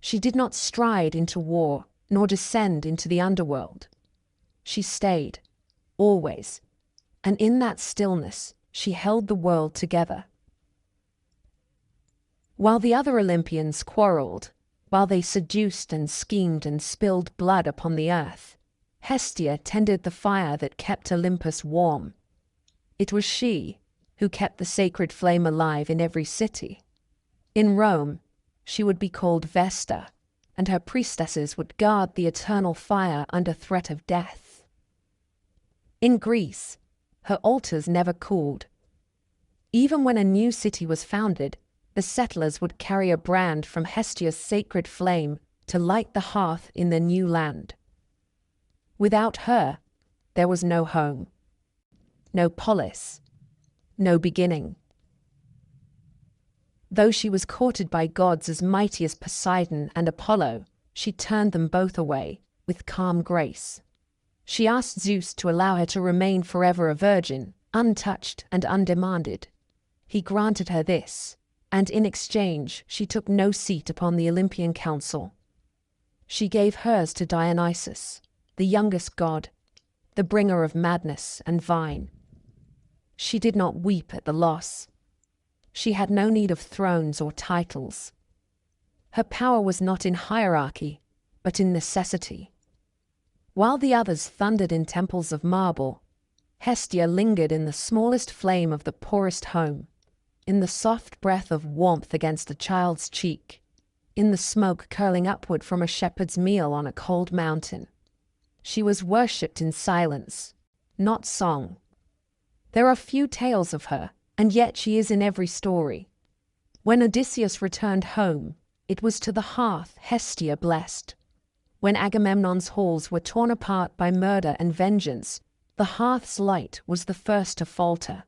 She did not stride into war, nor descend into the underworld. She stayed, always, and in that stillness she held the world together. While the other Olympians quarreled, while they seduced and schemed and spilled blood upon the earth, Hestia tended the fire that kept Olympus warm. It was she who kept the sacred flame alive in every city. In Rome, she would be called Vesta, and her priestesses would guard the eternal fire under threat of death. In Greece, her altars never cooled. Even when a new city was founded, the settlers would carry a brand from Hestia's sacred flame to light the hearth in the new land. Without her, there was no home, no polis, no beginning. Though she was courted by gods as mighty as Poseidon and Apollo, she turned them both away with calm grace. She asked Zeus to allow her to remain forever a virgin, untouched and undemanded. He granted her this, and in exchange she took no seat upon the Olympian council. She gave hers to Dionysus, the youngest god, the bringer of madness and vine. She did not weep at the loss. She had no need of thrones or titles. Her power was not in hierarchy, but in necessity. While the others thundered in temples of marble, Hestia lingered in the smallest flame of the poorest home, in the soft breath of warmth against a child's cheek, in the smoke curling upward from a shepherd's meal on a cold mountain. She was worshipped in silence, not song. There are few tales of her, and yet she is in every story. When Odysseus returned home, it was to the hearth Hestia blessed. When Agamemnon's halls were torn apart by murder and vengeance, the hearth's light was the first to falter.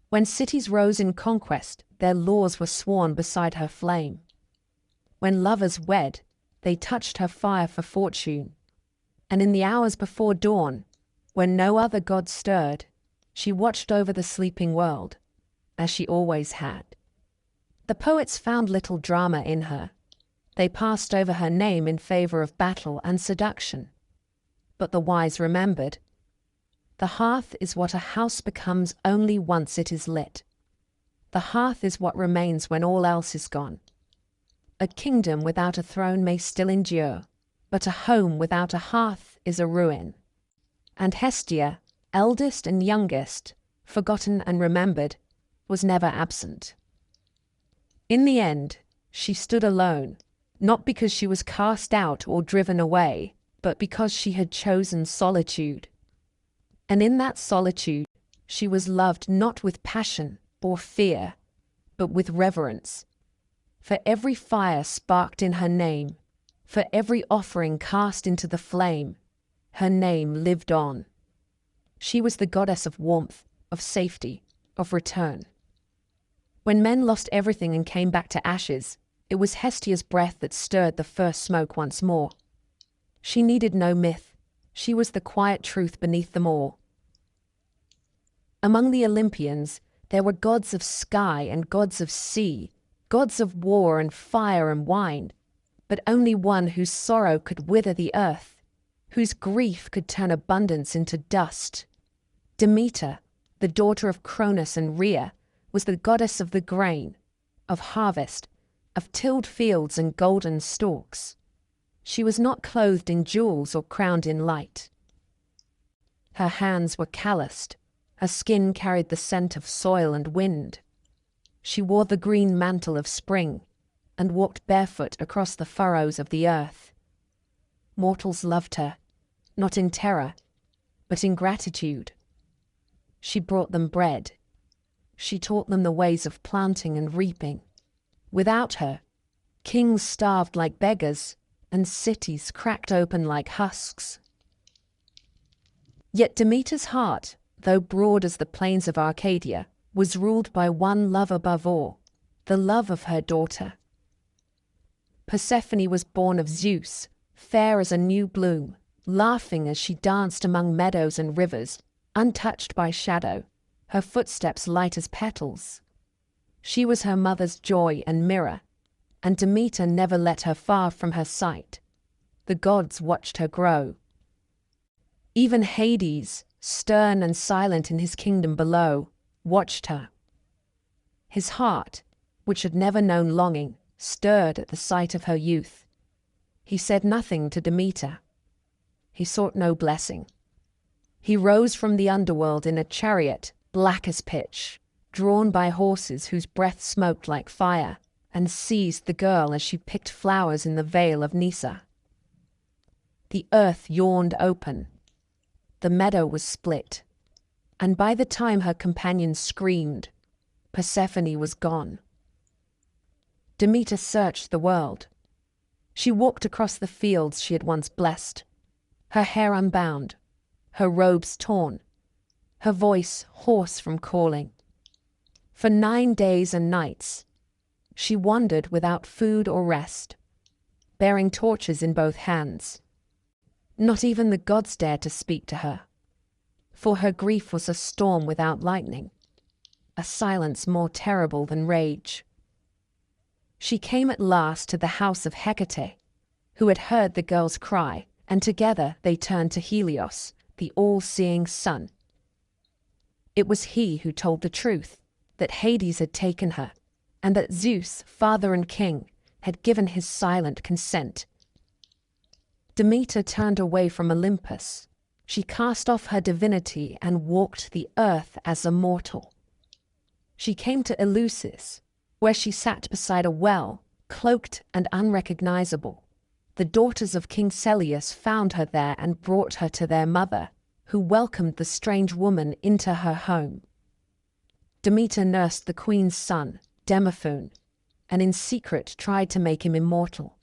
When cities rose in conquest, their laws were sworn beside her flame. When lovers wed, they touched her fire for fortune. And in the hours before dawn, when no other god stirred, she watched over the sleeping world, as she always had. The poets found little drama in her. They passed over her name in favor of battle and seduction. But the wise remembered, the hearth is what a house becomes only once it is lit. The hearth is what remains when all else is gone. A kingdom without a throne may still endure, but a home without a hearth is a ruin. And Hestia, eldest and youngest, forgotten and remembered, was never absent. In the end, she stood alone, not because she was cast out or driven away, but because she had chosen solitude. And in that solitude, she was loved not with passion or fear, but with reverence. For every fire sparked in her name, for every offering cast into the flame, her name lived on. She was the goddess of warmth, of safety, of return. When men lost everything and came back to ashes, it was Hestia's breath that stirred the first smoke once more. She needed no myth. She was the quiet truth beneath them all. Among the Olympians, there were gods of sky and gods of sea, gods of war and fire and wine, but only one whose sorrow could wither the earth, whose grief could turn abundance into dust. Demeter, the daughter of Cronus and Rhea, was the goddess of the grain, of harvest, of tilled fields and golden stalks. She was not clothed in jewels or crowned in light. Her hands were calloused, her skin carried the scent of soil and wind. She wore the green mantle of spring and walked barefoot across the furrows of the earth. Mortals loved her, not in terror, but in gratitude. She brought them bread. She taught them the ways of planting and reaping. Without her, kings starved like beggars, and cities cracked open like husks. Yet Demeter's heart, though broad as the plains of Arcadia, was ruled by one love above all, the love of her daughter. Persephone was born of Zeus, fair as a new bloom, laughing as she danced among meadows and rivers, untouched by shadow, her footsteps light as petals. She was her mother's joy and mirror, and Demeter never let her far from her sight. The gods watched her grow. Even Hades, stern and silent in his kingdom below, watched her. His heart, which had never known longing, stirred at the sight of her youth. He said nothing to Demeter. He sought no blessing. He rose from the underworld in a chariot, black as pitch, drawn by horses whose breath smoked like fire, and seized the girl as she picked flowers in the vale of Nysa. The earth yawned open. The meadow was split. And by the time her companions screamed, Persephone was gone. Demeter searched the world. She walked across the fields she had once blessed, her hair unbound, her robes torn, her voice hoarse from calling. For 9 days and nights, she wandered without food or rest, bearing torches in both hands. Not even the gods dared to speak to her, for her grief was a storm without lightning, a silence more terrible than rage. She came at last to the house of Hecate, who had heard the girl's cry, and together they turned to Helios, the all-seeing sun. It was he who told the truth, that Hades had taken her, and that Zeus, father and king, had given his silent consent. Demeter turned away from Olympus. She cast off her divinity and walked the earth as a mortal. She came to Eleusis, where she sat beside a well, cloaked and unrecognizable. The daughters of King Celeus found her there and brought her to their mother, who welcomed the strange woman into her home. Demeter nursed the queen's son, Demophoon, and in secret tried to make him immortal,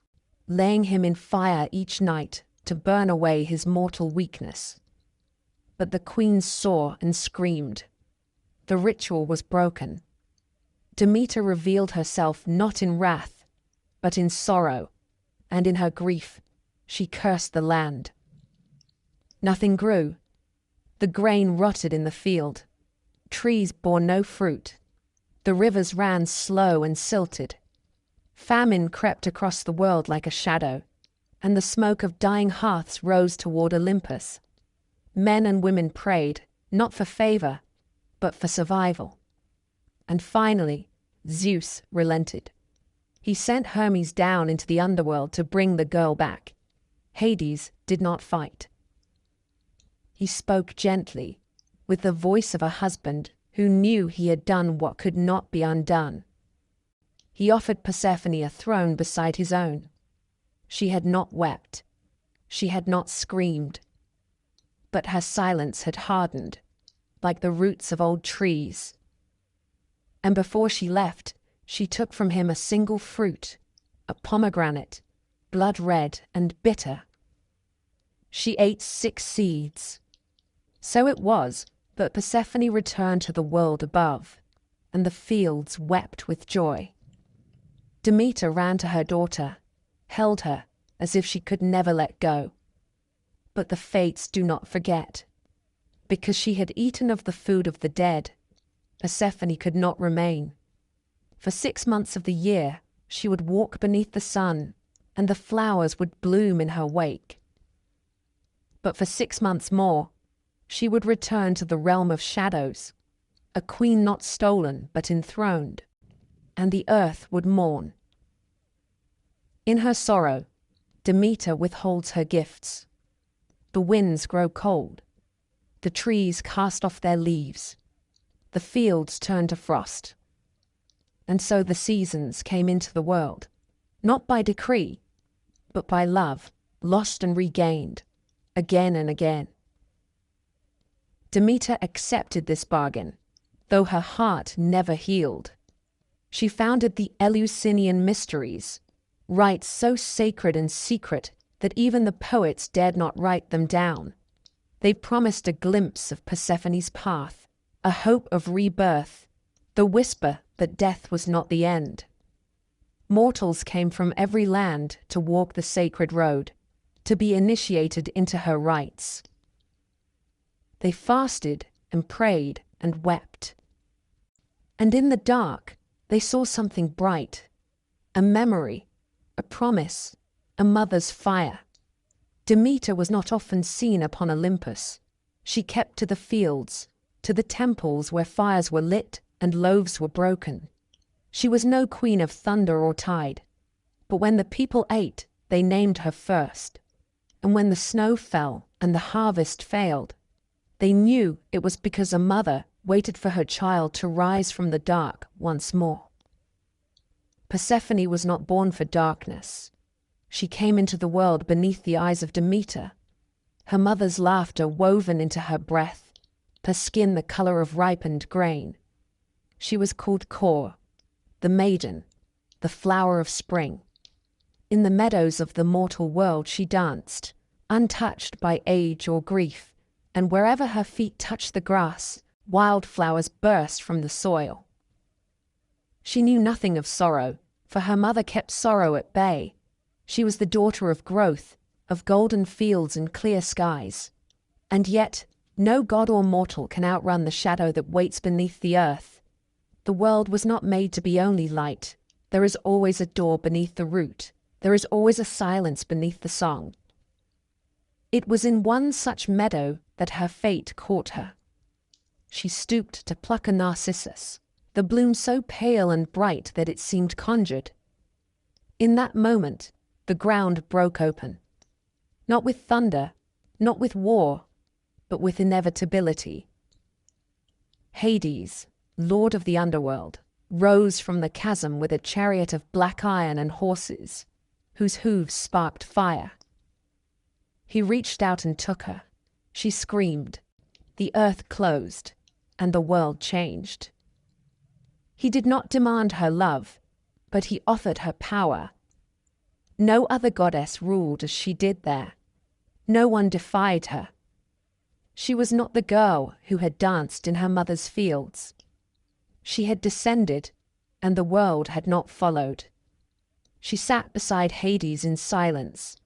laying him in fire each night to burn away his mortal weakness. But the queen saw and screamed. The ritual was broken. Demeter revealed herself not in wrath, but in sorrow, and in her grief, she cursed the land. Nothing grew. The grain rotted in the field. Trees bore no fruit. The rivers ran slow and silted. Famine crept across the world like a shadow, and the smoke of dying hearths rose toward Olympus. Men and women prayed, not for favor, but for survival. And finally, Zeus relented. He sent Hermes down into the underworld to bring the girl back. Hades did not fight. He spoke gently, with the voice of a husband who knew he had done what could not be undone. He offered Persephone a throne beside his own. She had not wept. She had not screamed. But her silence had hardened, like the roots of old trees. And before she left, she took from him a single fruit, a pomegranate, blood red and bitter. She ate 6 seeds. So it was that Persephone returned to the world above, and the fields wept with joy. Demeter ran to her daughter, held her as if she could never let go. But the fates do not forget. Because she had eaten of the food of the dead, Persephone could not remain. For 6 months of the year, she would walk beneath the sun, and the flowers would bloom in her wake. But for 6 months more, she would return to the realm of shadows, a queen not stolen but enthroned, and the earth would mourn. In her sorrow, Demeter withholds her gifts. The winds grow cold. The trees cast off their leaves. The fields turn to frost. And so the seasons came into the world, not by decree, but by love, lost and regained, again and again. Demeter accepted this bargain, though her heart never healed. She founded the Eleusinian mysteries, rites so sacred and secret that even the poets dared not write them down. They promised a glimpse of Persephone's path, a hope of rebirth, the whisper that death was not the end. Mortals came from every land to walk the sacred road, to be initiated into her rites. They fasted and prayed and wept. And in the dark, they saw something bright, a memory, a promise, a mother's fire. Demeter was not often seen upon Olympus. She kept to the fields, to the temples where fires were lit and loaves were broken. She was no queen of thunder or tide, but when the people ate, they named her first. And when the snow fell and the harvest failed, they knew it was because a mother waited for her child to rise from the dark once more. Persephone was not born for darkness. She came into the world beneath the eyes of Demeter, her mother's laughter woven into her breath, her skin the color of ripened grain. She was called Kor, the maiden, the flower of spring. In the meadows of the mortal world she danced, untouched by age or grief, and wherever her feet touched the grass, wildflowers burst from the soil. She knew nothing of sorrow, for her mother kept sorrow at bay. She was the daughter of growth, of golden fields and clear skies. And yet, no god or mortal can outrun the shadow that waits beneath the earth. The world was not made to be only light. There is always a door beneath the root. There is always a silence beneath the song. It was in one such meadow that her fate caught her. She stooped to pluck a narcissus, the bloom so pale and bright that it seemed conjured. In that moment, the ground broke open. Not with thunder, not with war, but with inevitability. Hades, lord of the underworld, rose from the chasm with a chariot of black iron and horses, whose hooves sparked fire. He reached out and took her. She screamed. The earth closed, and the world changed. He did not demand her love, but he offered her power. No other goddess ruled as she did there. No one defied her. She was not the girl who had danced in her mother's fields. She had descended, and the world had not followed. She sat beside Hades in silence,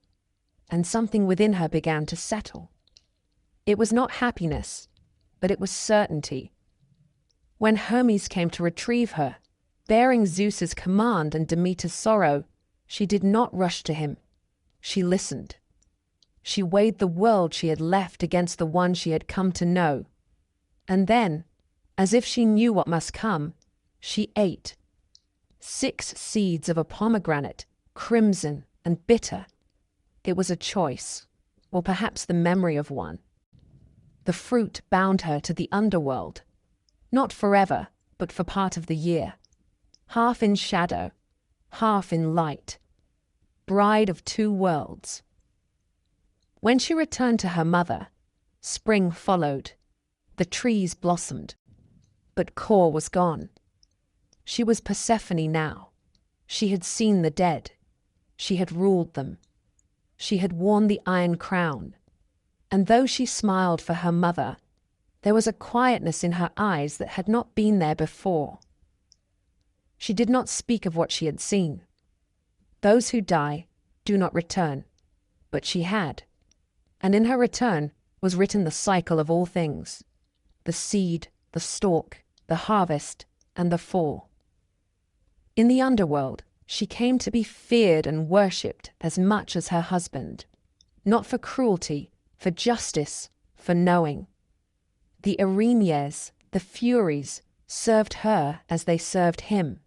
and something within her began to settle. It was not happiness, but it was certainty. When Hermes came to retrieve her, bearing Zeus's command and Demeter's sorrow, she did not rush to him. She listened. She weighed the world she had left against the one she had come to know. And then, as if she knew what must come, she ate 6 seeds of a pomegranate, crimson and bitter. It was a choice, or perhaps the memory of one. The fruit bound her to the underworld, not forever, but for part of the year, half in shadow, half in light, bride of two worlds. When she returned to her mother, spring followed, the trees blossomed, but Kor was gone. She was Persephone now. She had seen the dead. She had ruled them. She had worn the iron crown. And though she smiled for her mother, there was a quietness in her eyes that had not been there before. She did not speak of what she had seen. Those who die do not return, but she had. And in her return was written the cycle of all things, the seed, the stalk, the harvest, and the fall. In the underworld, she came to be feared and worshipped as much as her husband, not for cruelty, for justice, for knowing. The Erinyes, the Furies, served her as they served him.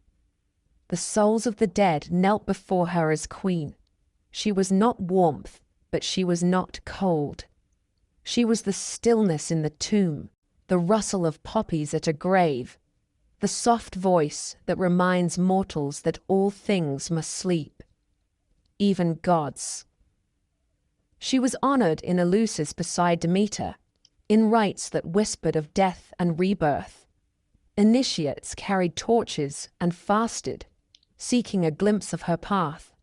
The souls of the dead knelt before her as queen. She was not warmth, but she was not cold. She was the stillness in the tomb, the rustle of poppies at a grave, the soft voice that reminds mortals that all things must sleep, even gods. She was honored in Eleusis beside Demeter, in rites that whispered of death and rebirth. Initiates carried torches and fasted, seeking a glimpse of her path,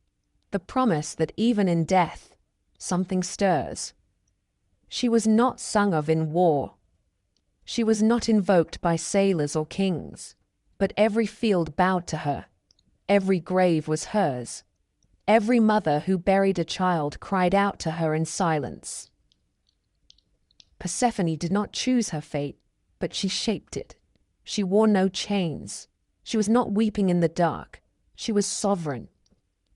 the promise that even in death, something stirs. She was not sung of in war. She was not invoked by sailors or kings, but every field bowed to her. Every grave was hers. Every mother who buried a child cried out to her in silence. Persephone did not choose her fate, but she shaped it. She wore no chains. She was not weeping in the dark. She was sovereign.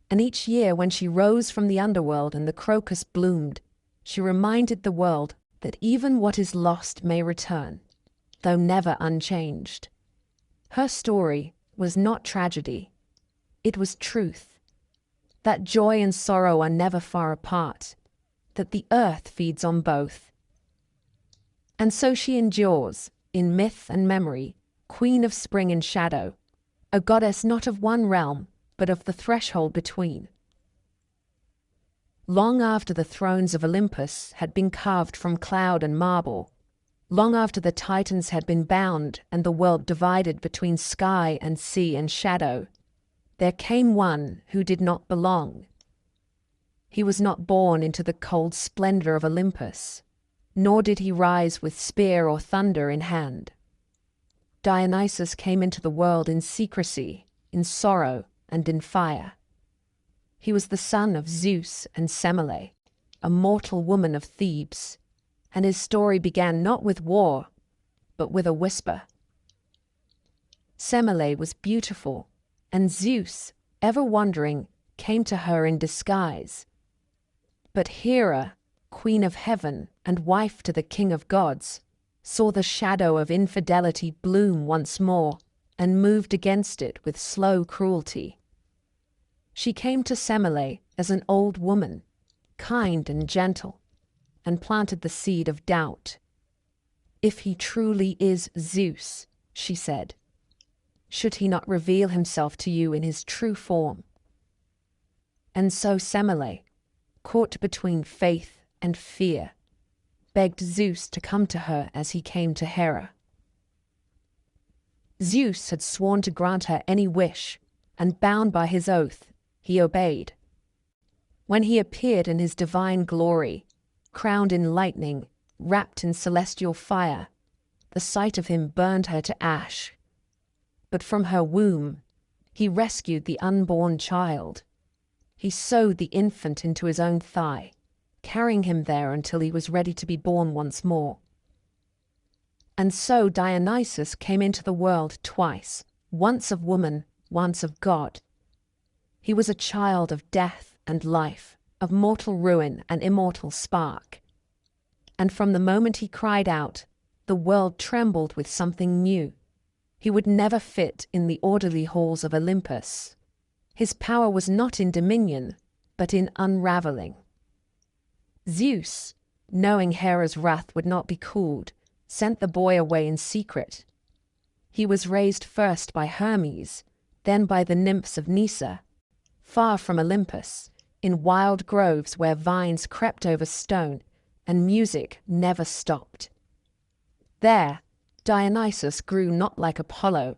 And each year when she rose from the underworld and the crocus bloomed, she reminded the world that even what is lost may return, though never unchanged. Her story was not tragedy. It was truth. That joy and sorrow are never far apart, that the earth feeds on both. And so she endures, in myth and memory, queen of spring and shadow, a goddess not of one realm, but of the threshold between. Long after the thrones of Olympus had been carved from cloud and marble, long after the Titans had been bound and the world divided between sky and sea and shadow, there came one who did not belong. He was not born into the cold splendor of Olympus, nor did he rise with spear or thunder in hand. Dionysus came into the world in secrecy, in sorrow, and in fire. He was the son of Zeus and Semele, a mortal woman of Thebes, and his story began not with war, but with a whisper. Semele was beautiful, and Zeus, ever wondering, came to her in disguise. But Hera, queen of heaven and wife to the king of gods, saw the shadow of infidelity bloom once more and moved against it with slow cruelty. She came to Semele as an old woman, kind and gentle, and planted the seed of doubt. If he truly is Zeus, she said, should he not reveal himself to you in his true form? And so Semele, caught between faith and fear, begged Zeus to come to her as he came to Hera. Zeus had sworn to grant her any wish, and bound by his oath, he obeyed. When he appeared in his divine glory, crowned in lightning, wrapped in celestial fire, the sight of him burned her to ash. But from her womb, he rescued the unborn child. He sewed the infant into his own thigh, carrying him there until he was ready to be born once more. And so Dionysus came into the world twice, once of woman, once of God. He was a child of death and life, of mortal ruin and immortal spark. And from the moment he cried out, the world trembled with something new. He would never fit in the orderly halls of Olympus. His power was not in dominion, but in unraveling. Zeus, knowing Hera's wrath would not be cooled, sent the boy away in secret. He was raised first by Hermes, then by the nymphs of Nysa, far from Olympus, in wild groves where vines crept over stone and music never stopped. There, Dionysus grew not like Apollo,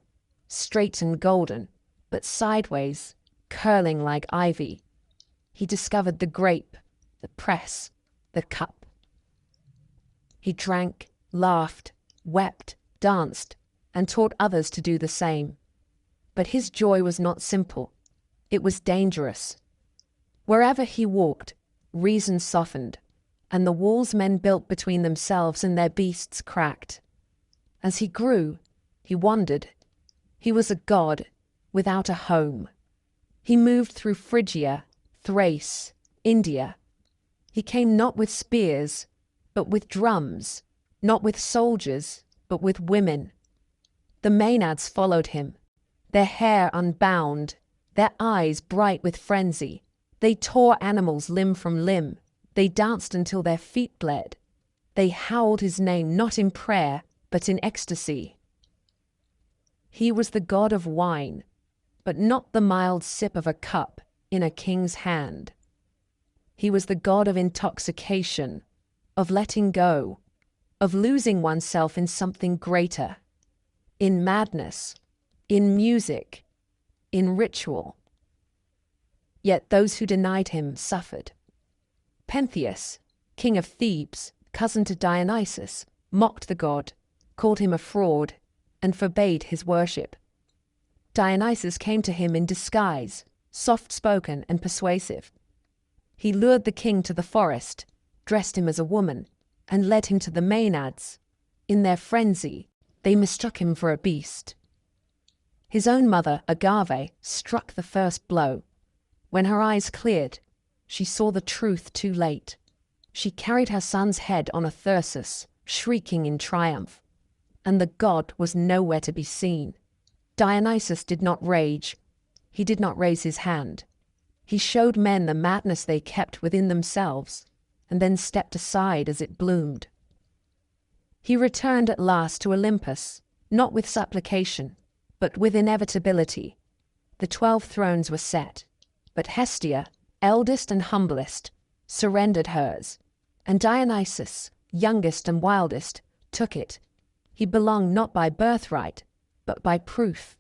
straight and golden, but sideways, curling like ivy. He discovered the grape, the press, the cup. He drank, laughed, wept, danced, and taught others to do the same. But his joy was not simple. It was dangerous. Wherever he walked, reason softened, and the walls men built between themselves and their beasts cracked. As he grew, he wandered. He was a god without a home. He moved through Phrygia, Thrace, India. He came not with spears, but with drums, not with soldiers, but with women. The Maenads followed him, their hair unbound, their eyes bright with frenzy. They tore animals limb from limb. They danced until their feet bled. They howled his name not in prayer, but in ecstasy. He was the god of wine, but not the mild sip of a cup in a king's hand. He was the god of intoxication, of letting go, of losing oneself in something greater, in madness, in music, in ritual. Yet those who denied him suffered. Pentheus, king of Thebes, cousin to Dionysus, mocked the god, called him a fraud, and forbade his worship. Dionysus came to him in disguise, soft-spoken and persuasive. He lured the king to the forest, dressed him as a woman, and led him to the Maenads. In their frenzy, they mistook him for a beast. His own mother, Agave, struck the first blow. When her eyes cleared, she saw the truth too late. She carried her son's head on a thyrsus, shrieking in triumph, and the god was nowhere to be seen. Dionysus did not rage. He did not raise his hand. He showed men the madness they kept within themselves, and then stepped aside as it bloomed. He returned at last to Olympus, not with supplication, but with inevitability. The 12 thrones were set, but Hestia, eldest and humblest, surrendered hers, and Dionysus, youngest and wildest, took it. He belonged not by birthright, but by proof.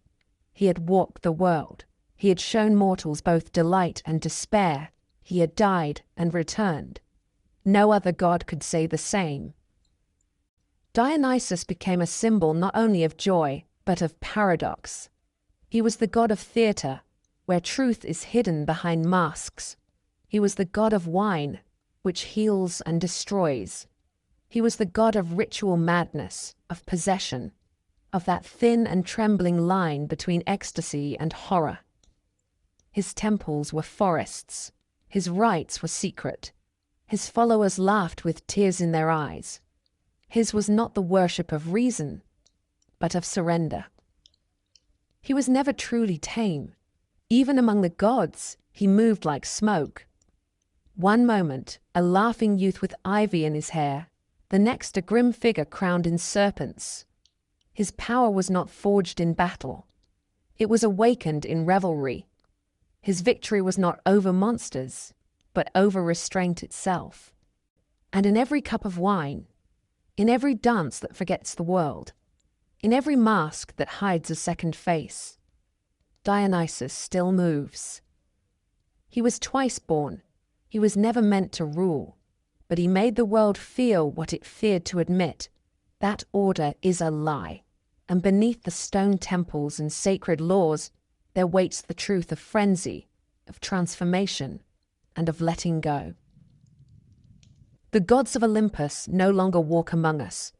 He had walked the world. He had shown mortals both delight and despair. He had died and returned. No other god could say the same. Dionysus became a symbol not only of joy, but of paradox. He was the god of theatre, where truth is hidden behind masks. He was the god of wine, which heals and destroys. He was the god of ritual madness, of possession, of that thin and trembling line between ecstasy and horror. His temples were forests. His rites were secret. His followers laughed with tears in their eyes. His was not the worship of reason, but of surrender. He was never truly tame. Even among the gods, he moved like smoke. One moment, a laughing youth with ivy in his hair, the next a grim figure crowned in serpents. His power was not forged in battle. It was awakened in revelry. His victory was not over monsters, but over restraint itself. And in every cup of wine, in every dance that forgets the world, in every mask that hides a second face, Dionysus still moves. He was twice born. He was never meant to rule, but he made the world feel what it feared to admit. That order is a lie, and beneath the stone temples and sacred laws, there waits the truth of frenzy, of transformation, and of letting go. The gods of Olympus no longer walk among us.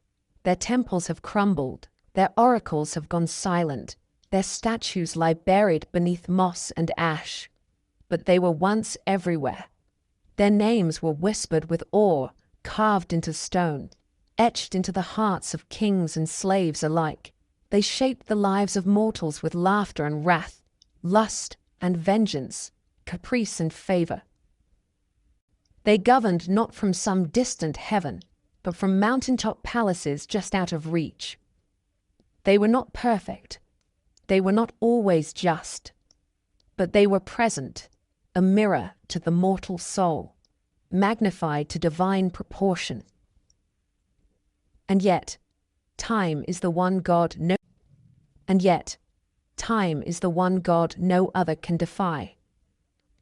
Their temples have crumbled, their oracles have gone silent, their statues lie buried beneath moss and ash. But they were once everywhere. Their names were whispered with awe, carved into stone, etched into the hearts of kings and slaves alike. They shaped the lives of mortals with laughter and wrath, lust and vengeance, caprice and favor. They governed not from some distant heaven, but from mountaintop palaces just out of reach. They were not perfect. They were not always just. But they were present, a mirror to the mortal soul, magnified to divine proportion. And yet, time is the one God no other can defy.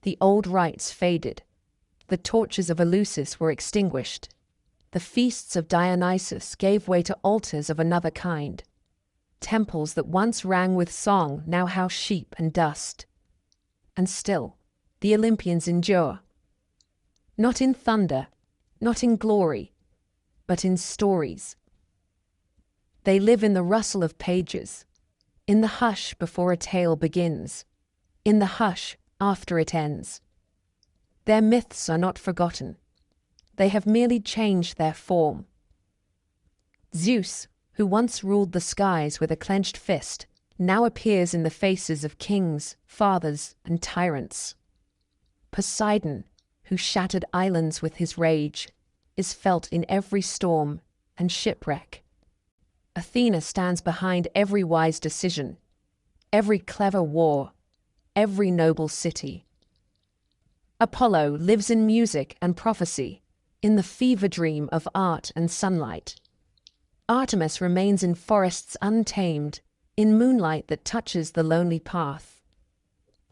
The old rites faded. The torches of Eleusis were extinguished. The feasts of Dionysus gave way to altars of another kind. Temples that once rang with song now house sheep and dust. And still, the Olympians endure. Not in thunder, not in glory, but in stories. They live in the rustle of pages, in the hush before a tale begins, in the hush after it ends. Their myths are not forgotten. They have merely changed their form. Zeus, who once ruled the skies with a clenched fist, now appears in the faces of kings, fathers, and tyrants. Poseidon, who shattered islands with his rage, is felt in every storm and shipwreck. Athena stands behind every wise decision, every clever war, every noble city. Apollo lives in music and prophecy, in the fever dream of art and sunlight. Artemis remains in forests untamed, in moonlight that touches the lonely path.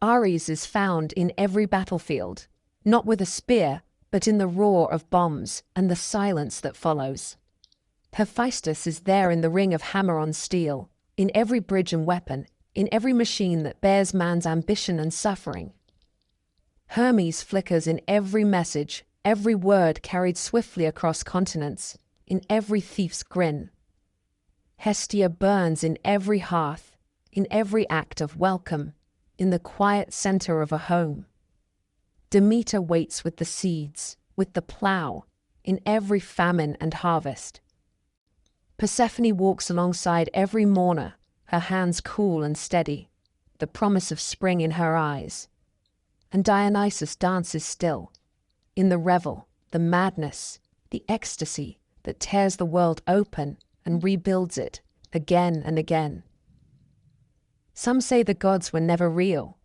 Ares is found in every battlefield, not with a spear, but in the roar of bombs and the silence that follows. Hephaestus is there in the ring of hammer on steel, in every bridge and weapon, in every machine that bears man's ambition and suffering. Hermes flickers in every message, every word carried swiftly across continents, in every thief's grin. Hestia burns in every hearth, in every act of welcome, in the quiet center of a home. Demeter waits with the seeds, with the plow, in every famine and harvest. Persephone walks alongside every mourner, her hands cool and steady, the promise of spring in her eyes. And Dionysus dances still, in the revel, the madness, the ecstasy that tears the world open and rebuilds it again and again. Some say the gods were never real,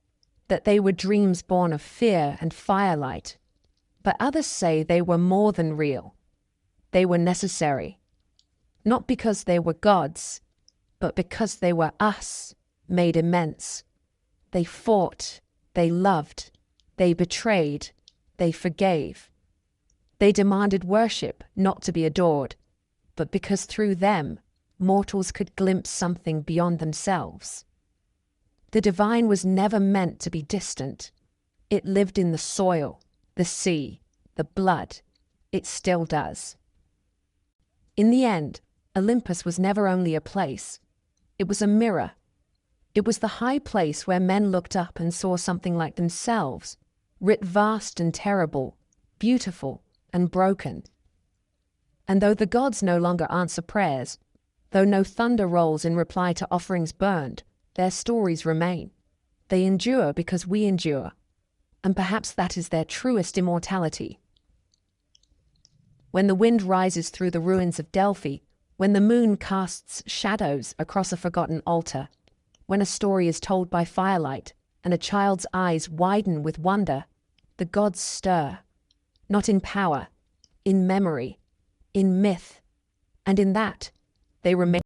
that they were dreams born of fear and firelight, but others say they were more than real. They were necessary, not because they were gods, but because they were us, made immense. They fought, they loved, they betrayed, they forgave. They demanded worship, not to be adored, but because through them, mortals could glimpse something beyond themselves. The divine was never meant to be distant. It lived in the soil, the sea, the blood. It still does. In the end, Olympus was never only a place. It was a mirror. It was the high place where men looked up and saw something like themselves, writ vast and terrible, beautiful and broken. And though the gods no longer answer prayers, though no thunder rolls in reply to offerings burned, their stories remain. They endure because we endure, and perhaps that is their truest immortality. When the wind rises through the ruins of Delphi, when the moon casts shadows across a forgotten altar, when a story is told by firelight and a child's eyes widen with wonder, the gods stir, not in power, in memory, in myth, and in that they remain